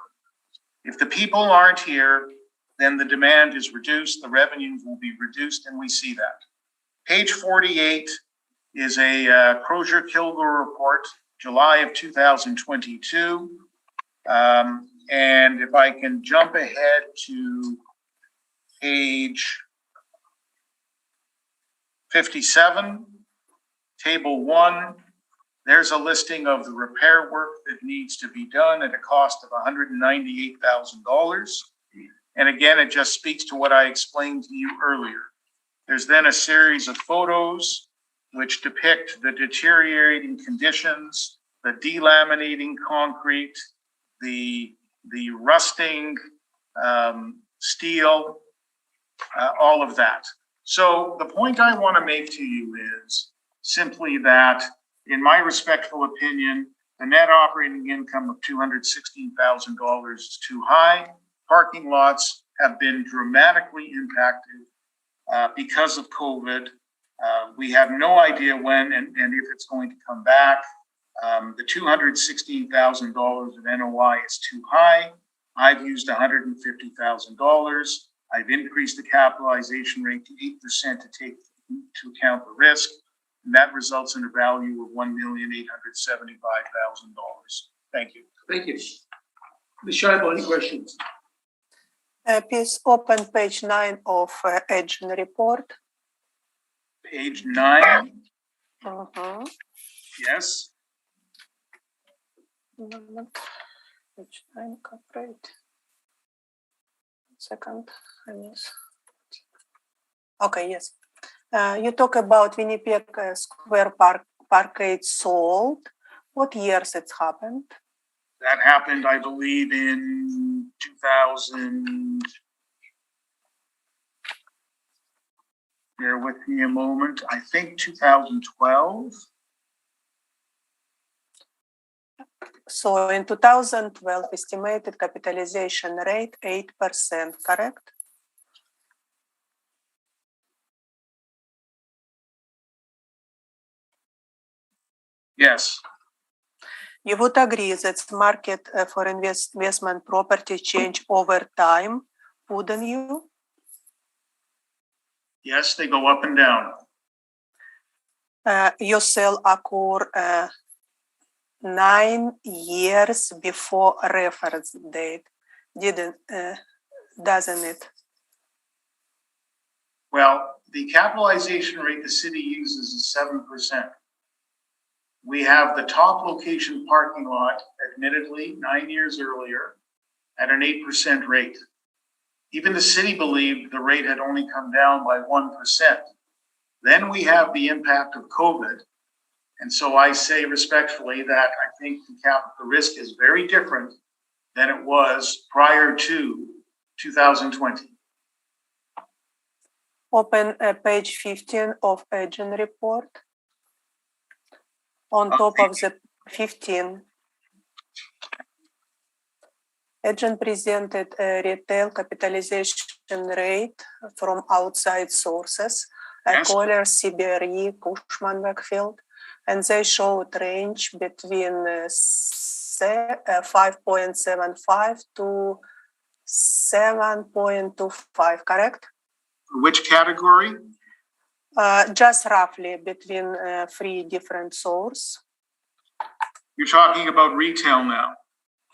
If the people aren't here, then the demand is reduced, the revenues will be reduced, and we see that. Page 48 is a Crozier-Kilgore report, July of 2022. And if I can jump ahead to page 57, Table 1, there's a listing of the repair work that needs to be done at a cost of $198,000. And again, it just speaks to what I explained to you earlier. There's then a series of photos which depict the deteriorating conditions, the delaminating concrete, the rusting steel, all of that. So the point I want to make to you is simply that, in my respectful opinion, the net operating income of $216,000 is too high. Parking lots have been dramatically impacted because of COVID. We have no idea when and if it's going to come back. The $216,000 of NOI is too high. I've used $150,000. I've increased the capitalization rate to 8% to take into account the risk, and that results in a value of $1,875,000. Thank you. Thank you. Ms. Scheibel, any questions? Please open page 9 of Edge report. Page 9. Uh-huh. Yes. Page 9, corporate. Second. Okay, yes. You talk about Winnipeg Square Parkade sold. What years it's happened? That happened, I believe, in 2000. Bear with me a moment. I think 2012. So in 2012, estimated capitalization rate 8%, correct? Yes. You would agree that market for investment property change over time, wouldn't you? Yes, they go up and down. Your sale occur 9 years before reference date, doesn't it? Well, the capitalization rate the city uses is 7%. We have the top location parking lot, admittedly, 9 years earlier, at an 8% rate. Even the city believed the rate had only come down by 1%. Then we have the impact of COVID. And so I say respectfully that I think the risk is very different than it was prior to 2020. Open page 15 of agent report. On top of the 15, agent presented a retail capitalization rate from outside sources, Kohler, CBRE, Cushman, Wakefield, and they showed range between 5.75 to 7.25, correct? Which category? Just roughly between 3 different sources. You're talking about retail now.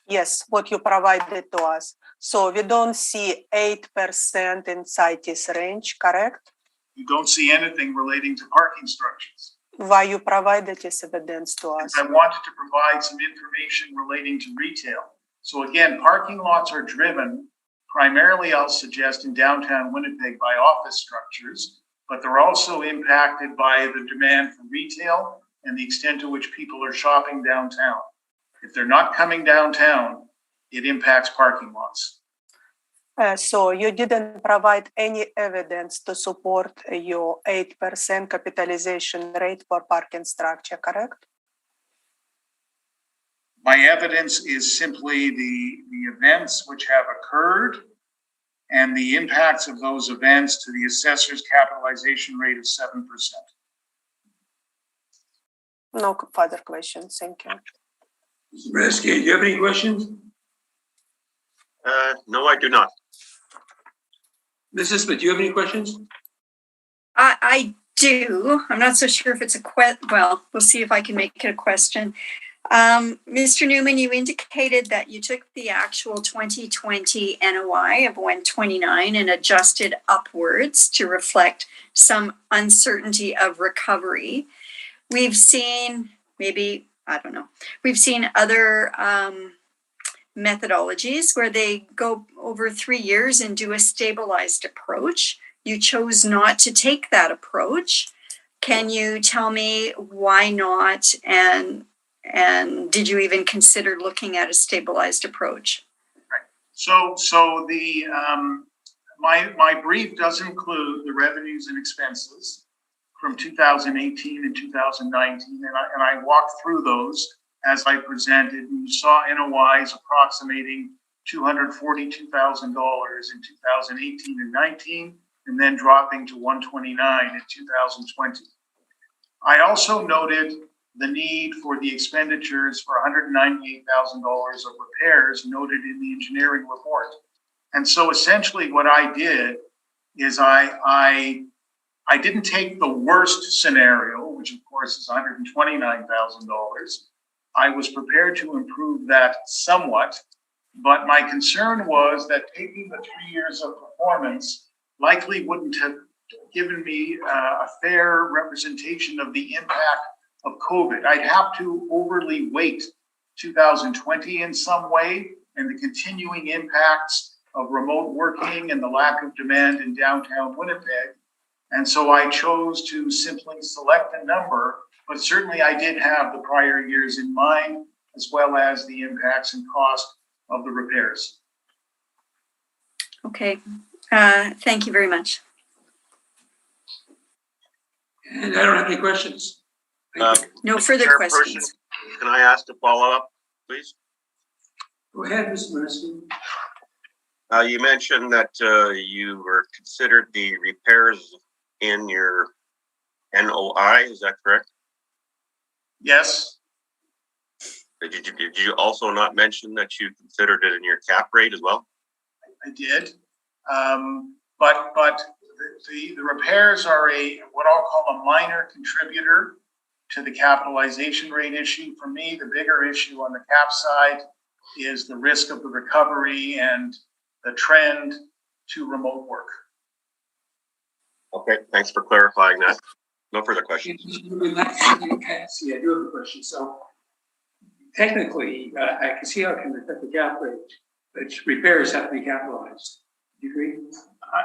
Yes, what you provided to us. So we don't see 8% inside this range, correct? You don't see anything relating to parking structures. Why you provided this evidence to us? I wanted to provide some information relating to retail. So again, parking lots are driven primarily, I'll suggest, in downtown Winnipeg by office structures, but they're also impacted by the demand for retail and the extent to which people are shopping downtown. If they're not coming downtown, it impacts parking lots. So you didn't provide any evidence to support your 8% capitalization rate for parking structure, correct? My evidence is simply the events which have occurred and the impacts of those events to the assessor's capitalization rate of 7%. No further questions, thank you. Mr. Bresky, do you have any questions? No, I do not. Mrs. Smith, do you have any questions? I do. I'm not so sure if it's a well, we'll see if I can make it a question. Mr. Newman, you indicated that you took the actual 2020 NOI of 129 and adjusted upwards to reflect some uncertainty of recovery. We've seen we've seen other methodologies where they go over 3 years and do a stabilized approach. You chose not to take that approach. Can you tell me why not? And did you even consider looking at a stabilized approach? Right. So the my brief does include the revenues and expenses from 2018 and 2019, and I walked through those as I presented. And you saw NOIs approximating $242,000 in 2018 and 19, and then dropping to 129 in 2020. I also noted the need for the expenditures for $198,000 of repairs noted in the engineering report. And so essentially what I did is I didn't take the worst scenario, which of course is $129,000. I was prepared to improve that somewhat, but my concern was that taking the 3 years of performance likely wouldn't have given me a fair representation of the impact of COVID. I'd have to overly weight 2020 in some way and the continuing impacts of remote working and the lack of demand in downtown Winnipeg. And so I chose to simply select a number, but certainly I did have the prior years in mind, as well as the impacts and cost of the repairs. Okay, thank you very much. And I don't have any questions. No further Chairperson, questions. Can I ask a follow-up, please? Go ahead, Mr. Bresky. You mentioned that you were considered the repairs in your NOI, is that correct? Yes. Did you also not mention that you considered it in your cap rate as well? I did. But the repairs are what I'll call a minor contributor to the capitalization rate issue. For me, the bigger issue on the cap side is the risk of the recovery and the trend to remote work. Okay, thanks for clarifying that. No further questions. See, I do have a question. So technically, I can see how it can affect the cap rate, but repairs have to be capitalized. Do you agree?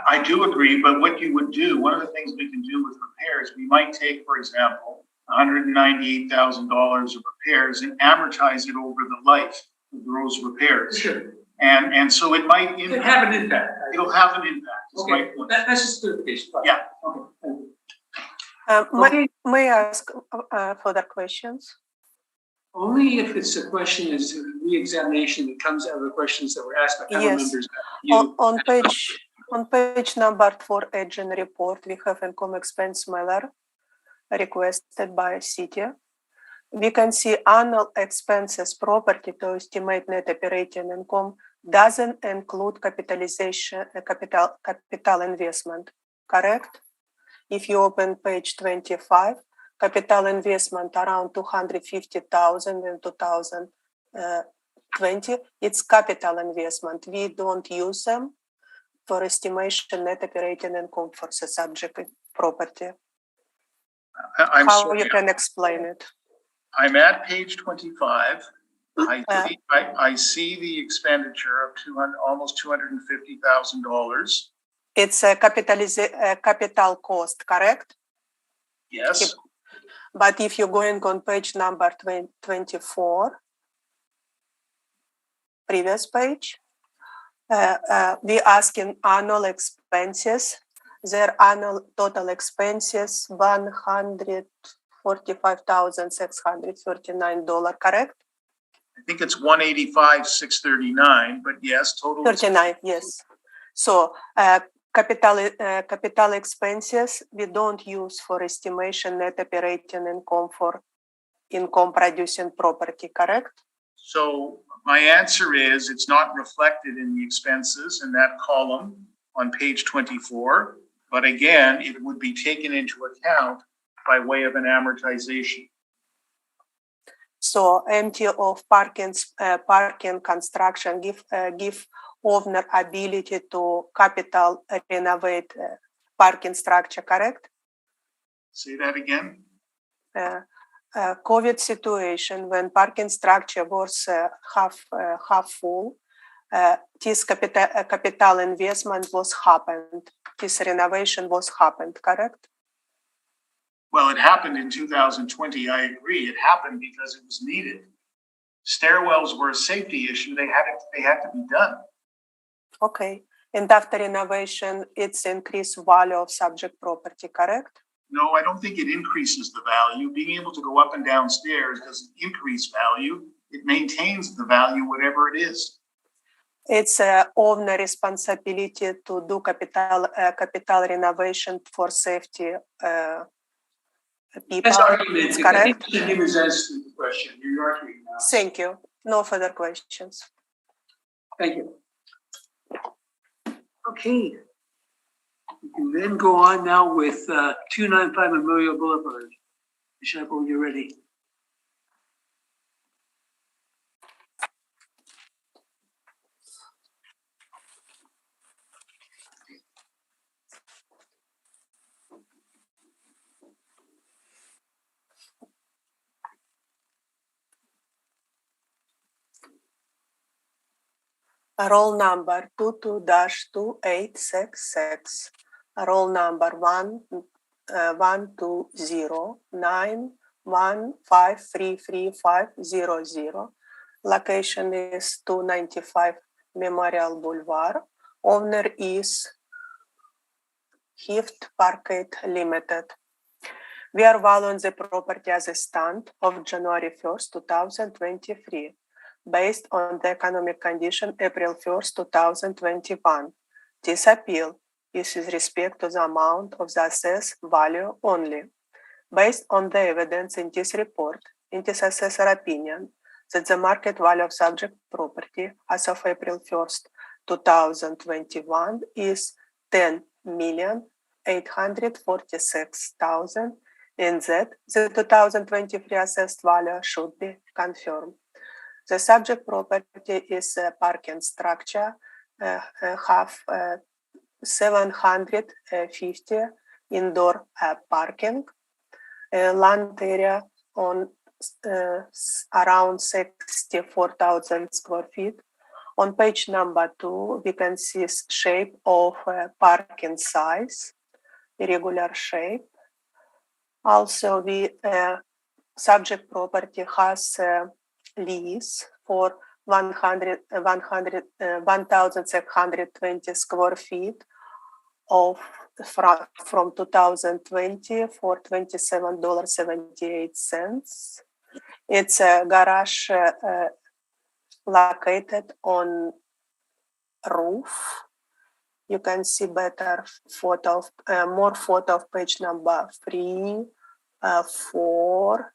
I do agree, but what you would do, one of the things we can do with repairs, we might take, for example, $198,000 of repairs and amortize it over the life of those repairs. Sure. And so it might It can have an impact. It'll have an impact. is my Okay, point. that's just clarification. Yeah. Okay. Thank you. May I ask further questions? Only if it's a question is re-examination that comes out of the questions that were asked by panel Yes. members. On page number 4 agent report, we have income expense mailer requested by city. We can see annual expenses property to estimate net operating income doesn't include capitalization, capital investment, correct? If you open page 25, capital investment around 250,000 in 2020, it's capital investment. We don't use them for estimation net operating income for the subject property. I'm How sorry, you can explain it? I'm at page 25. I see the expenditure of almost $250,000. It's a capital cost, correct? Yes. But if you're going on page number 24, previous page, we asking annual expenses. Their annual total expenses $145,639, correct? I think it's $185,639, but yes, total. 39, yes. So capital expenses we don't use for estimation net operating income for income producing property, correct? So my answer is it's not reflected in the expenses in that column on page 24. But again, it would be taken into account by way of an amortization. So empty of parking construction give owner ability to capital renovate parking structure, correct? Say that again. COVID situation when parking structure was half full, this capital investment was happened. This renovation was happened, correct? Well, it happened in 2020. I agree. It happened because it was needed. Stairwells were a safety issue. They had to be done. Okay. And after renovation, it's increased value of subject property, correct? No, I don't think it increases the value. Being able to go up and down stairs doesn't increase value. It maintains the value, whatever it is. It's owner responsibility to do capital renovation for safety people. That's argument. It's correct. He was asking the question. You're arguing now. Thank you. No further questions. Thank you. Okay. We can then go on now with 295 Memorial Boulevard. Michelle, when you're ready. Roll number 22-2866. Roll number 12091533500. Location is 295 Memorial Boulevard. Owner is Hift Parkgate Limited. We are valuing the property as a stand of January 1st, 2023. Based on the economic condition April 1st, 2021. This appeal is with respect to the amount of the assessed value only. Based on the evidence in this report, in this assessor opinion, that the market value of subject property as of April 1st, 2021 is $10,000,000 $846,000. In that, the 2023 assessed value should be confirmed. The subject property is a parking structure, have 750 indoor parking, land area on around 64,000 square feet. On page number 2, we can see shape of parking size, irregular shape. Also, the subject property has lease for 1,720 square feet of from 2020 for $27.78. It's a garage located on roof. You can see better photo, more photo of page number 3, 4,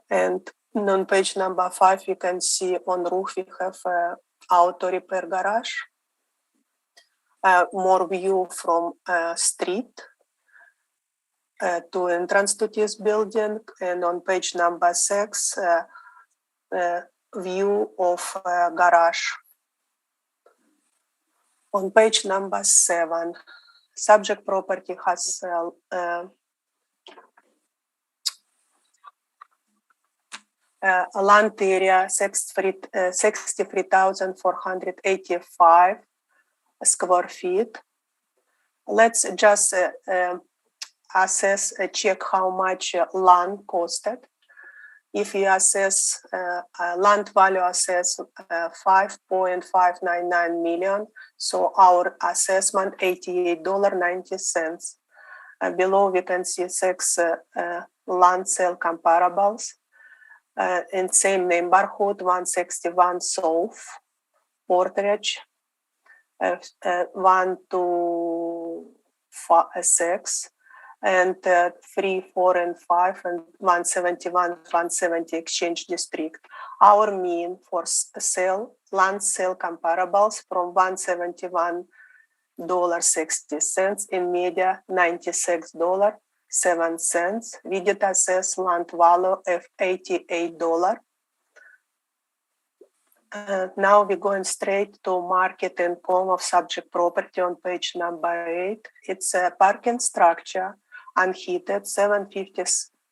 and on page number 5 you can see on roof we have auto repair garage. More view from street to entrance to this building, and on page number 6 view of garage. On page number 7, subject property has a land area 63,485 square feet. Let's just assess, check how much land costed. If you assess land value assess 5.599 million, so our assessment $88.90. Below we can see 6 land sale comparables in same neighborhood, 161 South Portridge, 1 to 6, and 3, 4, and 5, and 171, 170 Exchange District. Our mean for sale, land sale comparables from $171.60 in media, $96.07. We did assess land value of $88. Now we're going straight to market income of subject property on page number 8. It's a parking structure, unheated, 750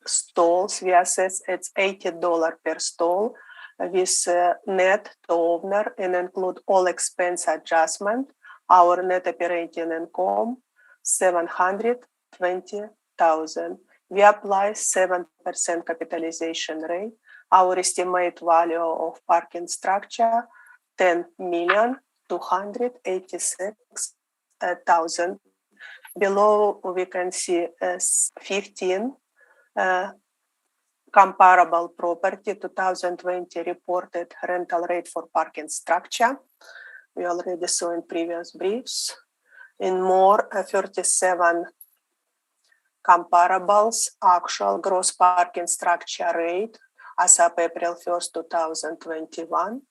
stalls. We assess it's $80 per stall with net to owner and include all expense adjustment. Our net operating income, $720,000. We apply 7% capitalization rate. Our estimate value of parking structure, $10,286,000. Below we can see 15 comparable property, 2020 reported rental rate for parking structure. We already saw in previous briefs. In more, 37 comparables, actual gross parking structure rate as of April 1st, 2021.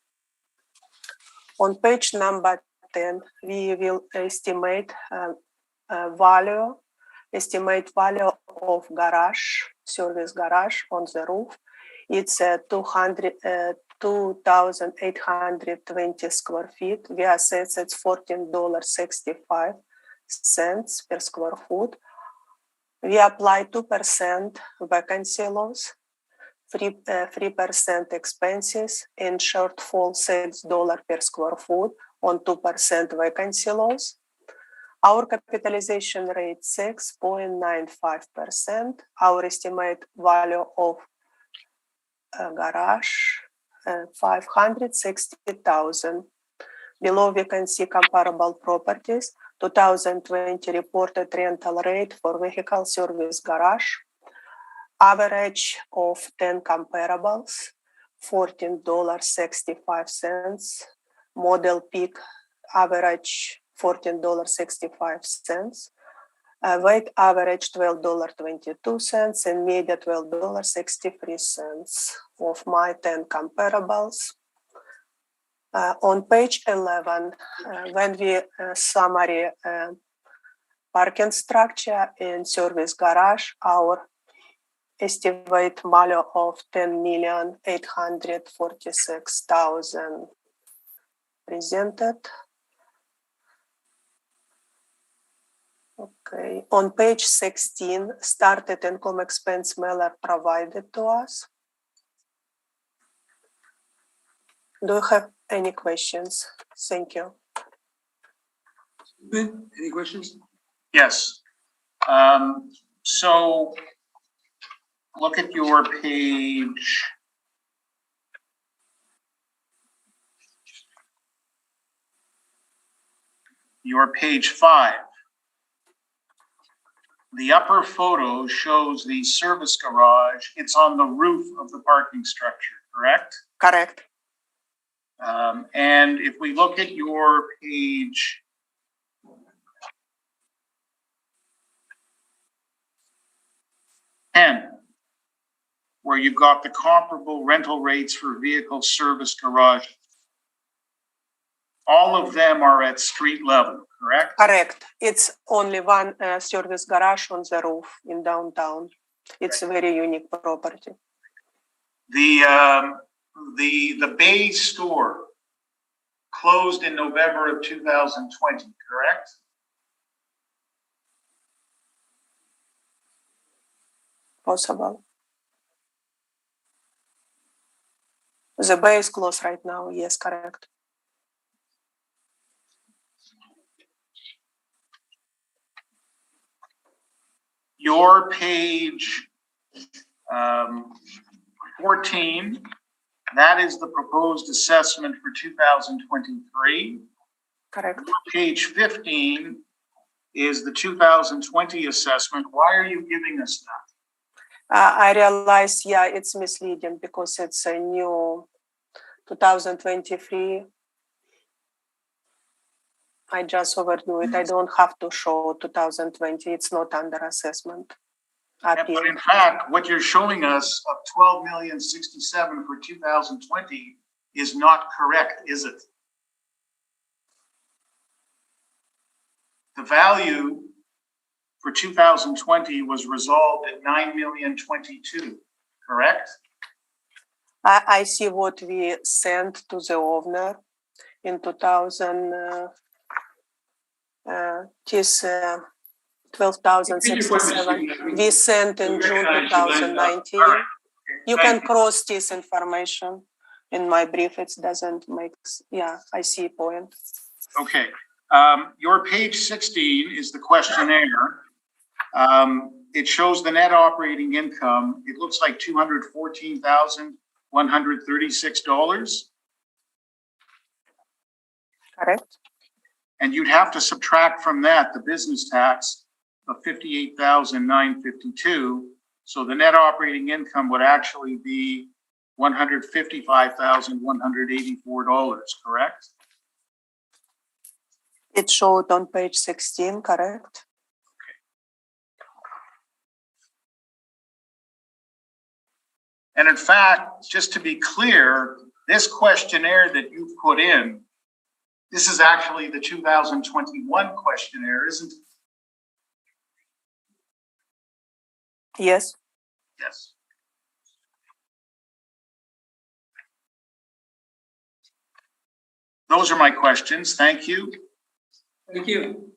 On page number 10, we will estimate value of garage, service garage on the roof. It's 2,820 square feet. We assess it's $14.65 per square foot. We apply 2% vacancy loss, 3% expenses, and shortfall $6 per square foot on 2% vacancy loss. Our capitalization rate 6.95%. Our estimate value of garage $560,000. Below we can see comparable properties. 2020 reported rental rate for vehicle service garage. Average of 10 comparables, $14.65. Model peak average $14.65. Weight average $12.22 and media $12.63 of my 10 comparables. On page 11, when we summary parking structure and service garage. Our estimate value of 10,846,000 presented. Okay, on page 16, started income expense mailer provided to us. Do you have any questions? Thank you. Ben, any questions? Yes. So look at your page. Your page 5. The upper photo shows the service garage. It's on the roof of the parking structure, correct? Correct. And if we look at your page 10, where you've got the comparable rental rates for vehicle service garage, all of them are at street level, correct? Correct. It's only one service garage on the roof in downtown. It's a very unique property. The Bay store closed in November of 2020, correct? Possible. The Bay is closed right now. Yes, correct. Your page 14, that is the proposed assessment for 2023. Correct. Page 15 is the 2020 assessment. Why are you giving us that? I realize, yeah, it's misleading because it's a new 2023. I just overdo it. I don't have to show 2020. It's not under assessment. But in fact, what you're showing us of 12,067,000 for 2020 is not correct, is it? The value for 2020 was resolved at 9,022,000, correct? I see what we sent to the owner in 12,067. We sent in June 2019. You can cross this information in my brief. It doesn't make, yeah, I see point. Okay. Your page 16 is the questionnaire. It shows the net operating income. It looks like $214,136. Correct. And you'd have to subtract from that the business tax of $58,952. So the net operating income would actually be $155,184, correct? It showed on page 16, correct? And in fact, just to be clear, this questionnaire that you've put in, this is actually the 2021 questionnaire, isn't it? Yes. Yes. Those are my questions. Thank you. Thank you.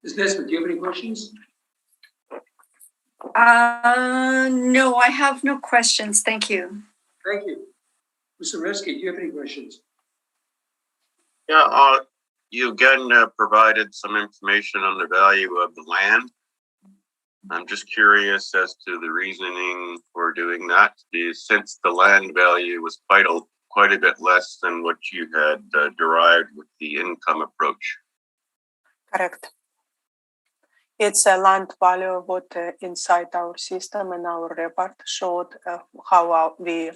Ms. Nesbitt, do you have any questions? No, I have no questions. Thank you. Thank you. Mr. Reski, do you have any questions? Yeah, you again provided some information on the value of the land. I'm just curious as to the reasoning for doing that, since the land value was quite a bit less than what you had derived with the income approach. Correct. It's a land value what inside our system, and our report showed how we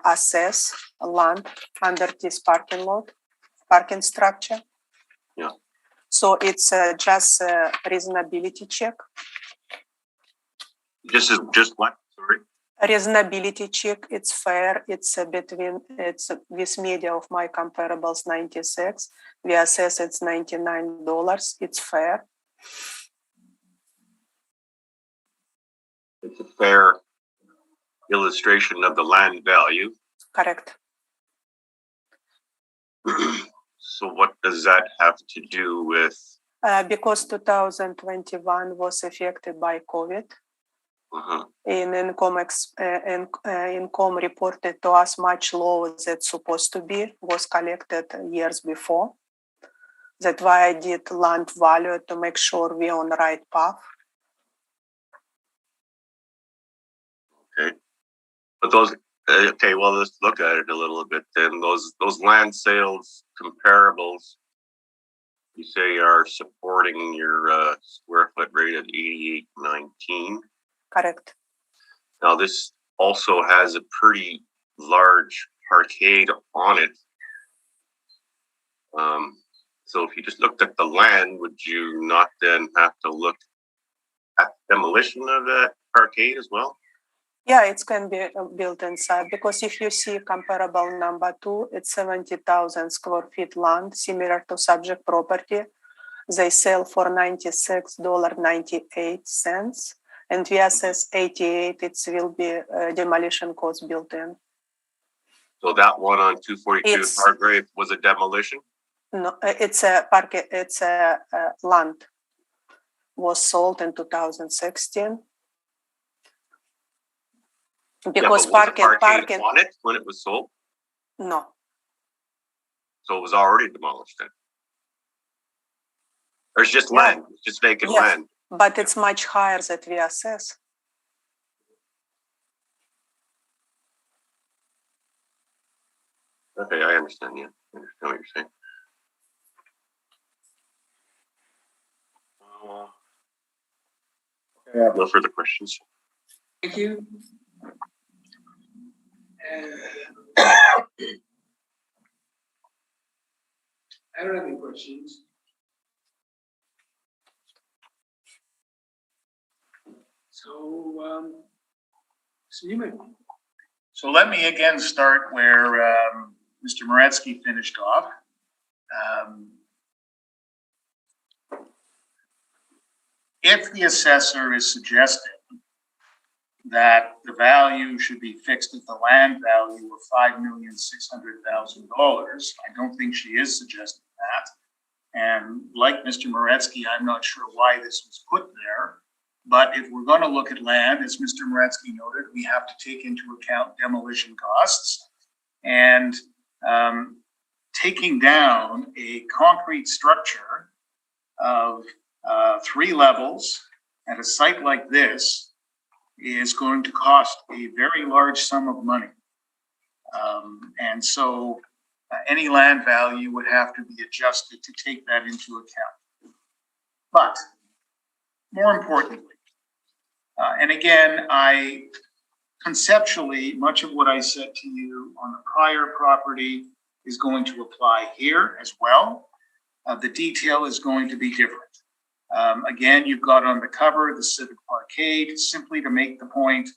assess land under this parking structure. Yeah. So it's just a reasonability check. Just what? Sorry. Reasonability check, it's fair. It's with media of my comparables 96. We assess it's $99. It's fair. It's a fair illustration of the land value. Correct. So what does that have to do with? Because 2021 was affected by COVID. Uh-huh. In income reported to us much lower than it's supposed to be, was collected years before. That's why I did land value to make sure we're on the right path. Okay. But those, okay, well, let's look at it a little bit then. Those land sales comparables, you say are supporting your square foot rate of 88.19. Correct. Now this also has a pretty large parkade on it. So if you just looked at the land, would you not then have to look at demolition of that parkade as well? Yeah, it can be built inside, because if you see comparable number 2, it's 70,000 square feet land, similar to subject property. They sell for $96.98, and we assess 88. It will be demolition cost built in. So that one on 242 Hargrave was a demolition? No, it's a park. It's a land. Was sold in 2016. Because parking on it when it was sold? No. So it was already demolished then? Or it's just land, it's just vacant land? But it's much higher than we assess. Okay, I understand you. I understand what you're saying. Okay, I have no further questions. Thank you. I don't have any questions. So, Mr. Newman. So let me again start where Mr. Moretsky finished off. If the assessor is suggesting that the value should be fixed at the land value of $5,600,000, I don't think she is suggesting that. And like Mr. Moretsky, I'm not sure why this was put there. But if we're going to look at land, as Mr. Moretsky noted, we have to take into account demolition costs. And taking down a concrete structure of 3 levels at a site like this is going to cost a very large sum of money. And so any land value would have to be adjusted to take that into account. But more importantly, and again, conceptually, much of what I said to you on the prior property is going to apply here as well. The detail is going to be different. Again, you've got on the cover the Civic Parkade, simply to make the point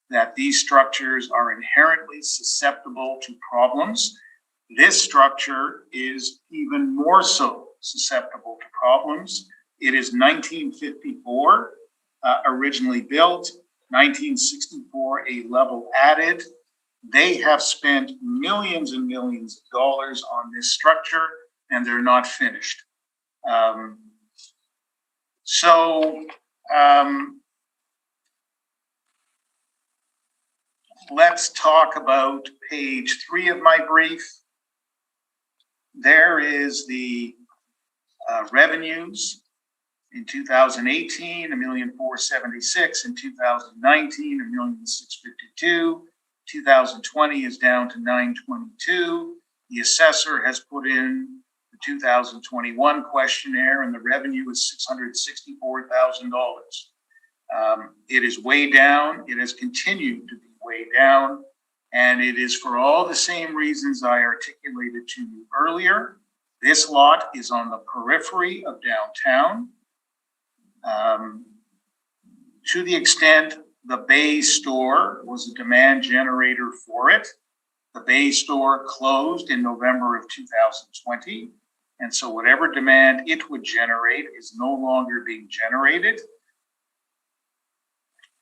that these structures are inherently susceptible to problems. This structure is even more so susceptible to problems. It is 1954, originally built, 1964, a level added. They have spent millions and millions of dollars on this structure, and they're not finished. Let's talk about page 3 of my brief. There is the revenues in 2018, $1,476,000. In 2019, $1,652,000. 2020 is down to $922,000. The assessor has put in the 2021 questionnaire, and the revenue is $664,000. It is way down. It has continued to be way down, and it is for all the same reasons I articulated to you earlier. This lot is on the periphery of downtown. To the extent the Bay store was a demand generator for it. The Bay store closed in November of 2020. And so whatever demand it would generate is no longer being generated.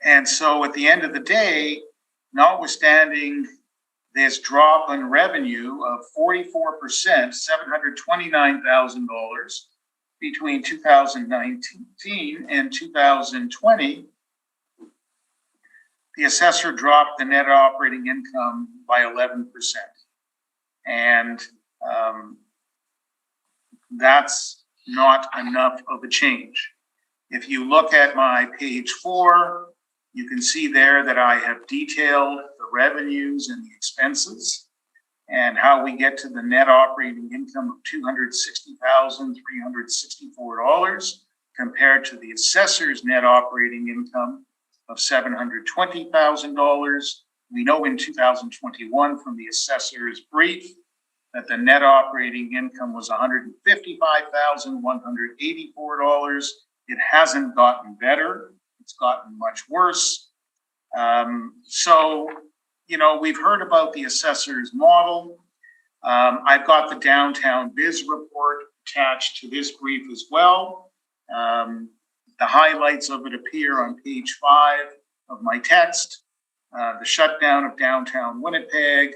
And so at the end of the day, notwithstanding this drop in revenue of 44%, $729,000 between 2019 and 2020, the assessor dropped the net operating income by 11%. And that's not enough of a change. If you look at my page 4, you can see there that I have detailed the revenues and the expenses and how we get to the net operating income of $260,364 compared to the assessor's net operating income of $720,000. We know in 2021 from the assessor's brief that the net operating income was $155,184. It hasn't gotten better. It's gotten much worse. So, we've heard about the assessor's model. I've got the downtown biz report attached to this brief as well. The highlights of it appear on page 5 of my text. The shutdown of downtown Winnipeg.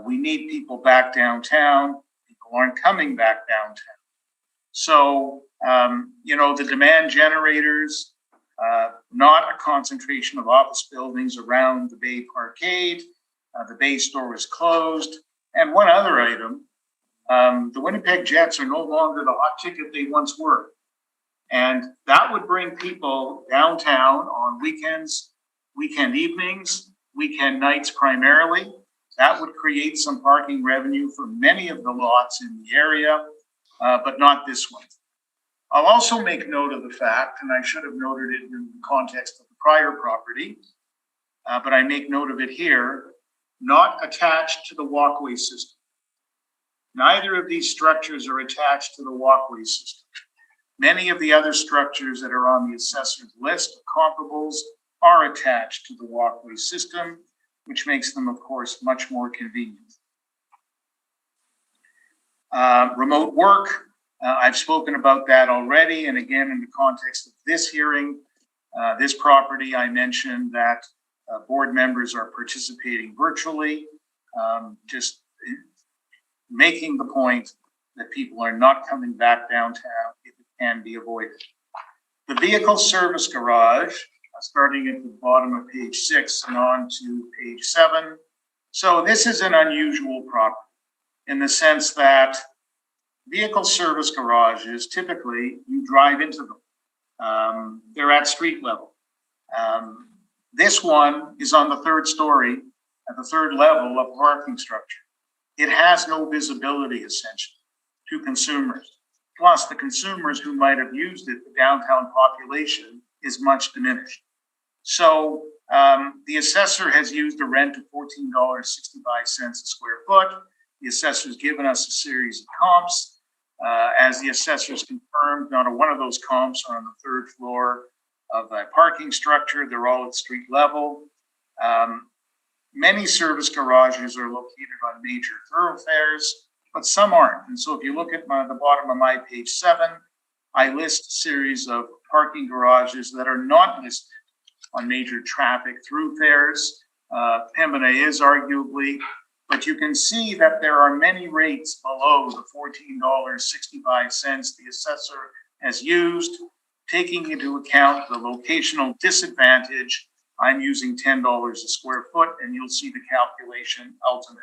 We need people back downtown. People aren't coming back downtown. So, the demand generators, not a concentration of office buildings around the Bay Parkade. The Bay store is closed. And one other item, the Winnipeg Jets are no longer the hot ticket they once were. And that would bring people downtown on weekends, weekend evenings, weekend nights primarily. That would create some parking revenue for many of the lots in the area, but not this one. I'll also make note of the fact, and I should have noted it in the context of the prior property, but I make note of it here, not attached to the walkway system. Neither of these structures are attached to the walkway system. Many of the other structures that are on the assessor's list of comparables are attached to the walkway system, which makes them, of course, much more convenient. Remote work, I've spoken about that already. And again, in the context of this hearing, this property, I mentioned that board members are participating virtually, just making the point that people are not coming back downtown if it can be avoided. The vehicle service garage, starting at the bottom of page 6 and on to page 7. So this is an unusual property in the sense that vehicle service garages, typically you drive into them. They're at street level. This one is on the 3rd story at the 3rd level of parking structure. It has no visibility essentially to consumers. Plus the consumers who might have used it, the downtown population is much diminished. So the assessor has used a rent of $14.65 a square foot. The assessor's given us a series of comps. As the assessors confirmed, not one of those comps are on the 3rd floor of a parking structure. They're all at street level. Many service garages are located on major thoroughfares, but some aren't. And so if you look at the bottom of my page 7, I list a series of parking garages that are not listed on major traffic thoroughfares. Pembina is arguably, but you can see that there are many rates below the $14.65 the assessor has used, taking into account the locational disadvantage. I'm using $10 a square foot, and you'll see the calculation ultimately.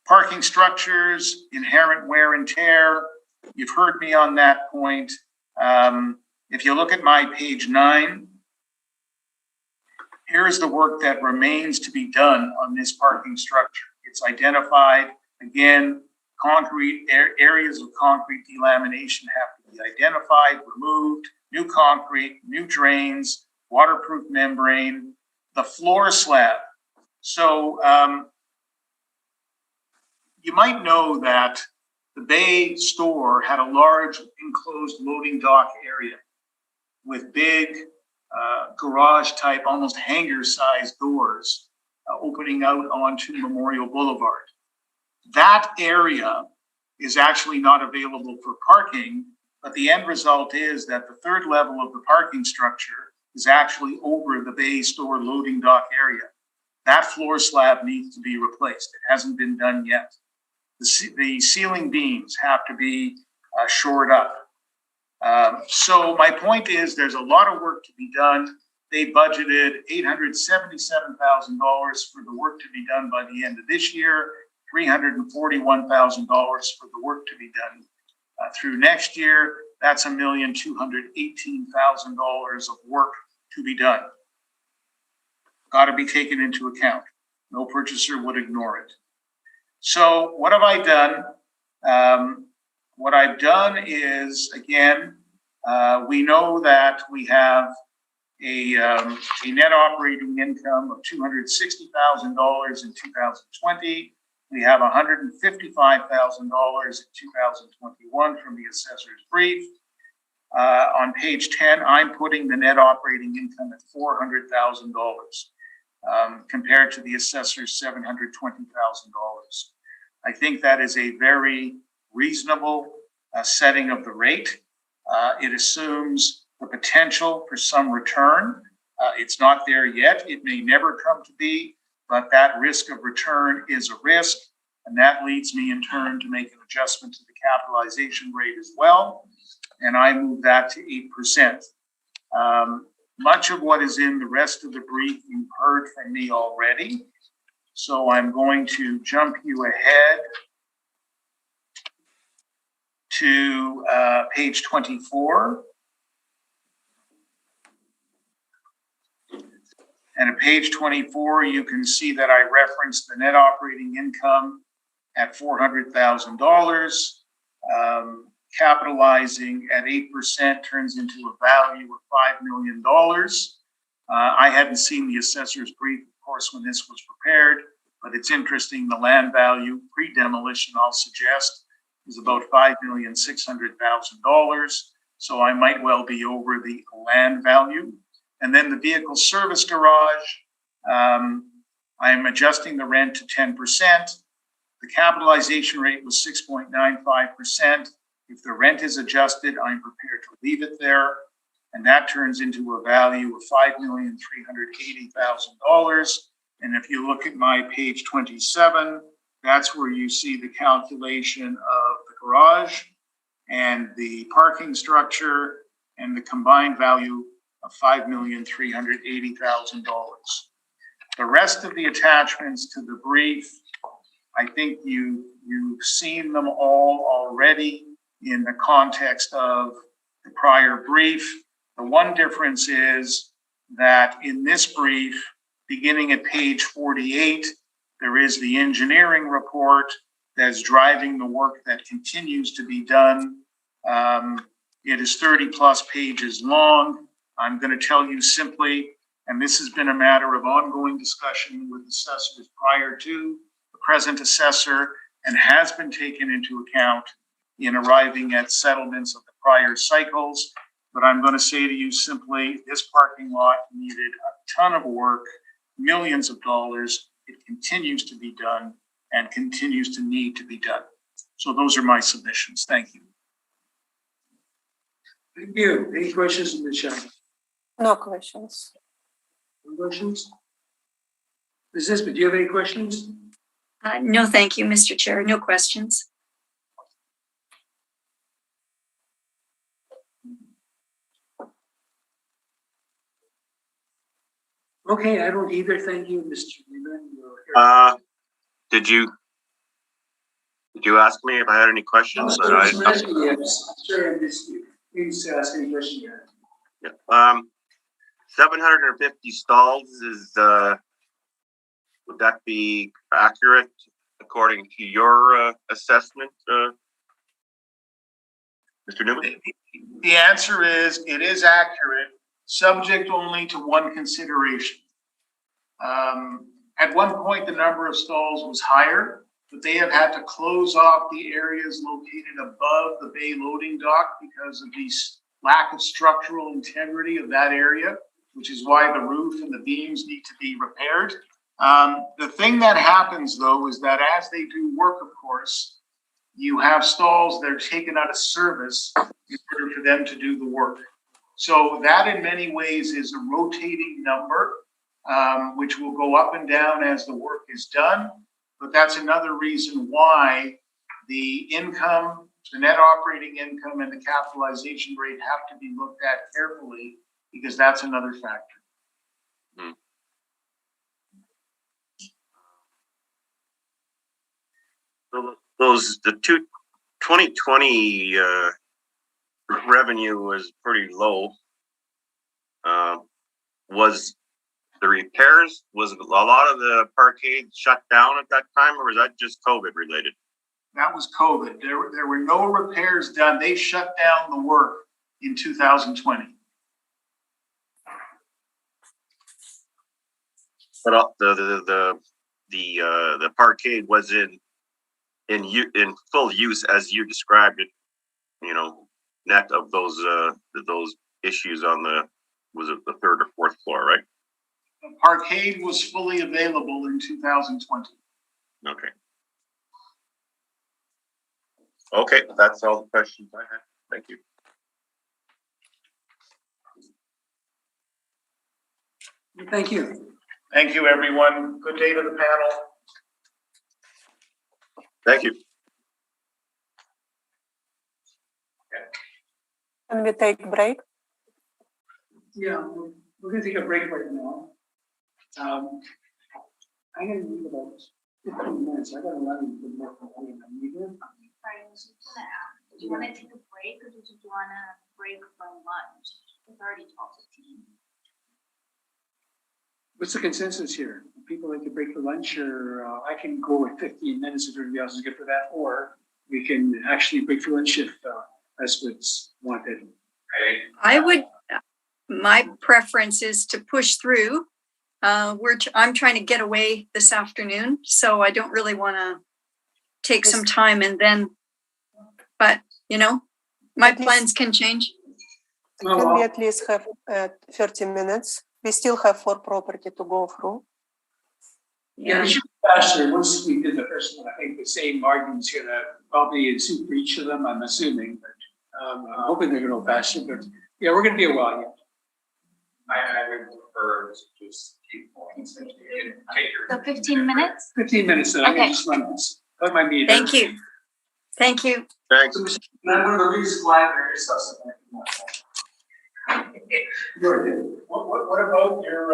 Parking structures, inherent wear and tear. You've heard me on that point. If you look at my page 9, here is the work that remains to be done on this parking structure. It's identified, again, concrete areas of concrete delamination have to be identified, removed, new concrete, new drains, waterproof membrane, the floor slab. So you might know that the Bay store had a large enclosed loading dock area with big garage type, almost hangar sized doors opening out onto Memorial Boulevard. That area is actually not available for parking, but the end result is that the third level of the parking structure is actually over the bay store loading dock area. That floor slab needs to be replaced. It hasn't been done yet. The ceiling beams have to be shored up. So my point is there's a lot of work to be done. They budgeted $877,000 for the work to be done by the end of this year, $341,000 for the work to be done through next year. That's $1,218,000 of work to be done. Got to be taken into account. No purchaser would ignore it. So what have I done? What I've done is, again, we know that we have a net operating income of $260,000 in 2020. We have $155,000 in 2021 from the assessor's brief. On page 10, I'm putting the net operating income at $400,000 compared to the assessor's $720,000. I think that is a very reasonable setting of the rate. It assumes the potential for some return. It's not there yet. It may never come to be, but that risk of return is a risk. And that leads me in turn to make an adjustment to the capitalization rate as well. And I move that to 8%. Much of what is in the rest of the brief you've heard from me already. So I'm going to jump you ahead to page 24. And at page 24, you can see that I referenced the net operating income at $400,000. Capitalizing at 8% turns into a value of $5 million. I hadn't seen the assessor's brief, of course, when this was prepared, but it's interesting. The land value pre-demolition, I'll suggest, is about $5,600,000. So I might well be over the land value. And then the vehicle service garage, I'm adjusting the rent to 10%. The capitalization rate was 6.95%. If the rent is adjusted, I'm prepared to leave it there. And that turns into a value of $5,380,000. And if you look at my page 27, that's where you see the calculation of the garage and the parking structure and the combined value of $5,380,000. The rest of the attachments to the brief, I think you've seen them all already in the context of the prior brief. The one difference is that in this brief, beginning at page 48, there is the engineering report that's driving the work that continues to be done. It is 30 plus pages long. I'm going to tell you simply, and this has been a matter of ongoing discussion with assessors prior to the present assessor and has been taken into account in arriving at settlements of the prior cycles. But I'm going to say to you simply, this parking lot needed a ton of work, millions of dollars. It continues to be done and continues to need to be done. So those are my submissions. Thank you. Thank you. Any questions in the chat? No questions. No questions? Ms. Nisbet, do you have any questions? No, thank you, Mr. Chair. No questions. Okay, I don't either. Thank you, Mr. Newman. Did you ask me if I had any questions? Yes, sure. Please ask any question you have. Yeah. 750 stalls is, would that be accurate according to your assessment, Mr. Newman? The answer is, it is accurate, subject only to one consideration. At one point, the number of stalls was higher, but they have had to close off the areas located above the bay loading dock because of the lack of structural integrity of that area. which is why the roof and the beams need to be repaired. The thing that happens though is that as they do work, of course, you have stalls that are taken out of service in order for them to do the work. So that in many ways is a rotating number, which will go up and down as the work is done. But that's another reason why the income, the net operating income and the capitalization rate have to be looked at carefully, because that's another factor. The 2020 revenue was pretty low. Was the repairs, was a lot of the parkade shut down at that time, or was that just COVID related? That was COVID. There were no repairs done. They shut down the work in 2020. But the parkade was in full use as you described it, net of those issues on was it the third or fourth floor, right? The parkade was fully available in 2020. Okay. Okay, that's all the questions I have. Thank you. Thank you. Thank you, everyone. Good day to the panel. Thank you. Can we take a break? Yeah, we're going to take a break right now. I'm going to need about 15 minutes. I got to run into more for I need it. Sorry, I was just gonna ask, do you wanna take a break or did you wanna break for lunch? It's already 12:15. What's the consensus here? People like to break for lunch, or I can go with 15 minutes if everybody else is good for that, or we can actually break for lunch if that's what's wanted. My preference is to push through. I'm trying to get away this afternoon, so I don't really want to take some time and then, but my plans can change. Can we at least have 30 minutes? We still have 4 property to go through. Yeah, it should be faster. Once we did the first one, I think the same argument's gonna probably ensue for each of them, I'm assuming, but I'm hoping they're gonna go faster, but yeah, we're gonna be a while yet. I would prefer to just keep going since you can take your. So 15 minutes? 15 minutes then, I Okay. can just run this. Put my meter. Thank you. Thank you. Thanks. And I'm one of the biggest library stuff. What about your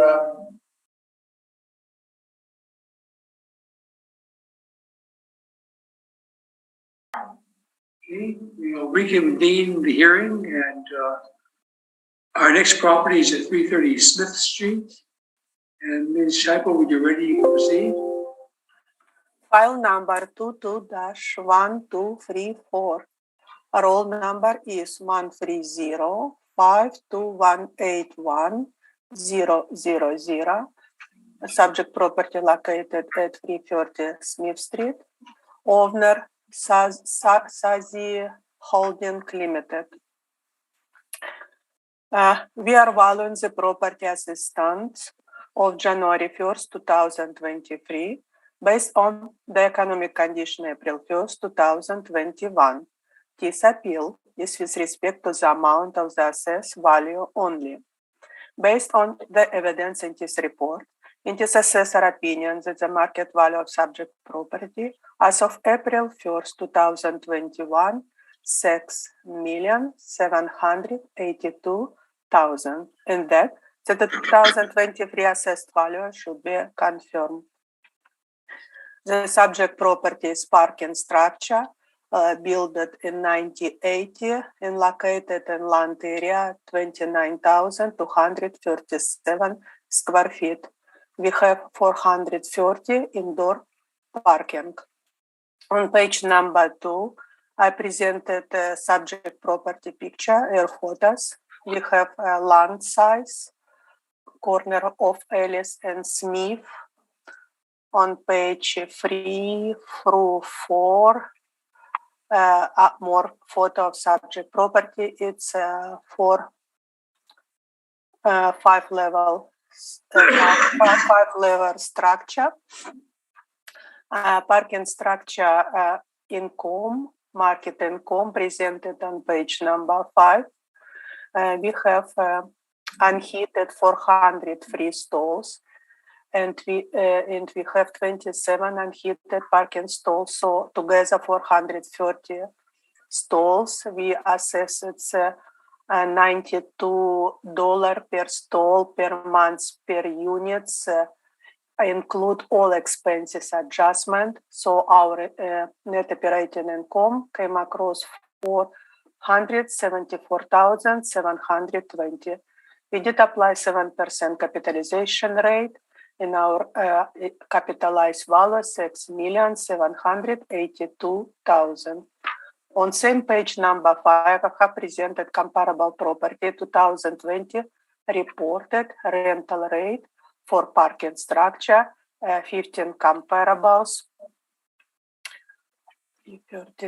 Okay, we'll reconvene the hearing, and our next property is at 330 Smith Street. And Ms. Scheiple, would you ready to proceed? File number 22-1234. Roll number is 130-52181-000. Subject property located at 330 Smith Street. Owner Sazi Holding Limited. We are valuing the property as it stands of January 1st, 2023, based on the economic condition April 1st, 2021. This appeal is with respect to the amount of the assessed value only. Based on the evidence in this report, it is assessor opinion that the market value of subject property as of April 1st, 2021, 6,782,000, and that the 2023 assessed value should be confirmed. The subject property is parking structure built in 1980 and located in land area 29,237 square feet. We have 430 indoor parking. On page number 2, I presented the subject property picture, air photos. We have a land size, corner of Ellis and Smith. On page 3 through 4, more photo of subject property. It's 4 five-level structure. Parking structure income, market income presented on page number 5. We have unheated 400 free stalls, and we have 27 unheated parking stalls. So together 430 stalls. We assess it's $92 per stall per month per units. Include all expenses adjustment. So our net operating income came across $474,720. We did apply 7% capitalization rate. In our capitalized value, $6,782,000. On same page number 5, I have presented comparable property 2020 reported rental rate for parking structure, 15 comparables.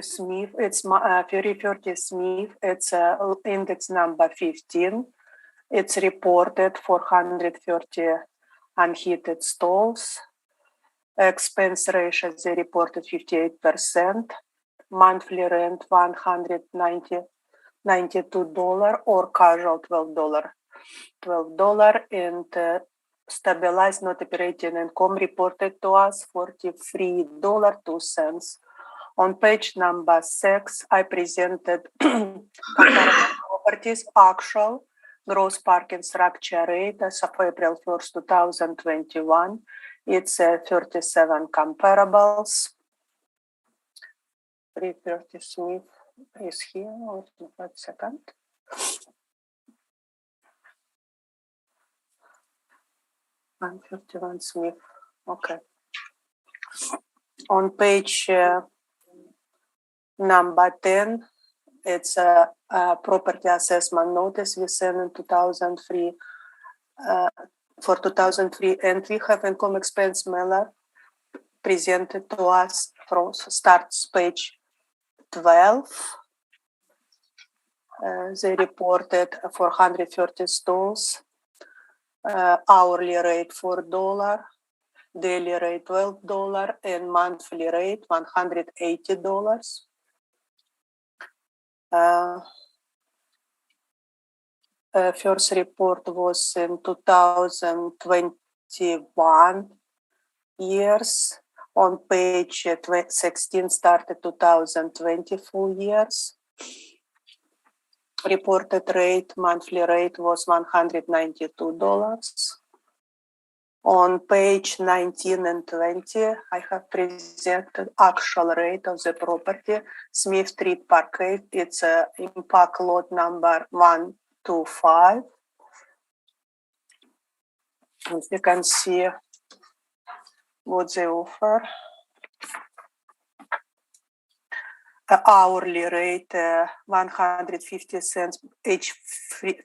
Smith, it's Smith, it's index number 15. It's reported 430 unheated stalls. Expense ratio, they reported 58%. Monthly rent $192 or casual $12, and stabilized net operating income reported to us $43.02. On page number 6, I presented comparable properties actual gross parking structure rate as of April 1st, 2021. It's 37 comparables. 330 Smith is here. Wait a second. And 51 Smith. Okay. On page number 10, it's a property assessment notice we sent in 2003 for 2003, and we have income expense mailer presented to us from starts page 12. They reported 430 stalls, hourly rate $4, daily rate $12, and monthly rate $180. First report was in 2021 years. On page 16 started 2020 full years. Reported rate, monthly rate was $192. On page 19 and 20, I have presented actual rate of the property. Smith Street Parkway, it's impact lot number 125. As you can see what they offer. Hourly rate 150 cents each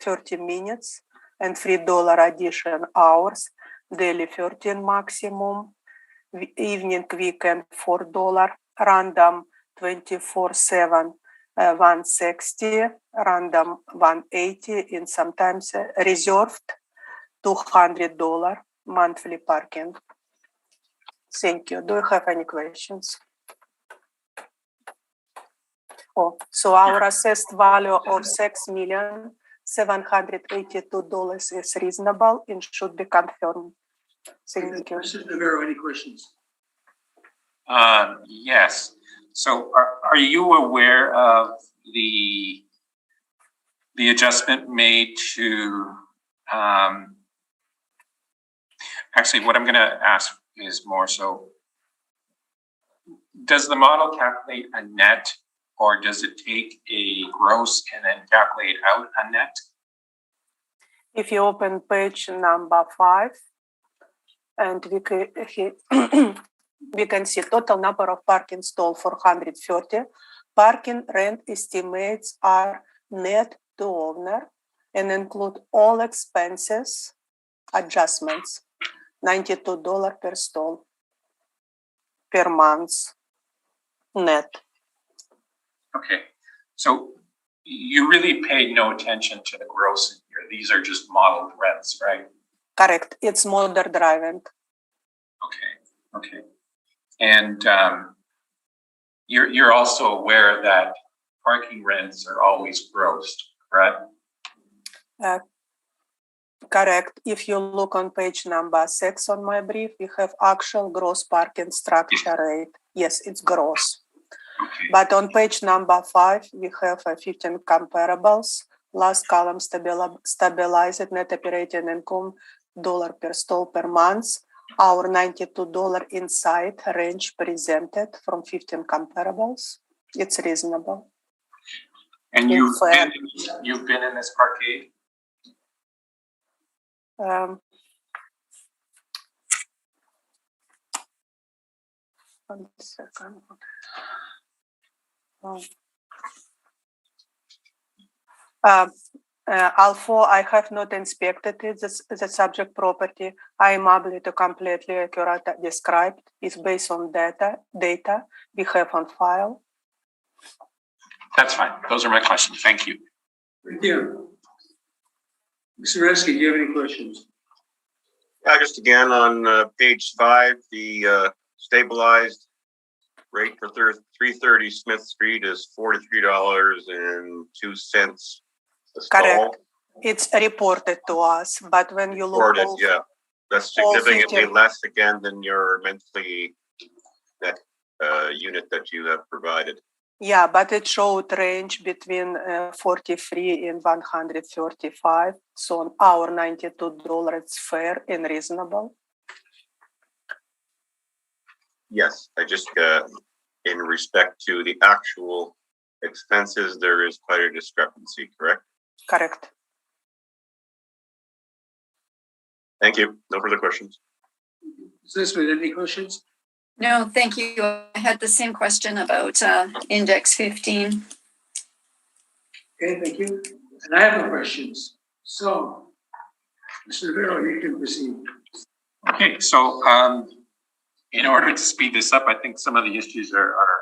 30 minutes and $3 addition hours. Daily 13 maximum. Evening weekend $4. Random 24/7 $160. Random $180, and sometimes reserved $200 monthly parking. Thank you. Do you have any questions? Oh, so our assessed value of $6,782 is reasonable and should be confirmed. Thank you. Mr. Navarro, any questions? Yes. So are you aware of the adjustment made to, actually what I'm going to ask is more so, does the model calculate a net, or does it take a gross and then calculate out a net? If you open page number 5, and we can see total number of parking stalls 430. Parking rent estimates are net to owner and include all expenses adjustments, $92 per stall per month net. Okay, so you really paid no attention to the gross in here. These are just modeled rents, right? Correct. It's modern driving. Okay. And you're also aware that parking rents are always grossed, correct? Correct. If you look on page number 6 on my brief, we have actual gross parking structure rate. Yes, it's gross. Okay. But on page number 5, we have 15 comparables. Last column stabilized net operating income dollar per stall per month. Our $92 inside range presented from 15 comparables. It's reasonable. And you've been in this parkade? 1 second. Although I have not inspected it, the subject property, I am able to completely accurately describe is based on data we have on file. That's fine. Those are my questions. Thank you. Thank you. Mr. Reski, do you have any questions? Yeah, just again on page 5, the stabilized rate for 330 Smith Street is $43.02 a stall. Correct. It's reported to us, but when you look Reported, yeah, that's significantly 15. less again than your monthly net unit that you have provided. Yeah, but it showed range between 43 and 135. So on our $92, it's fair and reasonable. Yes, I just in respect to the actual expenses, there is quite a discrepancy, correct? Correct. Thank you. No further questions. Ms. Nisbet, any questions? No, thank you. I had the same question about index 15. Okay, thank you. And I have no questions. So, Mr. Rivero, you can proceed. Okay, so in order to speed this up, I think some of the issues are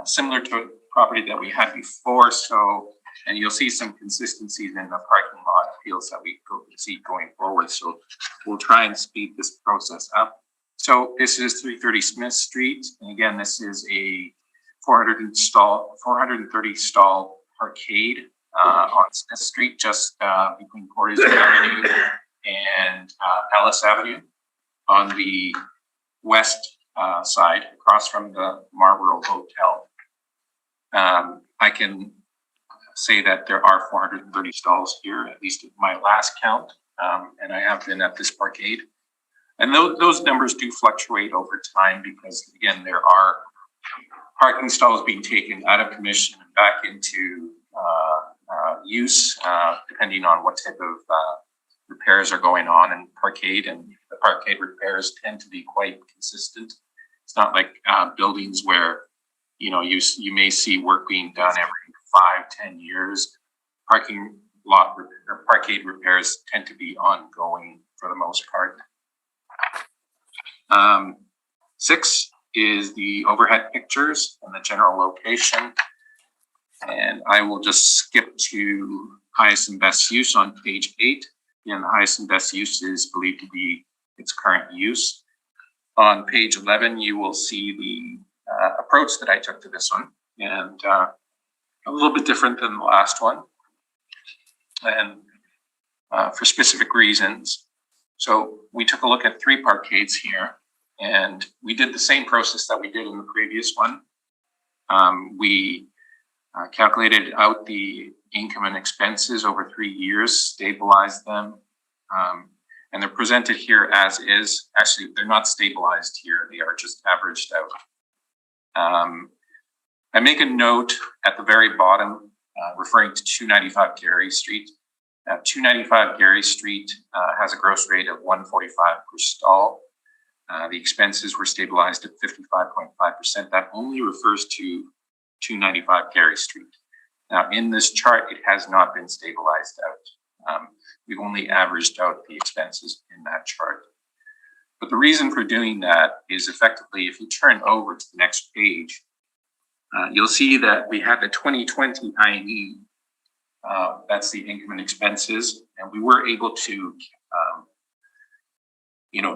similar to a property that we had before. So, and you'll see some consistencies in the parking lot appeals that we see going forward. So we'll try and speed this process up. So this is 330 Smith Street. And again, this is a 430 stall parkade on Smith Street, just between Portage Avenue and Ellis Avenue on the west side, across from the Marlborough Hotel. I can say that there are 430 stalls here, at least at my last count, and I have been at this parkade. And those numbers do fluctuate over time because, again, there are parking stalls being taken out of commission and back into use, depending on what type of repairs are going on in parkade. And the parkade repairs tend to be quite consistent. It's not like buildings where, you know, you may see work being done every 5-10 years. Parking lot or parkade repairs tend to be ongoing for the most part. 6 is the overhead pictures and the general location. And I will just skip to highest and best use on page 8. Again, the highest and best use is believed to be its current use. On page 11, you will see the approach that I took to this one, and a little bit different than the last one, and for specific reasons. So we took a look at 3 parkades here, and we did the same process that we did in the previous one. We calculated out the income and expenses over 3 years, stabilized them, and they're presented here as is. Actually, they're not stabilized here. They are just averaged out. I make a note at the very bottom, referring to 295 Gary Street. 295 Gary Street has a gross rate of $145 per stall. The expenses were stabilized at 55.5%. That only refers to 295 Gary Street. Now, in this chart, it has not been stabilized out. We've only averaged out the expenses in that chart. But the reason for doing that is effectively, if you turn over to the next page, you'll see that we had the 2020 INE That's the income and expenses. And we were able to,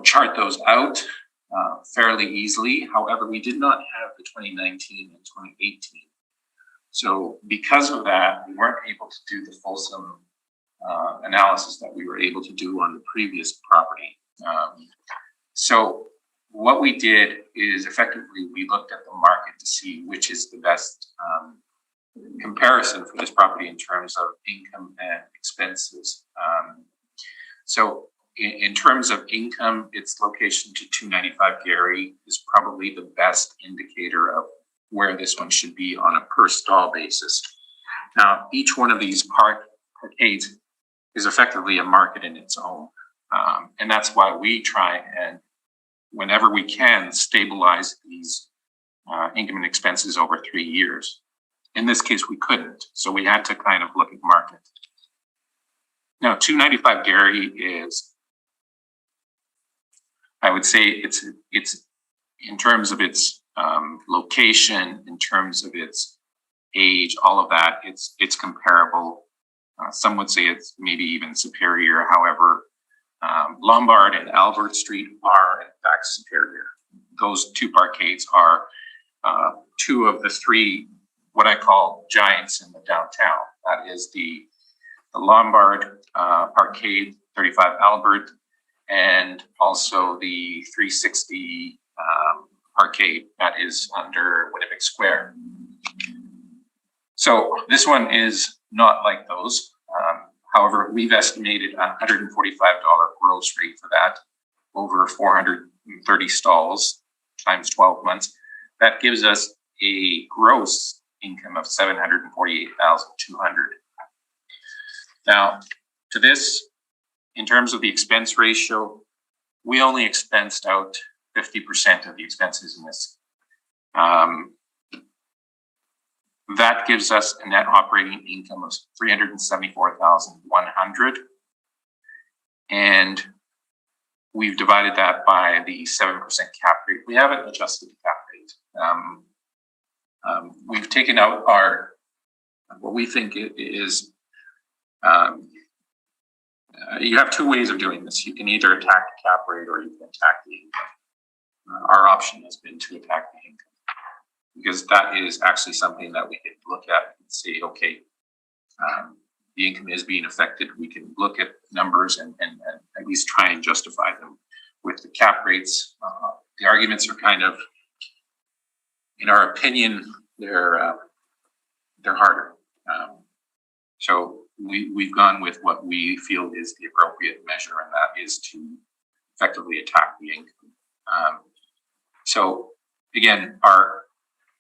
chart those out fairly easily. However, we did not have the 2019 and 2018. So because of that, we weren't able to do the fulsome analysis that we were able to do on the previous property. So what we did is effectively we looked at the market to see which is the best comparison for this property in terms of income and expenses. So in terms of income, its location to 295 Gary is probably the best indicator of where this one should be on a per stall basis. Now, each one of these parkades is effectively a market in its own. And that's why we try and, whenever we can, stabilize these income and expenses over 3 years. In this case, we couldn't. So we had to kind of look at market. Now, 295 Gary is, I would say it's in terms of its location, in terms of its age, all of that, it's comparable. Some would say it's maybe even superior. However, Lombard and Albert Street are in fact superior. Those two parkades are two of the three, what I call giants in the downtown. That is the Lombard Parkade, 35 Albert, and also the 360 Parkade that is under Winnipeg Square. So this one is not like those. However, we've estimated a $145 gross rate for that over 430 stalls times 12 months. That gives us a gross income of $748,200. Now, to this, in terms of the expense ratio, we only expensed out 50% of the expenses in this. That gives us a net operating income of $374,100. And we've divided that by the 7% cap rate. We haven't adjusted the cap rate. We've taken out what we think is, you have two ways of doing this. You can either attack the cap rate or you can attack the income. Our option has been to attack the income, because that is actually something that we can look at and say, okay, the income is being affected. We can look at numbers and at least try and justify them. With the cap rates, the arguments are kind of, in our opinion, they're harder. So we've gone with what we feel is the appropriate measure, and that is to effectively attack the income. So again, our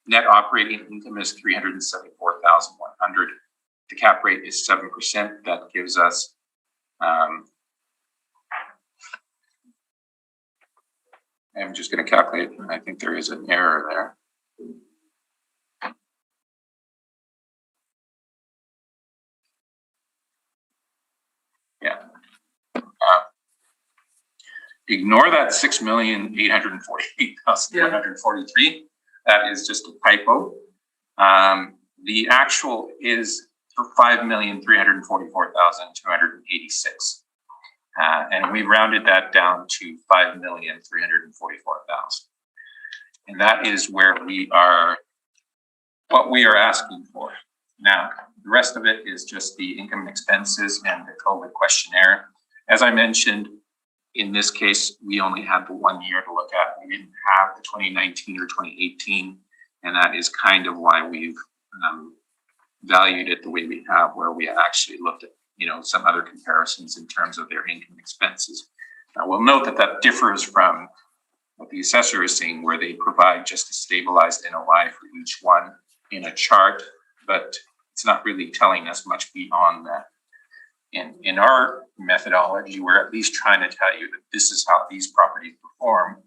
net operating income is $374,100. The cap rate is 7%. That gives us I'm just going to calculate, and I think there is an error there. Yeah. Ignore that $6,848,143. That is just a typo. The actual is for $5,344,286. And we rounded that down to $5,344,000. And that is where we are, what we are asking for. Now, the rest of it is just the income and expenses and the COVID questionnaire. As I mentioned, in this case, we only had the 1 year to look at. We didn't have the 2019 or 2018. And that is kind of why we've valued it the way we have, where we actually looked at, some other comparisons in terms of their income expenses. Now, we'll note that that differs from what the assessor is saying, where they provide just a stabilized NOI for each one in a chart, but it's not really telling us much beyond that. In our methodology, we're at least trying to tell you that this is how these properties perform,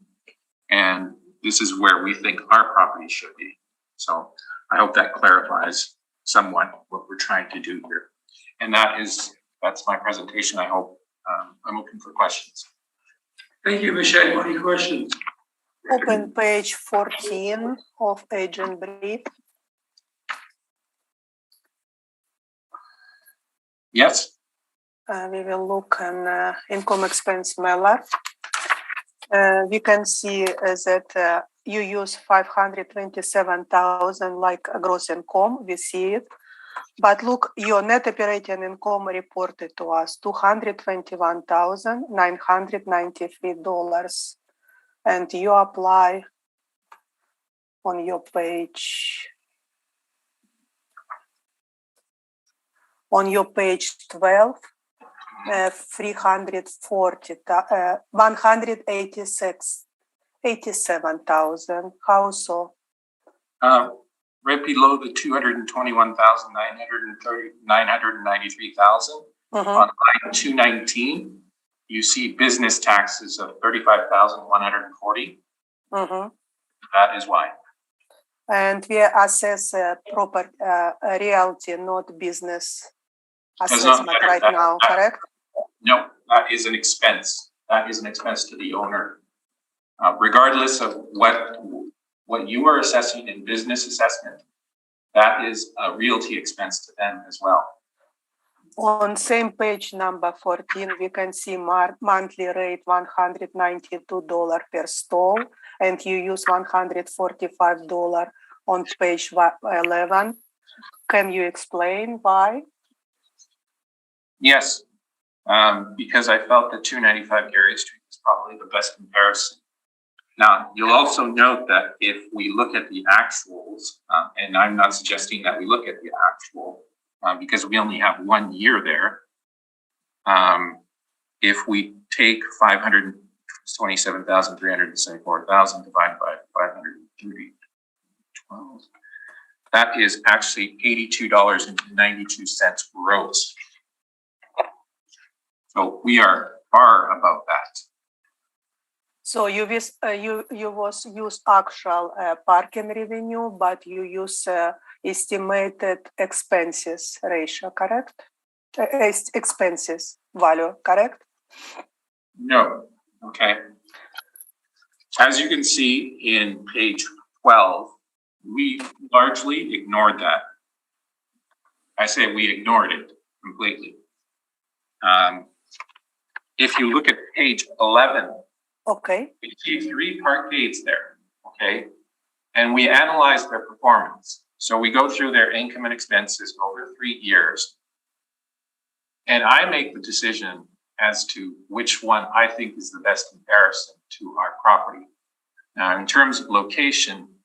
and this is where we think our property should be. So I hope that clarifies somewhat what we're trying to do here. And that's my presentation. I hope I'm open for questions. Thank you, Michelle. Any questions? Open page 14 of agent brief. Yes? We will look on income expense Miller. We can see that you use 527,000 like a gross income. We see it. But look, your net operating income reported to us $221,993. And you apply on your page 12, 187,000. How so? Right below the 221,993,000. Mhm. On line 219, you see business taxes of 35,140. Mhm. That is why. And we assess proper realty, not business Does not assessment matter. right now, correct? No, that is an expense. That is an expense to the owner. Regardless of what you are assessing in business assessment, that is a realty expense to them as well. On same page number 14, we can see monthly rate $192 per stall, and you use $145 on page 11. Can you explain why? Yes, because I felt that 295 Gary Street is probably the best comparison. Now, you'll also note that if we look at the actuals, and I'm not suggesting that we look at the actual, because we only have 1 year there. If we take 527,374,000 divided by 530, that is actually $82.92 gross. So we are far above that. So you use actual parking revenue, but you use estimated expenses ratio, correct? Expenses value, correct? No, okay. As you can see in page 12, we largely ignored that. I say we ignored it completely. If you look at page 11, okay, we see 3 parkades there, okay? And we analyze their performance. So we go through their income and expenses over 3 years. And I make the decision as to which one I think is the best comparison to our property. Now, in terms of location,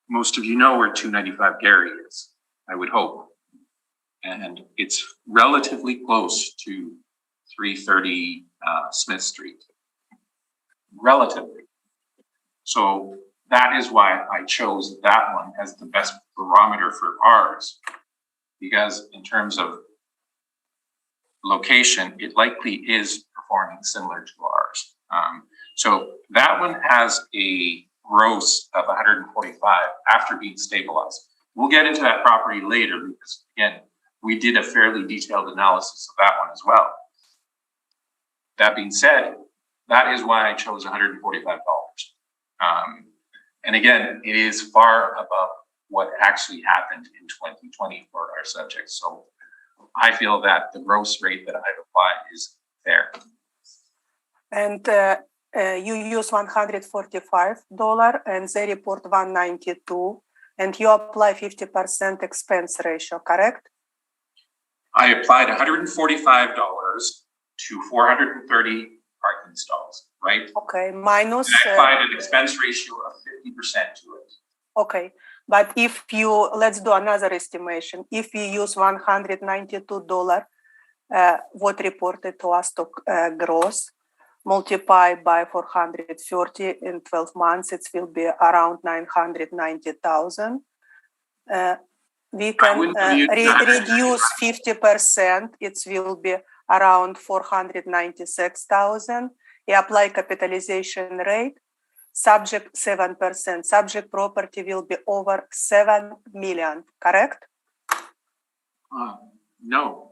most of you know where 295 Gary is, I would hope. And it's relatively close to 330 Smith Street. Relatively. So that is why I chose that one as the best barometer for ours. Because in terms of location, it likely is performing similar to ours. So that one has a gross of 145 after being stabilized. We'll get into that property later because, again, we did a fairly detailed analysis of that one as well. That being said, that is why I chose $145. And again, it is far above what actually happened in 2020 for our subjects. So I feel that the gross rate that I've applied is fair. And you use $145 and they report $192, and you apply 50% expense ratio, correct? I applied $145 to 430 parking stalls, right? Okay, minus. And I applied an expense ratio of 50% to it. Okay, but if you, let's do another estimation. If you use $192, what reported to us to gross, multiply by 430 in 12 months, it will be around 990,000. We can reduce 50%, it will be around 496,000. You apply capitalization rate, subject 7%, subject property will be over 7 million, correct? No,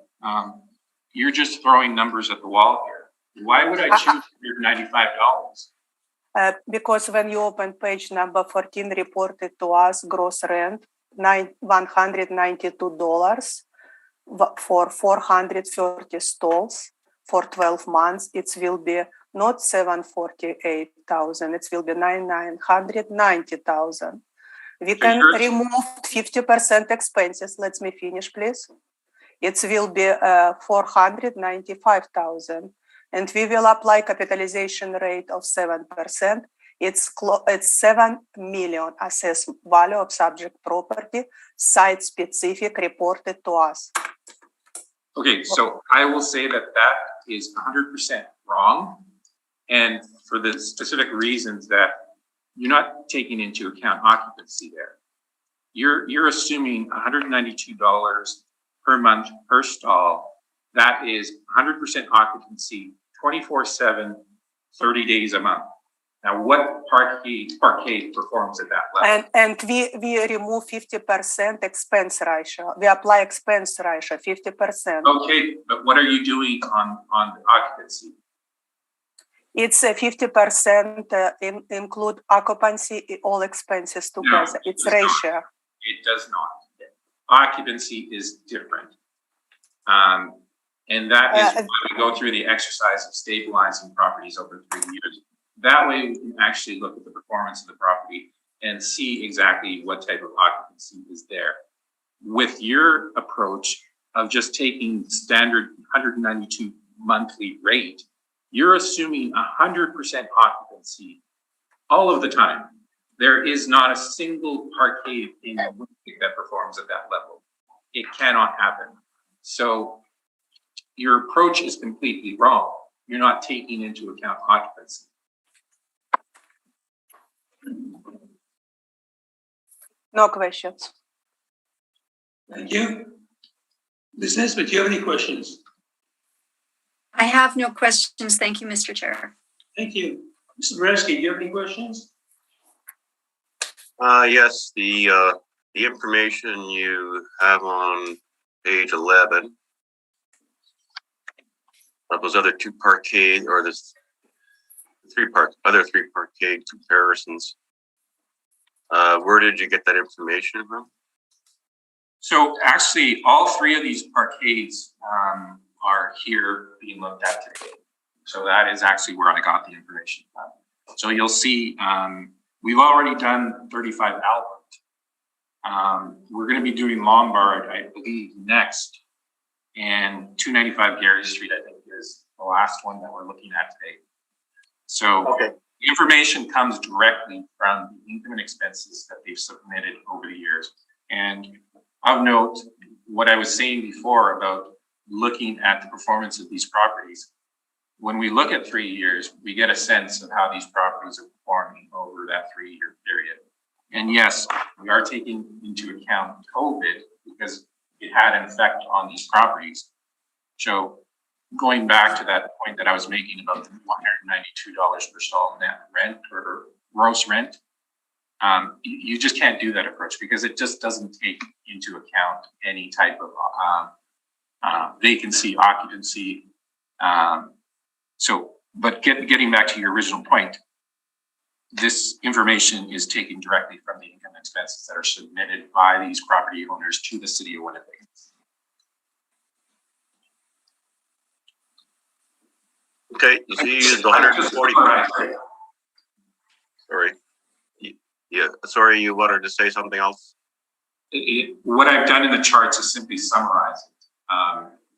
you're just throwing numbers at the wall here. Why would I choose $195? Because when you open page number 14, reported to us gross rent, $192. for 430 stalls for 12 months, it will be not 748,000, it will be 990,000. We can remove 50% expenses. Let me finish, please. It will be 495,000, and we will apply capitalization rate of 7%. It's 7 million assessed value of subject property, site specific, reported to us. Okay, so I will say that that is 100% wrong. And for the specific reasons that you're not taking into account occupancy there. You're assuming $192 per month per stall. That is 100% occupancy, 24/7, 30 days a month. Now, what parkade performs at that level? And we remove 50% expense ratio. We apply expense ratio 50%. Okay, but what are you doing on the occupancy? It's 50% include occupancy, all expenses together. No, it's ratio. It does not. Occupancy is different. And that is why we go through the exercise of stabilizing properties over 3 years. That way we can actually look at the performance of the property and see exactly what type of occupancy is there. With your approach of just taking standard 192 monthly rate, you're assuming 100% occupancy all of the time. There is not a single parkade in Winnipeg that performs at that level. It cannot happen. So your approach is completely wrong. You're not taking into account occupancy. No questions. Thank you. Ms. Nesbitt, do you have any questions? I have no questions. Thank you, Mr. Chair. Thank you. Mr. Bresky, do you have any questions? Yes, the information you have on page 11 of those other two parkade, or this other three parkade comparisons. Where did you get that information from? So actually, all three of these parkades are here being looked at today. So that is actually where I got the information from. So you'll see, we've already done 35 Albert. We're going to be doing Lombard, I believe, next. And 295 Gary Street, I think, is the last one that we're looking at today. So Okay. the information comes directly from the income and expenses that they've submitted over the years. And of note, what I was saying before about looking at the performance of these properties, when we look at 3 years, we get a sense of how these properties are performing over that 3-year period. And yes, we are taking into account COVID because it had an effect on these properties. So going back to that point that I was making about the $192 per stall net rent or gross rent, you just can't do that approach because it just doesn't take into account any type of vacancy, occupancy. But getting back to your original point, this information is taken directly from the income expenses that are submitted by these property owners to the city of Winnipeg. Okay, you see the 145. Sorry. Yeah, sorry, you wanted to say something else? What I've done in the charts is simply summarize it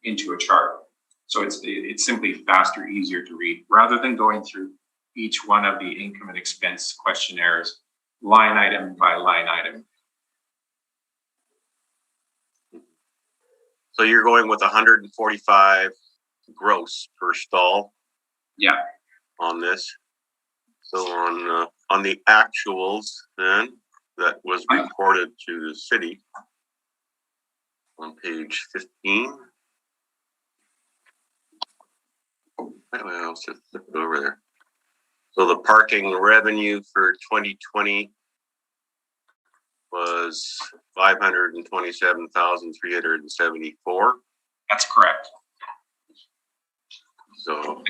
into a chart. So it's simply faster, easier to read, rather than going through each one of the income and expense questionnaires, line item by line item. So you're going with 145 gross per stall? Yeah. On this. So on the actuals then, that was reported to the city on page 15. I'll just flip it over there. So the parking revenue for 2020 was 527,374. That's correct. So,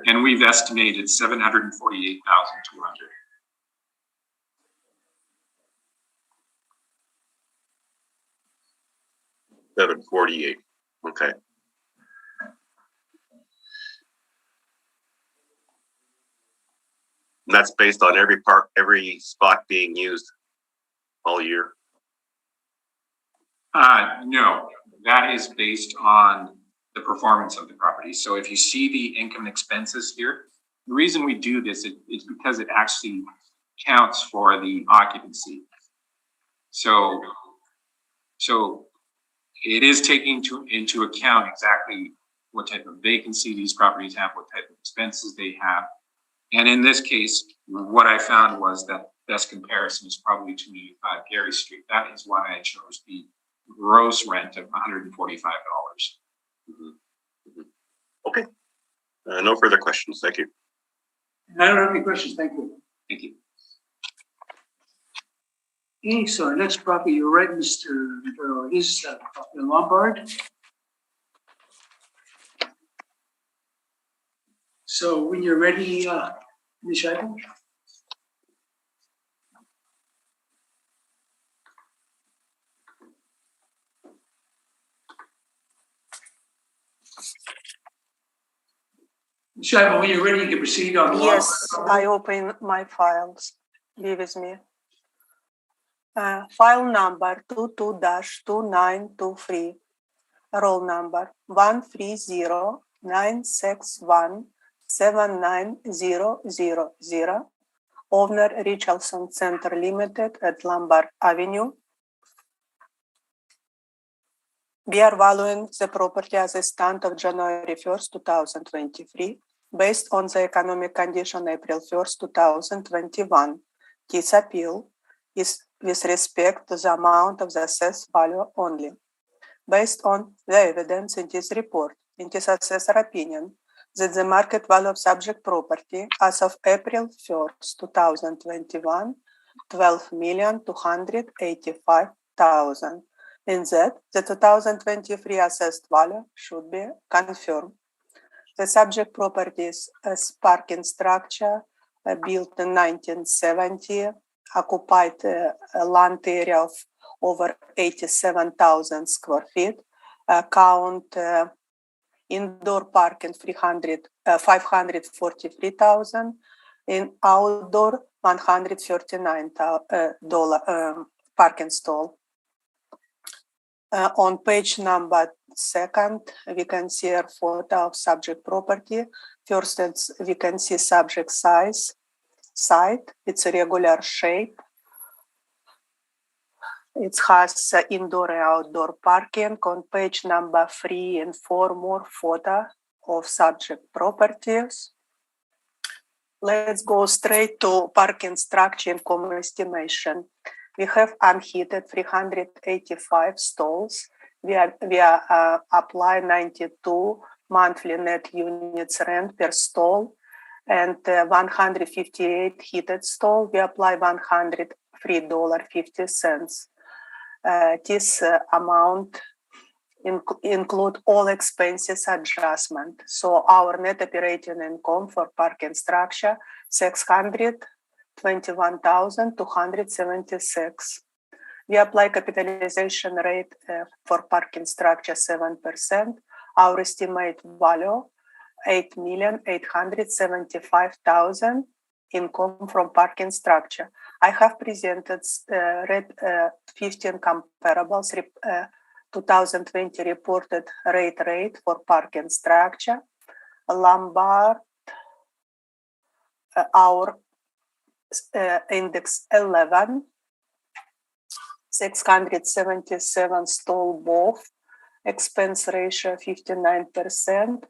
and we've estimated 748,200. $748. Okay. And that's based on every spot being used all year. No, that is based on the performance of the property. So if you see the income and expenses here, the reason we do this is because it actually counts for the occupancy. So it is taking into account exactly what type of vacancy these properties have, what type of expenses they have. And in this case, what I found was that best comparison is probably 285 Gary Street. That is why I chose the gross rent of $145. Okay. No further questions. Thank you. I don't have any questions. Thank you. Thank you. Okay, so our next property, you're right, Mr. Rivero, is property in Lombard. So when you're ready, Ms. Scheibel. Ms. Scheibel, when you're ready, you can proceed on the Yes, Lombard. I open my files. Be with me. File number 22-2923. Roll number 130-961-79000. Owner Richardson Center Limited at Lombard Avenue. We are valuing the property as a stand of January 1st, 2023, based on the economic condition April 1st, 2021. This appeal is with respect to the amount of the assessed value only. Based on the evidence in this report, in this assessor opinion, that the market value of subject property as of April 1st, 2021, $12,285,000. In that, the 2023 assessed value should be confirmed. The subject properties as parking structure built in 1970, occupied land area of over 87,000 square feet, count indoor parking 543,000, in outdoor $139 parking stall. On page number 2, we can see a photo of subject property. First, we can see subject site. It's a regular shape. It has indoor and outdoor parking. On page number 3 and 4, more photo of subject properties. Let's go straight to parking structure and common estimation. We have unheated 385 stalls. We apply 92 monthly net units rent per stall, and 158 heated stall. We apply $103.50. This amount include all expenses adjustment. So our net operating income for parking structure $621,276. We apply capitalization rate for parking structure 7%. Our estimate value $8,875,000 income from parking structure. I have presented 15 comparables 2020 reported rate for parking structure. Lombard, our index 11, 677 stall both, expense ratio 59%,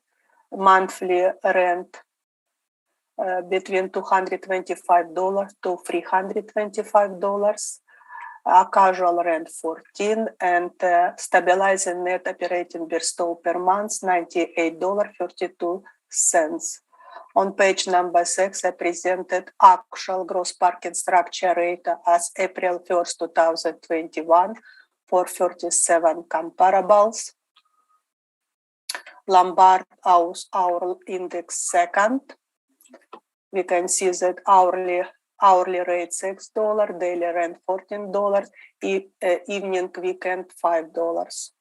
monthly rent between $225 to $325, casual rent 14, and stabilizing net operating per stall per month $98.32. On page number 6, I presented actual gross parking structure rate as April 1st, 2021 for 37 comparables. Lombard, our index 2nd. We can see that hourly rate $6, daily rent $14, evening weekend $5.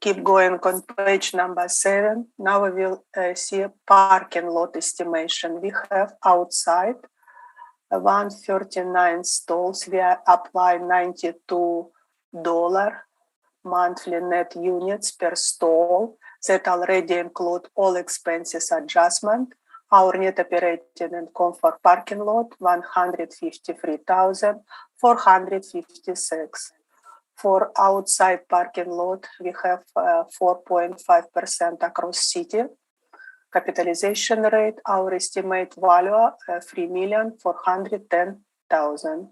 Keep going on page number 7. Now we will see a parking lot estimation. We have outside 139 stalls. We apply $92 monthly net units per stall that already include all expenses adjustment. Our net operating income for parking lot, 153,456. For outside parking lot, we have 4.5% across city. Capitalization rate, our estimate value, 3,410,000.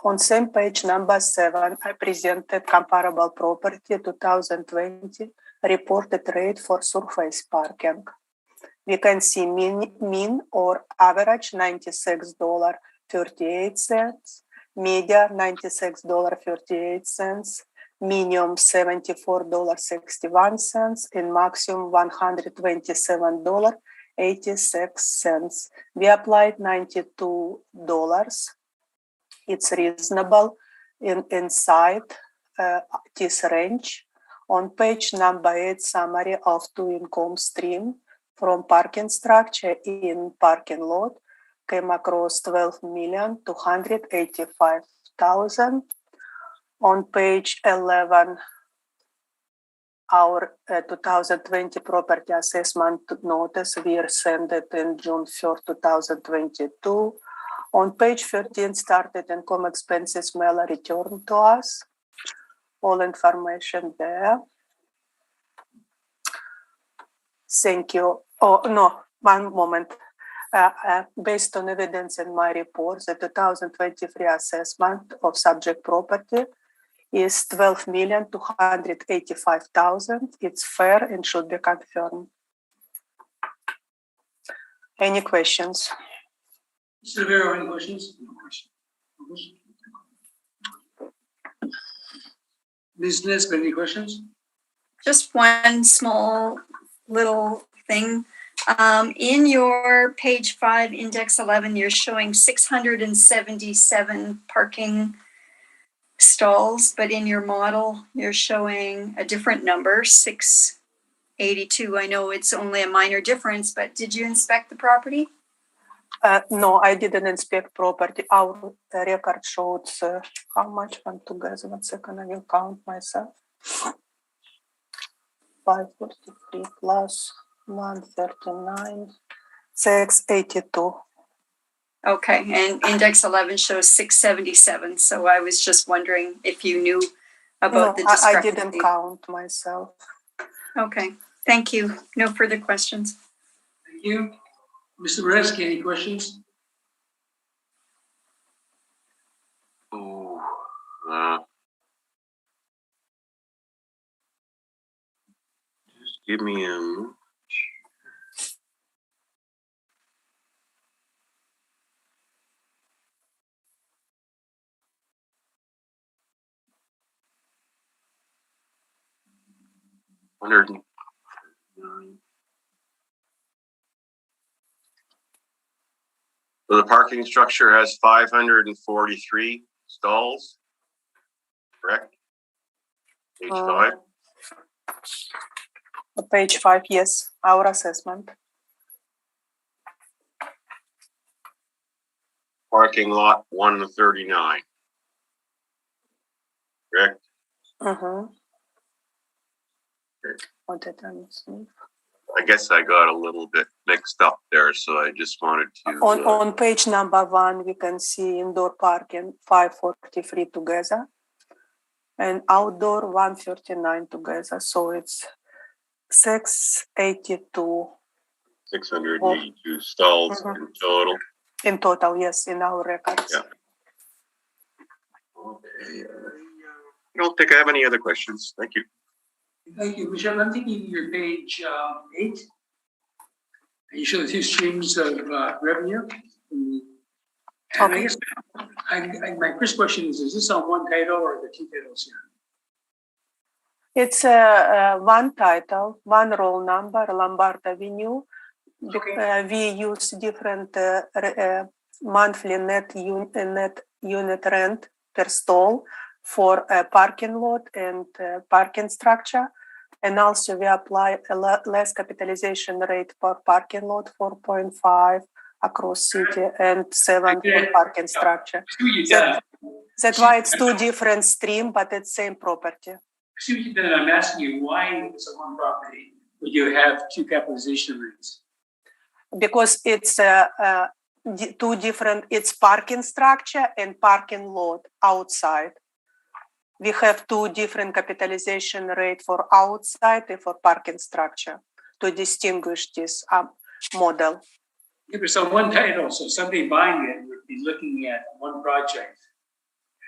On same page number 7, I presented comparable property 2020 reported rate for surface parking. We can see mean or average $96.38, media $96.38, minimum $74.61, and maximum $127.86. We applied $92. It's reasonable inside this range. On page number 8, summary of 2 income stream from parking structure in parking lot came across 12,285,000. On page 11, our 2020 property assessment notice we sent it in June 4, 2022. On page 13, started income expenses mail returned to us. All information there. Thank you. Oh, no, one moment. Based on evidence in my report, the 2023 assessment of subject property is 12,285,000. It's fair and should be confirmed. Any questions? Mr. Rivera, any questions? No questions. Ms. Nesbitt, any questions? Just one small little thing. In your page 5, index 11, you're showing 677 parking stalls, but in your model, you're showing a different number, 682. I know it's only a minor difference, but did you inspect the property? No, I didn't inspect property. Our record shows how much went together. 1 second, I will count myself. 543 plus 139, 682. Okay, and index 11 shows 677. So I was just wondering if you knew about the discrepancy. I didn't count myself. Okay, thank you. No further questions. Thank you. Mr. Boretsky, any questions? Ooh, just give me a moment. $109. So the parking structure has 543 stalls, correct? Page 5. Page 5, yes, our assessment. Parking lot 139, correct? Mm-hmm. What did I miss? I guess I got a little bit mixed up there, so I just wanted to. On page number 1, we can see indoor parking 543 together and outdoor 139 together. So it's 682. 682 stalls in total. In total, yes, in our records. Yeah. Okay. I don't think I have any other questions. Thank you. Thank you, Michelle. I'm thinking your page 8. You show the 2 streams of revenue. And Okay. I guess my first question is this on one title or the 2 titles here? It's one title, one roll number, Lombard Avenue. Okay. We use different monthly net unit rent per stall for a parking lot and parking structure. And also we apply a less capitalization rate per parking lot, 4.5 across city and 7 for parking structure. See what you've done. That's why it's two different stream, but it's same property. See what you've done. I'm asking you why it's a one property, but you have two capitalization rates. Because it's two different, it's parking structure and parking lot outside. We have two different capitalization rate for outside and for parking structure to distinguish this model. Yeah, but so one title, so somebody buying it would be looking at one project.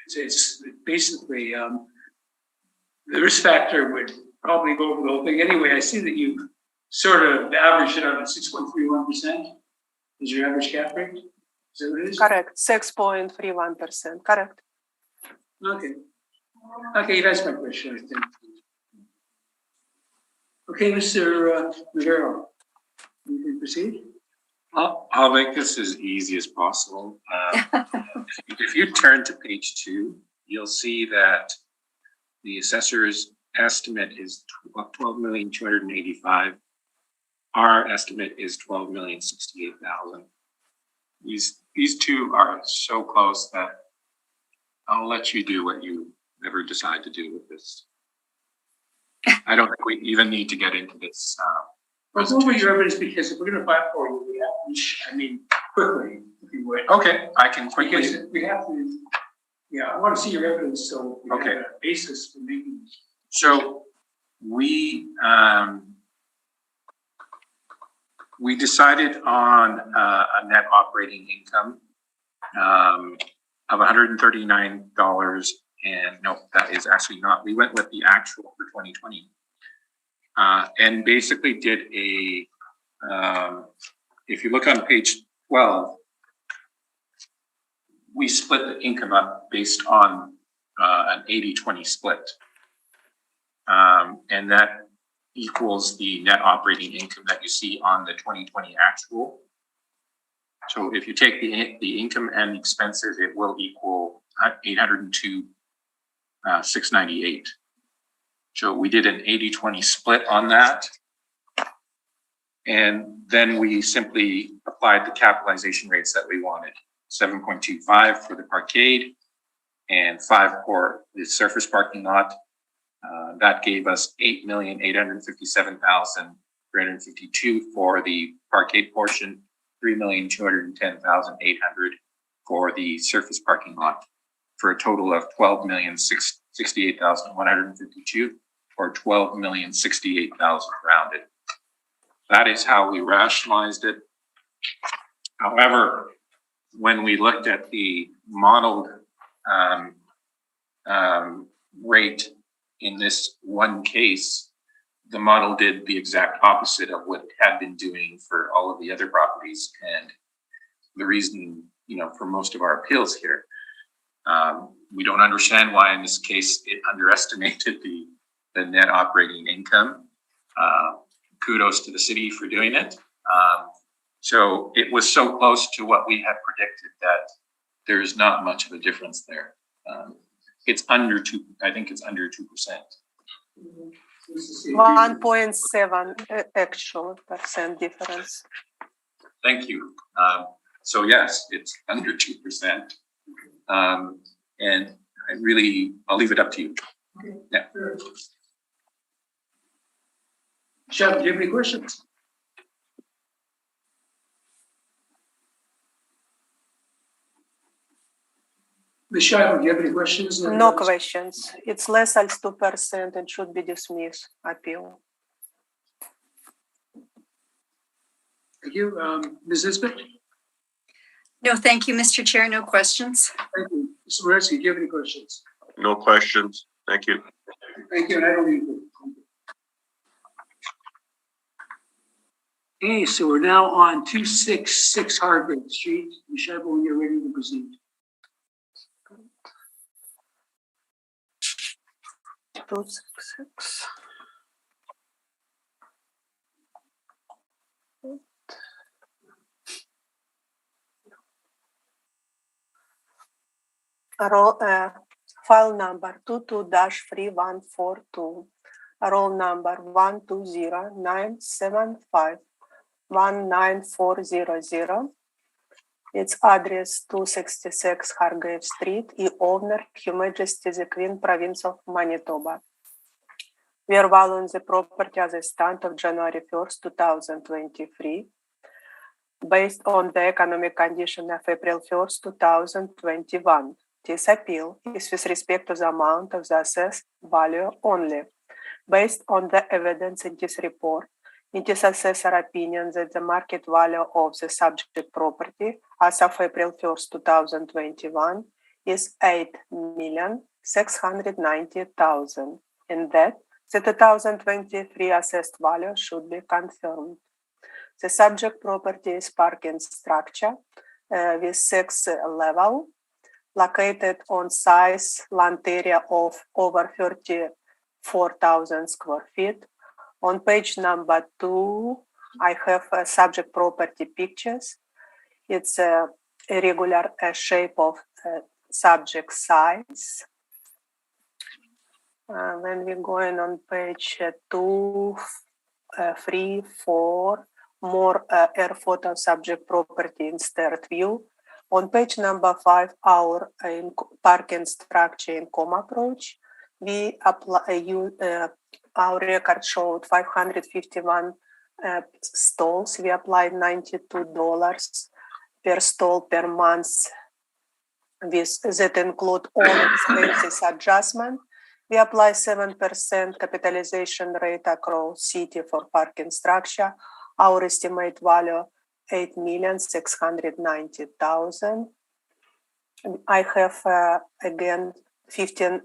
So it's basically, the risk factor would probably go over the whole thing. Anyway, I see that you sort of average it out at 6.31% is your average cap rate. Is that what it is? Correct, 6.31%, correct. Okay. Okay, that's my question, I think. Okay, Mr. Rivero, you can proceed. I'll make this as easy as possible. If you turn to page 2, you'll see that the assessor's estimate is 12,285,000. Our estimate is 12,068,000. These two are so close that I'll let you do what you ever decide to do with this. I don't think we even need to get into this. Well, go over your evidence, because if we're going to fight for you, we have to, quickly, if you would. Okay, I can quickly. Because we have to, I want to see your evidence so we have a basis for making. So we decided on a net operating income of $139, and no, that is actually not. We went with the actual for 2020, and basically did a. If you look on page 12, we split the income up based on an 80-20 split, and that equals the net operating income that you see on the 2020 actual. So if you take the income and expenses, it will equal 802,698. So we did an 80-20 split on that. And then we simply applied the capitalization rates that we wanted. 7.25 for the parkade and 5 for the surface parking lot. That gave us 8,857,352 for the parkade portion, 3,210,800 for the surface parking lot, for a total of 12,068,152, or 12,068,000 rounded. That is how we rationalized it. However, when we looked at the modeled rate in this one case, the model did the exact opposite of what it had been doing for all of the other properties. And the reason, for most of our appeals here, we don't understand why in this case it underestimated the net operating income. Kudos to the city for doing it. So it was so close to what we had predicted that there's not much of a difference there. It's under 2, I think it's under 2%. 1.7 actual percent difference. Thank you. So yes, it's under 2%. And I'll leave it up to you. Okay. Yeah. Shab, do you have any questions? Ms. Shab, do you have any questions? No questions. It's less than 2% and should be dismissed appeal. Thank you. Ms. Nisbet? No, thank you, Mr. Chair. No questions. Thank you. Mr. Moreski, do you have any questions? No questions. Thank you. Thank you, and I don't need to. Okay, so we're now on 266 Harvard Street. Michelle, when you're ready to proceed. 266. File number 22-3142. Roll number 120-975-19400. Its address 266 Hargrave Street, и owner Her Majesty the Queen, Province of Manitoba. We are valuing the property as a stand of January 1st, 2023, based on the economic condition of April 1st, 2021. This appeal is with respect to the amount of the assessed value only. Based on the evidence in this report, it is assessor opinion that the market value of the subject property as of April 1st, 2021 is $8,690,000, and that the 2023 assessed value should be confirmed. The subject property is parking structure with 6 levels, located on size land area of over 34,000 square feet. On page number 2, I have subject property pictures. It's a irregular shape of subject size. When we're going on page 2, 3, 4, more air photo subject property in stairs view. On page number 5, our parking structure in com approach, we apply our record showed 551 stalls. We applied $92 per stall per month. That include all expenses adjustment. We apply 7% capitalization rate across city for parking structure. Our estimate value $8,690,000. I have again 15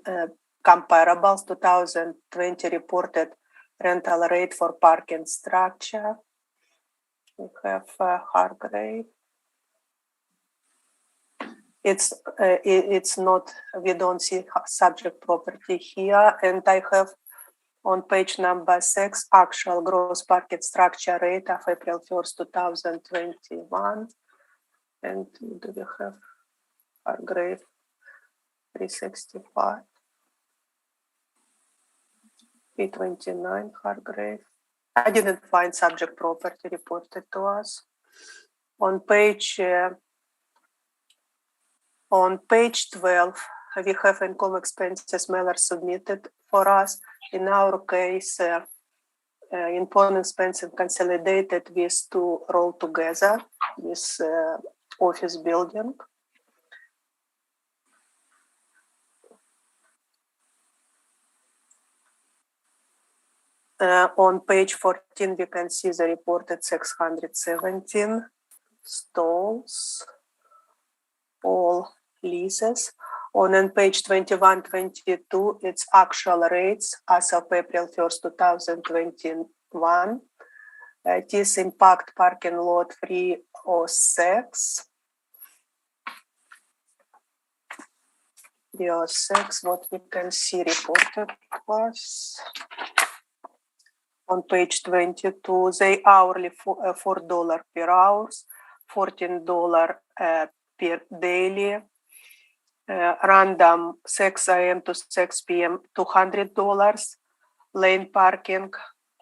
comparables. 2020 reported rental rate for parking structure. We have Hargrave. It's not, we don't see subject property here, and I have on page number 6 actual gross parking structure rate of April 1st, 2021. And do we have Hargrave 365? 329 Hargrave. I didn't find subject property reported to us. On page 12, we have income expenses mailer submitted for us. In our case, income expense consolidated with 2 roll together with office building. On page 14, we can see the reported 617 stalls, all leases. On page 21, 22, it's actual rates as of April 1st, 2021. This impact parking lot 306. 306, what we can see reported was. On page 22, they hourly $4 per hour, $14 per daily. Random 6 a.m. to 6 p.m. $200. Lane parking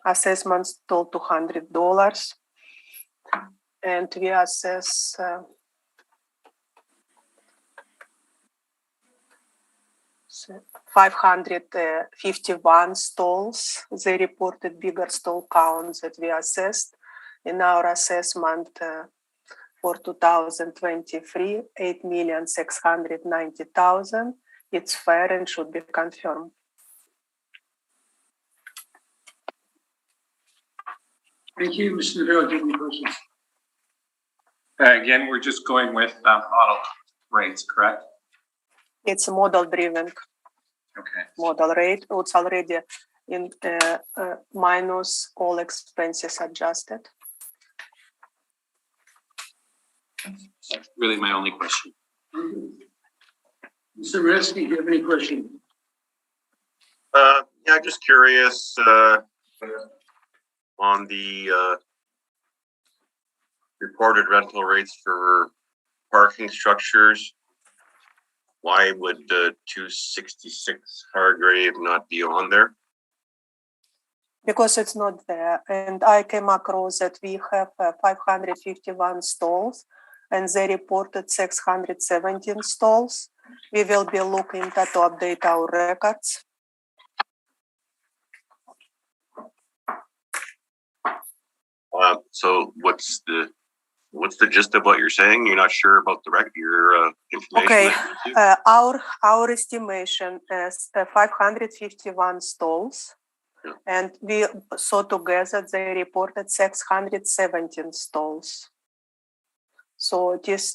assessments total $200. And we assess 551 stalls. They reported bigger stall counts that we assessed. In our assessment for 2023, $8,690,000. It's fair and should be confirmed. Thank you, Mr. Navarro. Do you have any questions? Again, we're just going with model rates, correct? It's model driven. Okay. Model rate. It's already in minus all expenses adjusted. That's really my only question. Mr. Resky, do you have any questions? Yeah, just curious on the reported rental rates for parking structures. Why would 266 Hargrave not be on there? Because it's not there. And I came across that we have 551 stalls and they reported 617 stalls. We will be looking to update our records. So what's the gist of what you're saying? You're not sure about your information? Okay, our estimation is 551 stalls. Yeah. And we saw together they reported 617 stalls. So this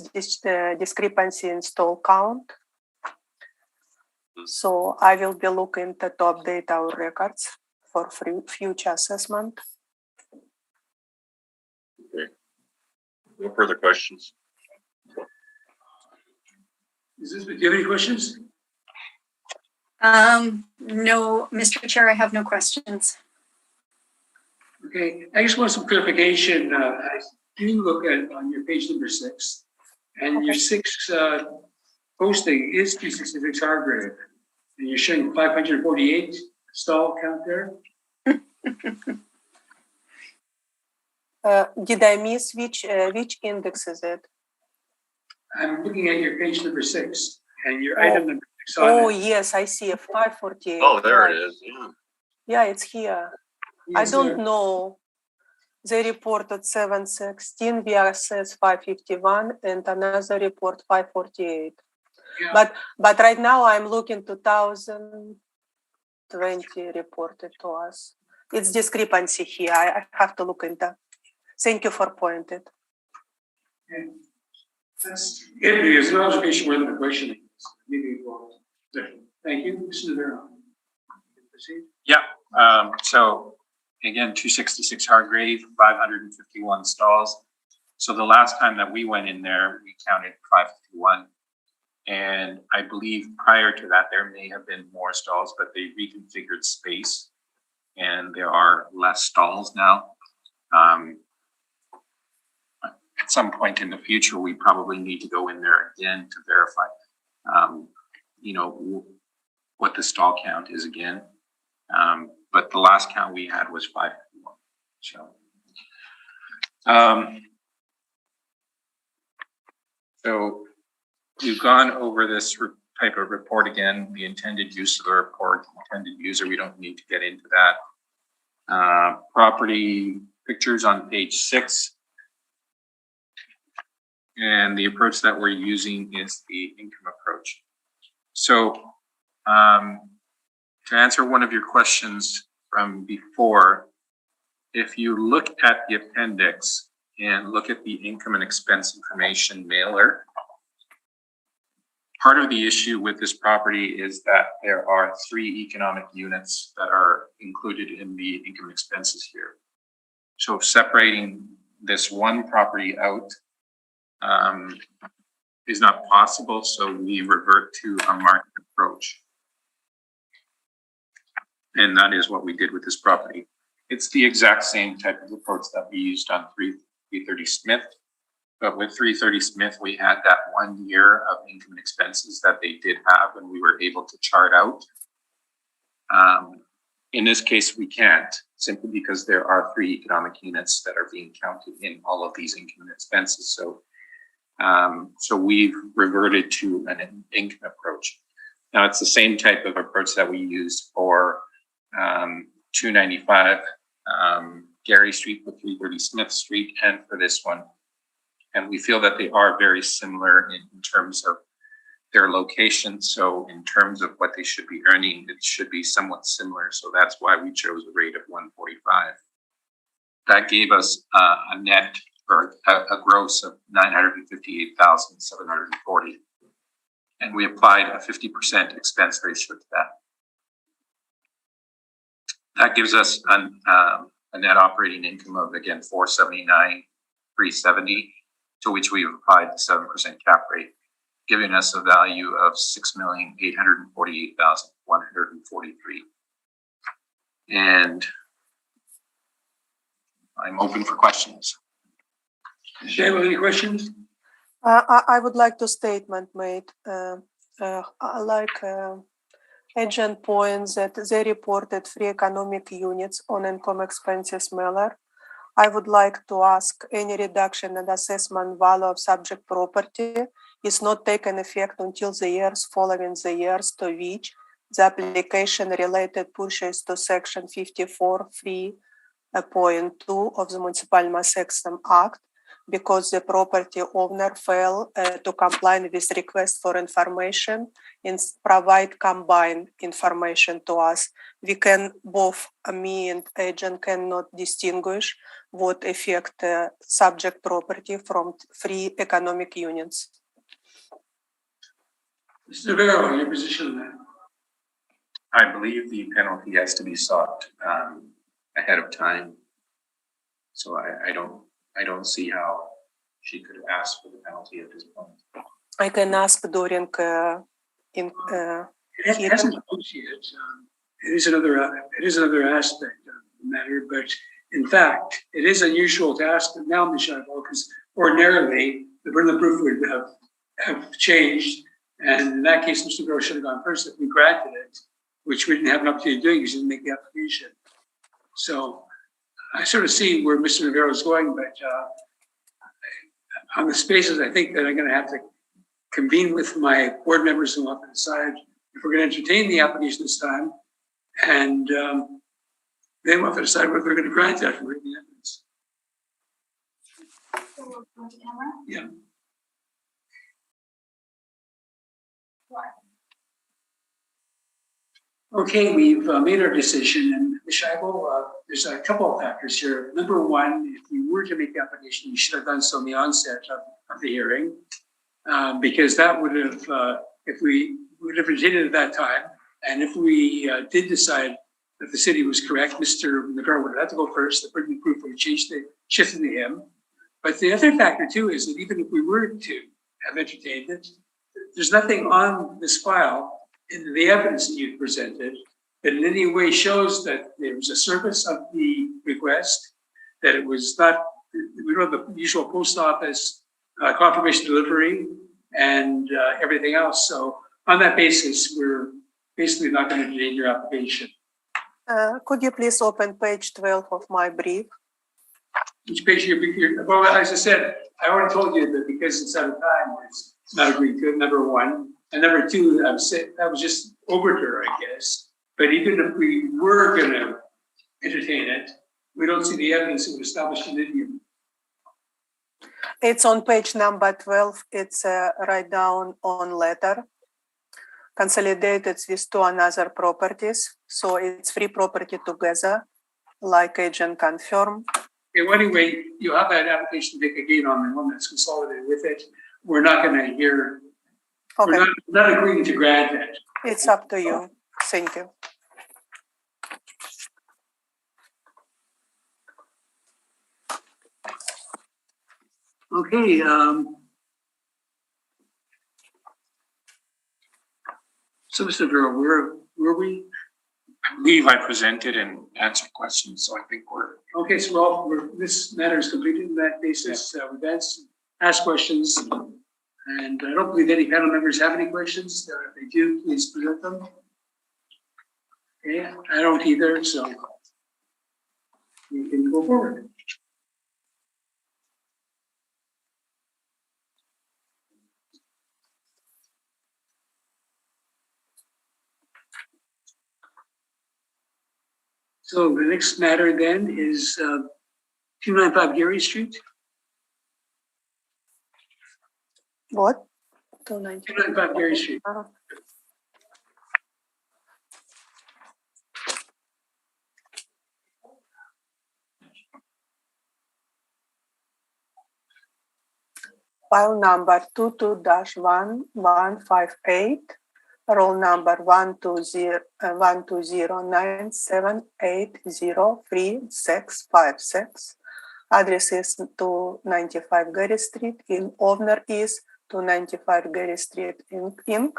discrepancy in stall count. So I will be looking to update our records for future assessment. Okay. No further questions. Do you have any questions? No, Mr. Chair, I have no questions. Okay, I just want some clarification. I do look at on your page number 6, and your 6 posting is 266 Hargrave, and you're showing 548 stall count there. Did I miss which index is it? I'm looking at your page number 6, and your item number 6 on Oh, it. yes, I see a 548. Oh, there right. it is. Yeah. Yeah, it's here. Yes, I don't sir. know. They reported 716, VR says 551, and another report 548. Yeah. But right now I'm looking 2020 reported to us. It's discrepancy here. I have to look into. Thank you for pointing. Okay. That's it. There's no observation more than a question. Maybe we'll. Thank you, Mr. Navarro. Proceed. Yeah, so again, 266 Hargrave, 551 stalls. So the last time that we went in there, we counted 551. And I believe prior to that, there may have been more stalls, but they reconfigured space and there are less stalls now. At some point in the future, we probably need to go in there again to verify, what the stall count is again. But the last count we had was 551. So we've gone over this type of report again, the intended use of the report, the intended user, we don't need to get into that. Property pictures on page 6. And the approach that we're using is the income approach. So to answer one of your questions from before, if you look at the appendix and look at the income and expense information mailer, part of the issue with this property is that there are 3 economic units that are included in the income expenses here. So separating this one property out is not possible, so we revert to a market approach. And that is what we did with this property. It's the exact same type of approach that we used on 330 Smith. But with 330 Smith, we had that 1 year of income and expenses that they did have, and we were able to chart out. In this case, we can't, simply because there are 3 economic units that are being counted in all of these income and expenses. So we've reverted to an income approach. Now, it's the same type of approach that we used for 295 Gary Street with 330 Smith Street and for this one. And we feel that they are very similar in terms of their location. So in terms of what they should be earning, it should be somewhat similar. So that's why we chose a rate of 145. That gave us a net or a gross of 958,740. And we applied a 50% expense ratio to that. That gives us a net operating income of, again, 479,370, to which we applied the 7% cap rate, giving us a value of 6,848,143. And I'm open for questions. Michelle, any questions? I would like to statement made. agent points that they reported 3 economic units on income expenses mailer. I would like to ask any reduction in assessment value of subject property is not taken effect until the years following the years to which the application related purchase to section 54 3.2 of the Municipal Mass System Act, because the property owner failed to comply with request for information and provide combined information to us. We can both, me and agent, cannot distinguish what affect subject property from 3 economic units. Mr. Navarro, your position on that? I believe the penalty has to be sought ahead of time. So I don't see how she could ask for the penalty at this point. I can ask during It hasn't closed yet. It is another aspect of the matter, but in fact, it is unusual to ask them now, Ms. Shadwell, because ordinarily the burden of proof would have changed, and in that case, Mr. Navarro should have gone first if we granted it, which we didn't have an opportunity of doing because he didn't make the application. So I sort of see where Mr. Navarro is going, but on the spaces, I think that I'm going to have to convene with my board members who want to decide if we're going to entertain the application this time, and they want to decide whether they're going to grant that for written evidence. Yeah. Okay, we've made our decision, and Ms. Scheibel, there's a couple of factors here. Number one, if we were to make the application, you should have done so in the onset of the hearing, because that would have, if we would have entertained it at that time, and if we did decide that the city was correct, Mr. Navarro would have to go first. The burden of proof would shifted to him. But the other factor too is that even if we were to have entertained it, there's nothing on this file in the evidence that you've presented that in any way shows that there was a service of the request, that it was not, we don't have the usual post office confirmation delivery and everything else. So on that basis, we're basically not going to entertain your application. Could you please open page 12 of my brief? Which page you're, well, as I said, I already told you that because it's out of time, it's not agreed to, number one. And number two, that was just overture, I guess. But even if we were going to entertain it, we don't see the evidence that would establish an idiom. It's on page number 12. It's right down on letter. Consolidated with 2 another properties. So it's 3 property together, like agent confirm. Okay, well, anyway, you have that application to take again on the one that's consolidated with it. We're not going to hear. Okay. We're not agreeing to grant it. It's up to you. Thank you. Okay. So, Mr. Navarro, where were we? I believe I presented and answered questions, so I think we're okay. So, this matter is completed on that basis. Yeah. We've asked questions. And I don't believe any panel members have any questions. If they do, please present them. Okay, I don't either, so we can go forward. So the next matter then is 295 Gary Street. What? 295 Gary Street. File number 22-1158, roll number 12097803656. Address is 295 Gary Street, and owner is 295 Gary Street, Inc.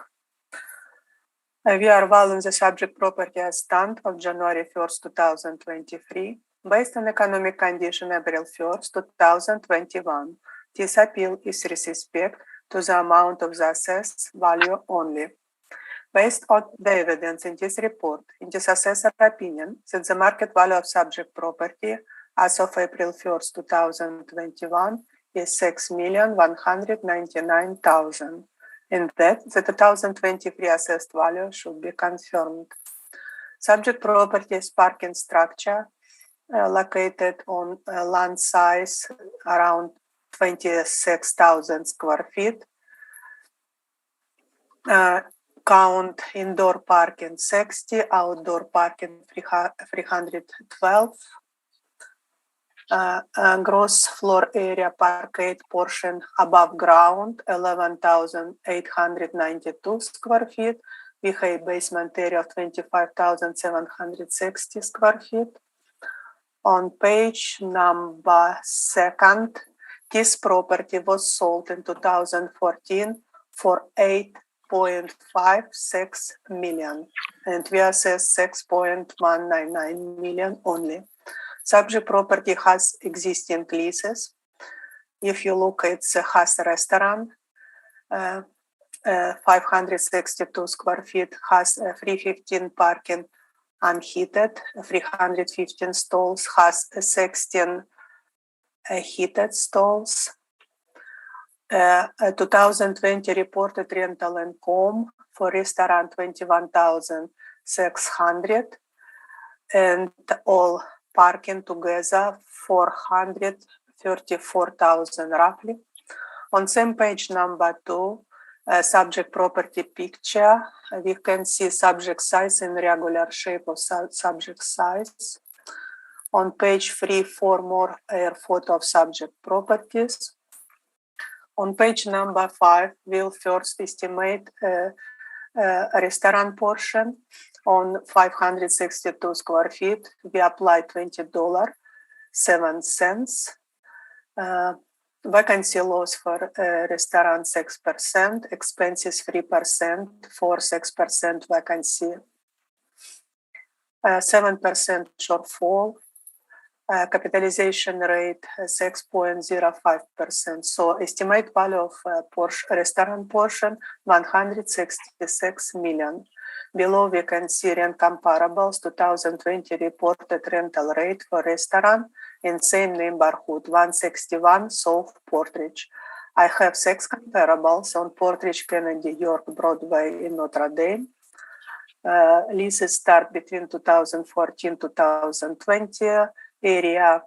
We are valuing the subject property as stand of January 1st, 2023, based on economic condition April 1st, 2021. This appeal is with respect to the amount of the assessed value only. Based on the evidence in this report, in this assessor opinion, that the market value of subject property as of April 1st, 2021 is $6,199,000, and that the 2023 assessed value should be confirmed. Subject property is parking structure located on land size around 26,000 square feet. Count indoor parking 60, outdoor parking 312. Gross floor area parkade portion above ground 11,892 square feet. We have basement area of 25,760 square feet. On page number 2, this property was sold in 2014 for $8.56 million, and we assess $6.199 million only. Subject property has existing leases. If you look at the Haas restaurant, 562 square feet, has 315 parking unheated, 315 stalls, has 16 heated stalls. 2020 reported rental income for restaurant 21,600, and all parking together 434,000 roughly. On same page number 2, subject property picture, we can see subject size in regular shape of subject size. On page 3, 4 more air photo of subject properties. On page number 5, we'll first estimate a restaurant portion on 562 square feet. We apply $20.07. Vacancy loss for restaurant 6%, expenses 3% for 6% vacancy, 7% shortfall, capitalization rate 6.05%. So estimate value of restaurant portion 166 million. Below we can see rent comparables. 2020 reported rental rate for restaurant in same neighborhood 161 South Portridge. I have 6 comparables on Portridge, Kennedy, York, Broadway in Notre Dame. Leases start between 2014-2020. Area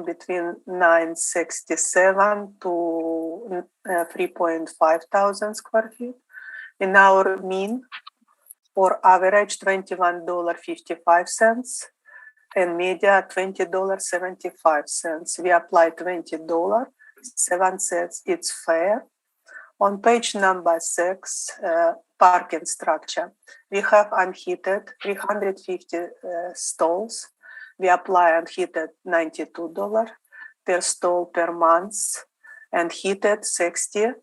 between 967 to 3.5 thousand square feet. In our mean or average $21.55 and media $20.75. We apply $20.07. It's fair. On page number 6, parking structure. We have unheated 350 stalls. We apply unheated $92 per stall per month, and heated 60.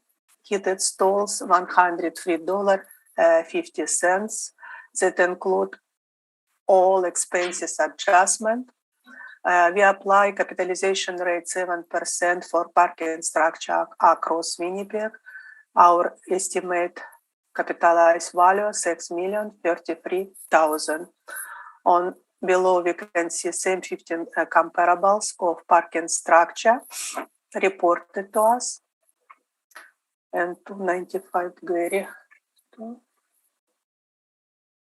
Heated stalls $103.50. That include all expenses adjustment. We apply capitalization rate 7% for parking structure across Winnipeg. Our estimate capitalized value $6,033,000. On below we can see same 15 comparables of parking structure reported to us. And 295 Gary.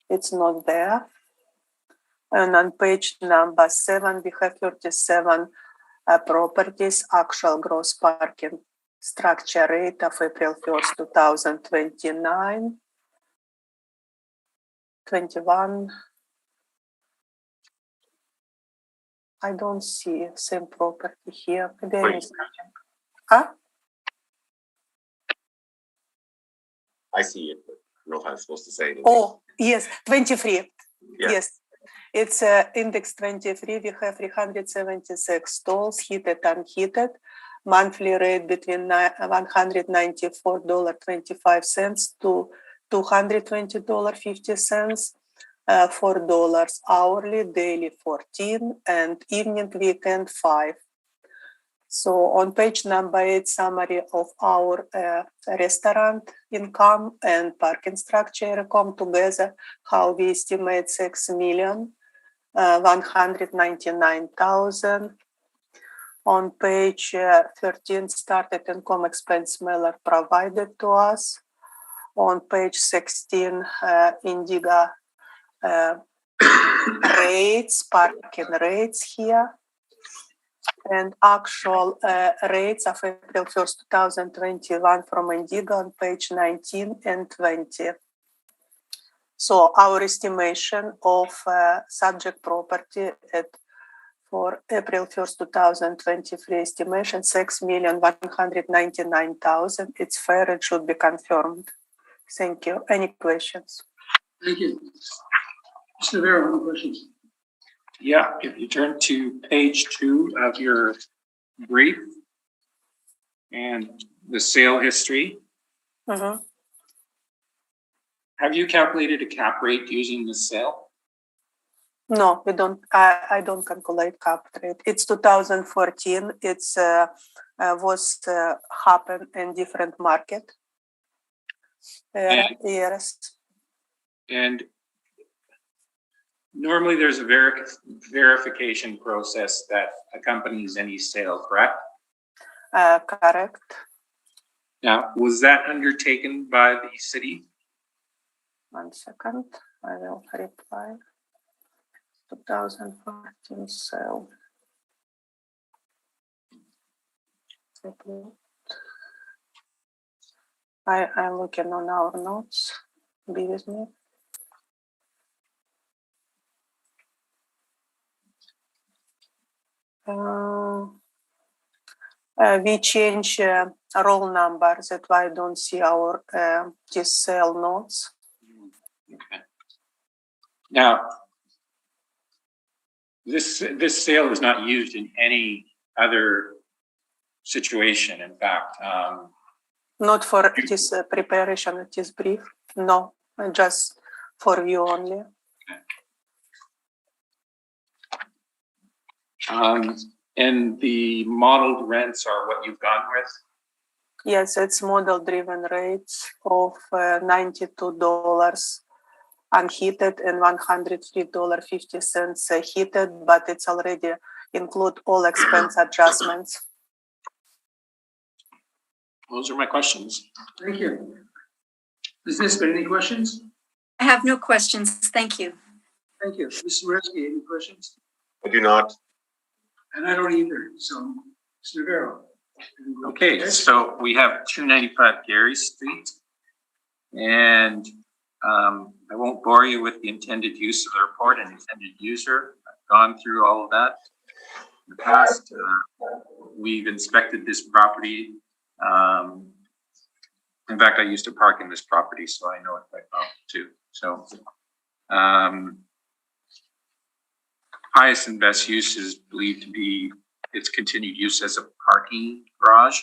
It's not there. And on page number 7, we have 37 properties, actual gross parking structure rate of April 1st, 2029, 21. I don't see same property here. There is nothing. Huh? I see it, but I don't know if I'm supposed to say anything. Oh, yes, 23. Yeah. Yes. It's index 23. We have 376 stalls, heated and unheated. Monthly rate between $194.25 to $220.50. $4 hourly, daily 14, and evening weekend 5. So on page number 8, summary of our restaurant income and parking structure come together, how we estimate 6,199,000. On page 13, started income expense mailer provided to us. On page 16, Indigo rates, parking rates here. And actual rates of April 1st, 2021 from Indigo on page 19 and 20. So our estimation of subject property for April 1st, 2023 estimation, 6,199,000. It's fair, it should be confirmed. Thank you. Any questions? Thank you. Mr. Navarro, any questions? Yeah, if you turn to page 2 of your brief and the sale history, have you calculated a cap rate using the sale? No, we don't. I don't calculate cap rate. It's 2014. It's was happened in different market years. And normally there's a verification process that accompanies any sale, correct? Correct. Now, was that undertaken by the city? 1 second, I will reply. 2014 sale. I'm looking on our notes. Be with me. We change roll number. That's why I don't see our this sale notes. Okay. Now, this sale is not used in any other situation. In fact, not for this preparation of this brief. No, just for you only. And the modeled rents are what you've gone with? Yes, it's model-driven rates of $92 unheated and $103.50 heated, but it's already include all expense adjustments. Those are my questions. Thank you. Ms. Nisbet, any questions? I have no questions. Thank you. Thank you. Mr. Moreski, any questions? I do not. And I don't either. So, Mr. Navarro. Okay, so we have 295 Gary Street. And I won't bore you with the intended use of the report and intended user. I've gone through all of that. In the past, we've inspected this property. In fact, I used to park in this property, so I know it quite well too. So highest and best use is believed to be its continued use as a parking garage.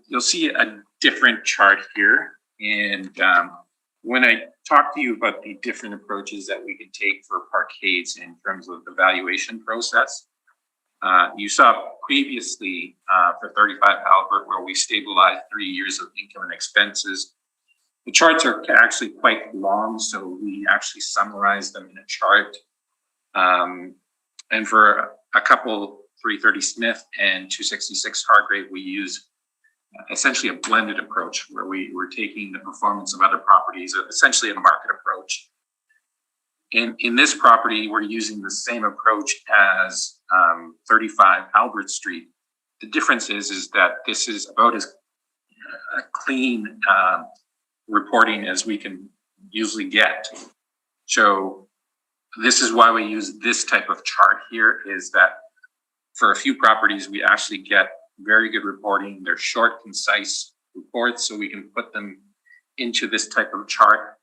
You'll see a different chart here. And when I talk to you about the different approaches that we can take for parkades in terms of the valuation process, you saw previously for 35 Albert where we stabilized 3 years of income and expenses. The charts are actually quite long, so we actually summarize them in a chart. And for a couple, 330 Smith and 266 Hargrave, we use essentially a blended approach where we're taking the performance of other properties, essentially a market approach. In this property, we're using the same approach as 35 Albert Street. The difference is that this is about as clean reporting as we can usually get. So this is why we use this type of chart here, is that for a few properties, we actually get very good reporting. They're short, concise reports, so we can put them into this type of chart.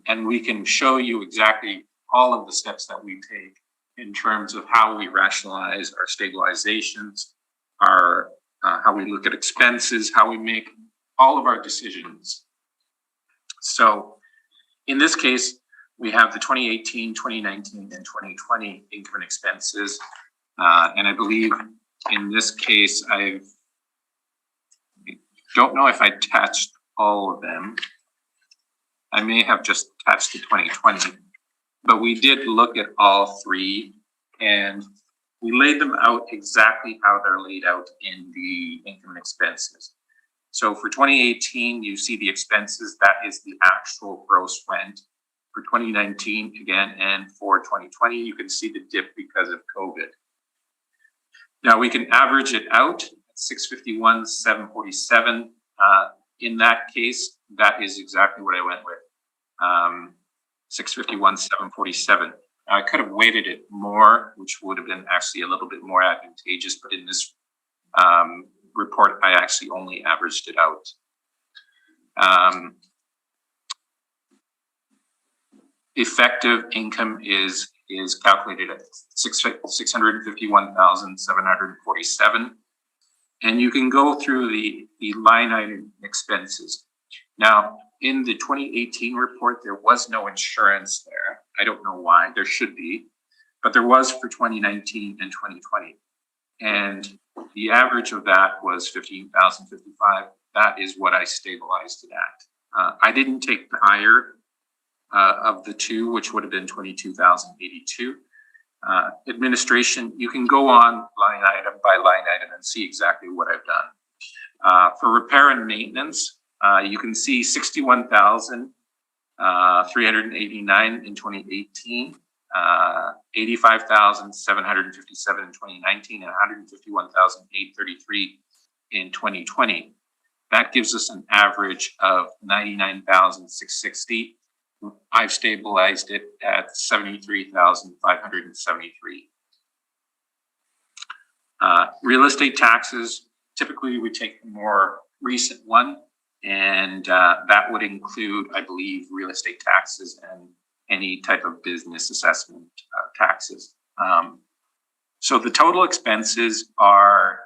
And we can show you exactly all of the steps that we take in terms of how we rationalize our stabilizations, our how we look at expenses, how we make all of our decisions. So in this case, we have the 2018, 2019, and 2020 income and expenses. And I believe in this case, I don't know if I attached all of them. I may have just attached the 2020, but we did look at all three and we laid them out exactly how they're laid out in the income and expenses. So for 2018, you see the expenses, that is the actual gross rent. For 2019, again, and for 2020, you can see the dip because of COVID. Now we can average it out at 651, 747. In that case, that is exactly what I went with. 651, 747. I could have weighted it more, which would have been actually a little bit more advantageous, but in this report, I actually only averaged it out. Effective income is calculated at 651,747. And you can go through the line item expenses. Now, in the 2018 report, there was no insurance there. I don't know why, there should be, but there was for 2019 and 2020. And the average of that was 15,055. That is what I stabilized it at. I didn't take the higher of the two, which would have been 22,082. Administration, you can go on line item by line item and see exactly what I've done. For repair and maintenance, you can see 61,389 in 2018, 85,757 in 2019, and 151,833 in 2020. That gives us an average of 99,660. I've stabilized it at 73,573. Real estate taxes, typically we take the more recent one, and that would include, I believe, real estate taxes and any type of business assessment taxes. So the total expenses are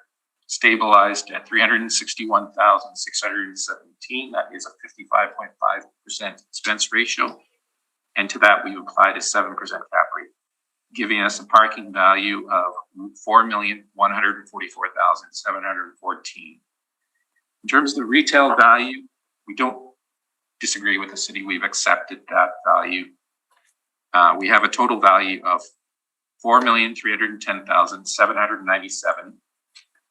stabilized at 361,617. That is a 55.5% expense ratio. And to that, we've applied a 7% cap rate, giving us a parking value of $4,144,714. In terms of the retail value, we don't disagree with the city. We've accepted that value. We have a total value of $4,310,797.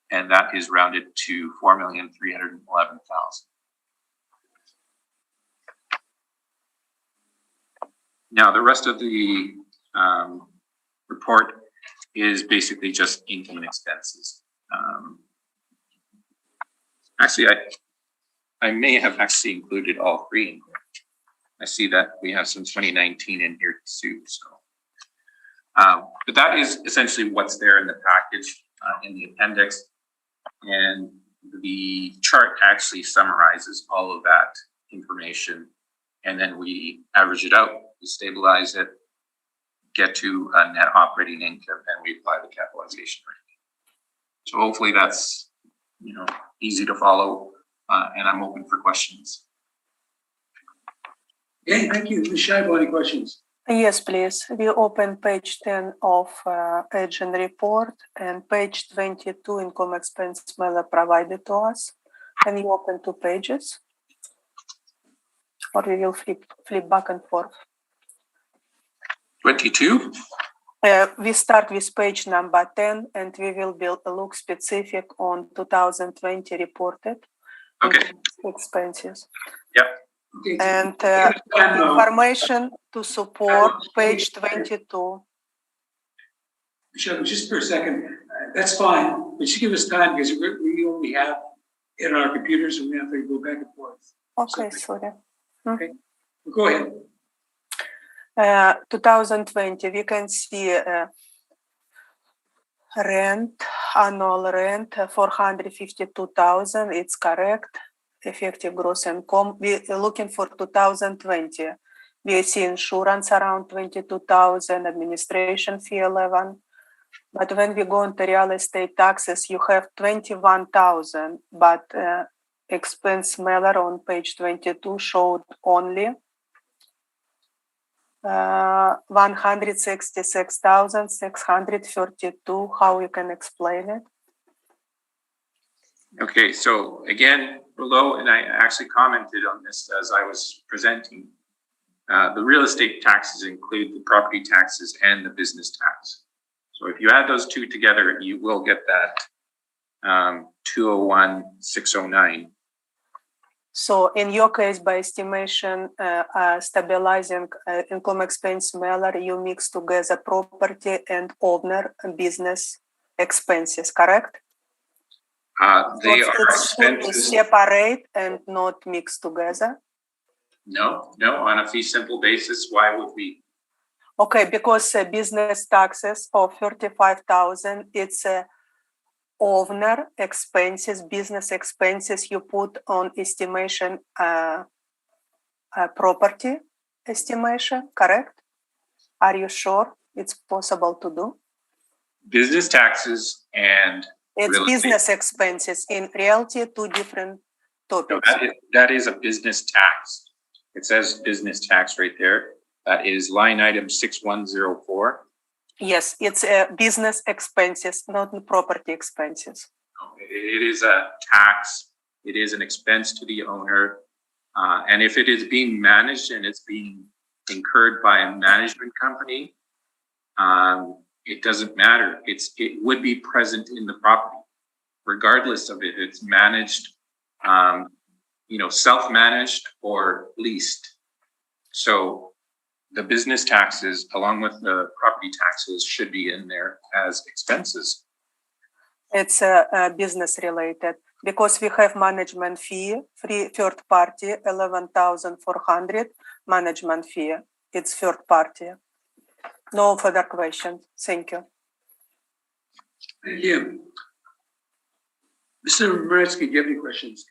And that is rounded to 4,311,000. Now, the rest of the report is basically just income and expenses. Actually, I may have actually included all three in here. I see that we have some 2019 in here too. So, but that is essentially what's there in the package in the appendix. And the chart actually summarizes all of that information. And then we average it out, we stabilize it, get to a net operating income, and we apply the capitalization rate. So hopefully that's, easy to follow, and I'm open for questions. Okay, thank you. Ms. Scheibel, any questions? Yes, please. We open page 10 of agent report and page 22 income expense mailer provided to us. Can you open 2 pages? Or we will flip back and forth. 22? We start with page number 10 and we will look specific on 2020 reported expenses. Yep. Okay. And information to support page 22. Michelle, just for a second, that's fine, but just give us time because we only have in our computers and we have to go back and forth. Okay, sorry. Okay, go ahead. 2020, we can see rent, annual rent, 452,000. It's correct. Effective gross income. We're looking for 2020. We see insurance around 22,000, administration fee 11. But when we go into real estate taxes, you have 21,000. But expense mailer on page 22 showed only 166,632. How you can explain it? Okay, so again, below, and I actually commented on this as I was presenting, the real estate taxes include the property taxes and the business tax. So if you add those two together, you will get that 201,609. So in your case, by estimation, stabilizing income expense mailer, you mix together property and owner business expenses, correct? They So are it's expenses. separate and not mixed together. No, on a fee simple basis. Why would we? Okay, because business taxes of 35,000, it's owner expenses, business expenses you put on estimation, property estimation, correct? Are you sure it's possible to do? Business taxes and It's real estate. business expenses. In reality, two different No, topics. that is a business tax. It says business tax right there. That is line item 6104. Yes, it's business expenses, not property expenses. It is a tax. It is an expense to the owner. And if it is being managed and it's being incurred by a management company, it doesn't matter. It would be present in the property, regardless of it. It's managed, self-managed or leased. So the business taxes, along with the property taxes, should be in there as expenses. It's business related because we have management fee, free third party, 11,400 management fee. It's third party. No further questions. Thank you. Thank you. Mr. Moretsky, do you have any questions?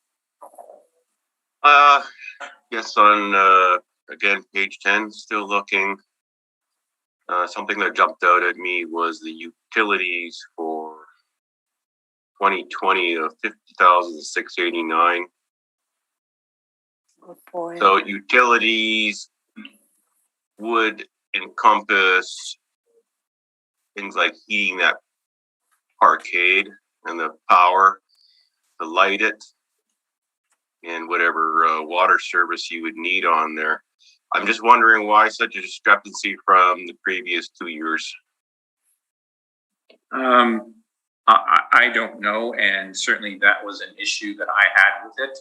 Yes, on again, page 10, still looking. Something that jumped out at me was the utilities for 2020 of 50,689. Good point. So utilities would encompass things like heating that parkade and the power to light it and whatever water service you would need on there. I'm just wondering why such a discrepancy from the previous 2 years. I don't know, and certainly that was an issue that I had with it,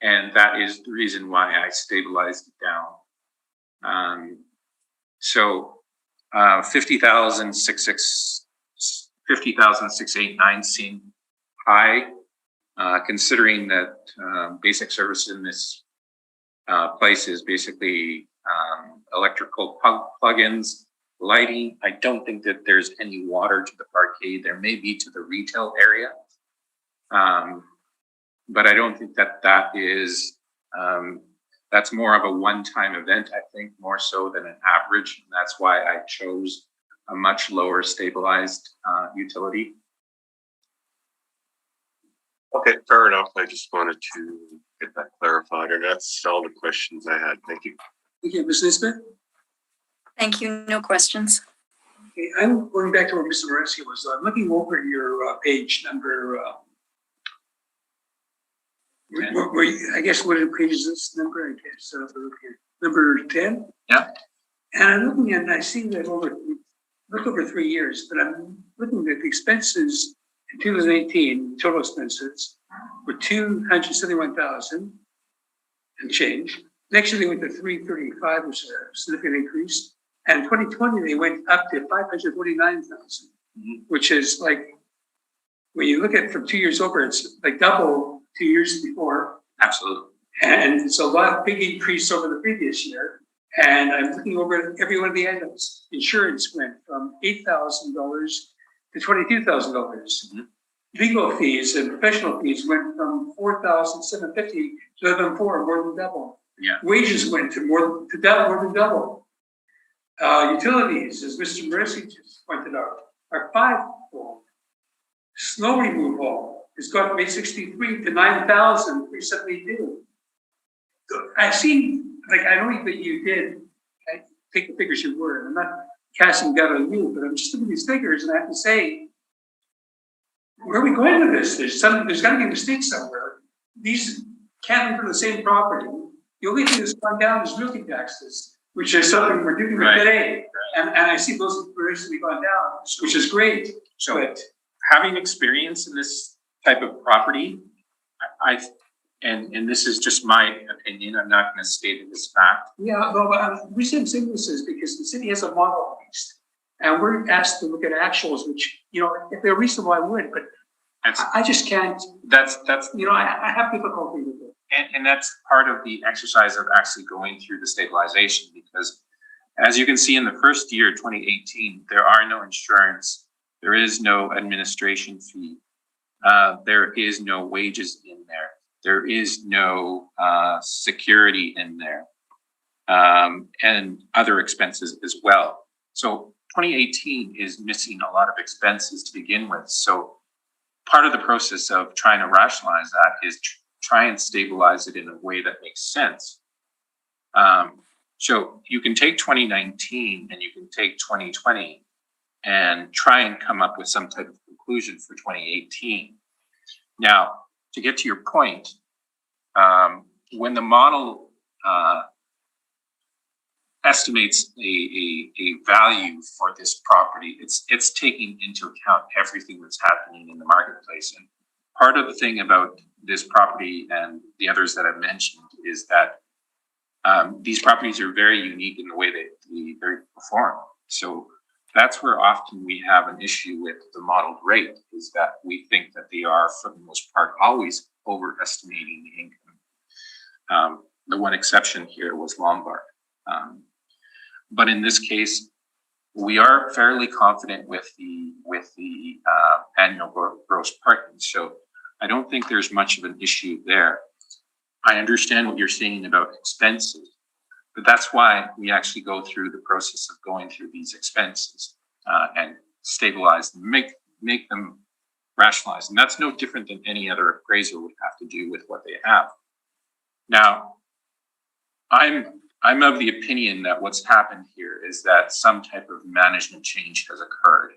and that is the reason why I stabilized it down. So 50,689 seemed high, considering that basic service in this place is basically electrical plugins, lighting. I don't think that there's any water to the parkade. There may be to the retail area, but I don't think that is, that's more of a one-time event, I think, more so than an average. And that's why I chose a much lower stabilized utility. Okay, fair enough. I just wanted to get that clarified, and that's all the questions I had. Thank you. Thank you, Ms. Nisbet. Thank you. No questions. Okay, I'm going back to where Mr. Moretsky was. I'm looking over your page number. I guess what page is this number? I guess number 10. Yeah. And I'm looking at, and I see that over 3 years, but I'm looking at the expenses in 2018. Total expenses were 271,000 and change. Next year they went to 335, which is a significant increase. And in 2020 they went up to 549,000, which is like, when you look at it from 2 years over, it's like double 2 years before. Absolutely. And it's a big increase over the previous year. And I'm looking over every one of the items. Insurance went from $8,000 to $22,000. Legal fees and professional fees went from $4,750 to $11,400, more than double. Yeah. Wages went to more than double. Utilities, as Mr. Moretsky just pointed out, are fivefold. Snow removal has gone from 863 to 9,372. So I've seen, like, I know that you did take the figures you were. I'm not casting doubt on you, but I'm just looking at these figures and I have to say, where are we going with this? There's got to be a mistake somewhere. These can't be for the same property. The only thing that's gone down is realty taxes, which is something we're doing Right. today. And I see those have recently gone down, which is great. So But having experience in this type of property, and this is just my opinion, I'm not going to state it as fact. yeah, well, the reason I'm saying this is because the city has a model leased, and we're asked to look at actuals, which, you know, if they're reasonable, I would, but I just can't, That's you know, I have difficulty with it. and that's part of the exercise of actually going through the stabilization, because as you can see in the first year, 2018, there are no insurance, there is no administration fee, there is no wages in there, there is no security in there, and other expenses as well. So 2018 is missing a lot of expenses to begin with. So part of the process of trying to rationalize that is try and stabilize it in a way that makes sense. So you can take 2019 and you can take 2020 and try and come up with some type of conclusion for 2018. Now, to get to your point, when the model estimates a value for this property, it's taking into account everything that's happening in the marketplace. And part of the thing about this property and the others that I've mentioned is that these properties are very unique in the way that they perform. So that's where often we have an issue with the modeled rate, is that we think that they are, for the most part, always overestimating the income. The one exception here was Lombard. But in this case, we are fairly confident with the annual gross parking. So I don't think there's much of an issue there. I understand what you're saying about expenses, but that's why we actually go through the process of going through these expenses and stabilize them, make them rationalized. And that's no different than any other appraiser would have to do with what they have. Now, I'm of the opinion that what's happened here is that some type of management change has occurred,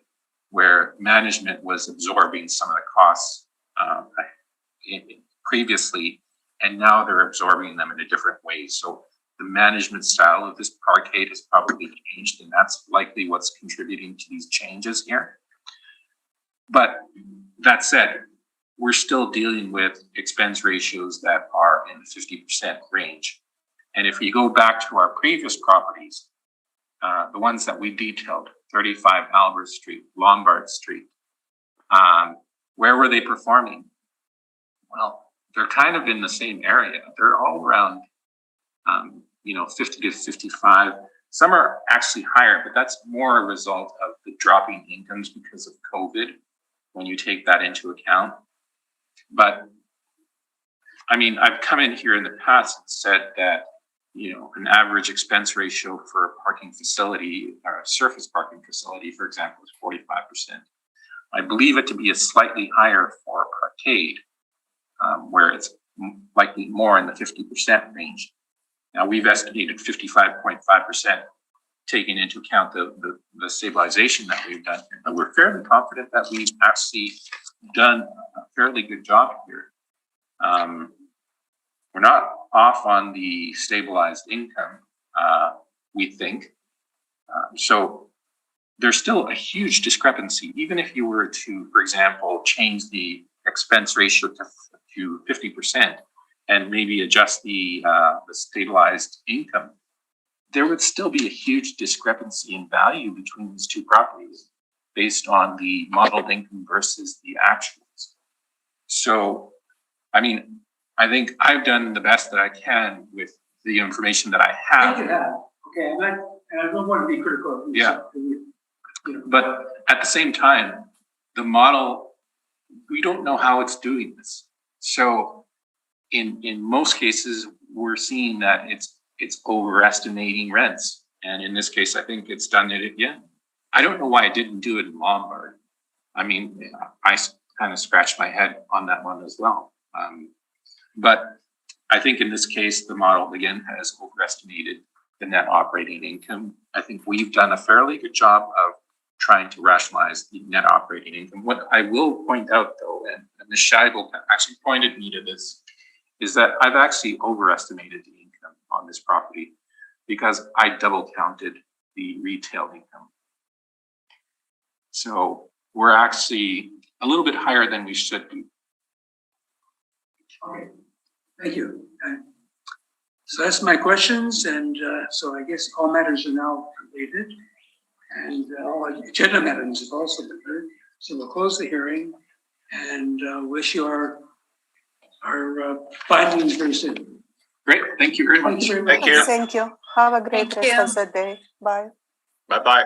where management was absorbing some of the costs previously, and now they're absorbing them in a different way. So the management style of this parkade has probably changed, and that's likely what's contributing to these changes here. But that said, we're still dealing with expense ratios that are in the 50% range. And if you go back to our previous properties, the ones that we detailed, 35 Albert Street, Lombard Street, where were they performing? Well, they're kind of in the same area. They're all around, 50 to 55. Some are actually higher, but that's more a result of the dropping incomes because of COVID, when you take that into account. But I mean, I've come in here in the past and said that, an average expense ratio for a parking facility or a surface parking facility, for example, is 45%. I believe it to be a slightly higher for a parkade, where it's likely more in the 50% range. Now, we've estimated 55.5%, taking into account the stabilization that we've done, but we're fairly confident that we've actually done a fairly good job here. We're not off on the stabilized income, we think. So there's still a huge discrepancy, even if you were to, for example, change the expense ratio to 50% and maybe adjust the stabilized income, there would still be a huge discrepancy in value between these two properties based on the modeled income versus the actuals. So, I mean, I think I've done the best that I can with the information that I have. Thank you, Adam. Okay, and I don't want to be critical of Yeah. you. But at the same time, the model, we don't know how it's doing this. So in most cases, we're seeing that it's overestimating rents. And in this case, I think it's done it again. I don't know why I didn't do it in Lombard. I mean, I kind of scratched my head on that one as well. But I think in this case, the model again has overestimated the net operating income. I think we've done a fairly good job of trying to rationalize the net operating income. What I will point out though, and Ms. Scheibel actually pointed me to this, is that I've actually overestimated the income on this property because I double counted the retail income. So we're actually a little bit higher than we should be. Okay, thank you. So that's my questions, and so I guess all matters are now completed, and all agenda matters have also been heard. So we'll close the hearing, and wish you our findings very soon. Great, thank you very much. Thank you very much. Thank you. Thank you. Have a great Thank rest of the day. Bye. Bye-bye.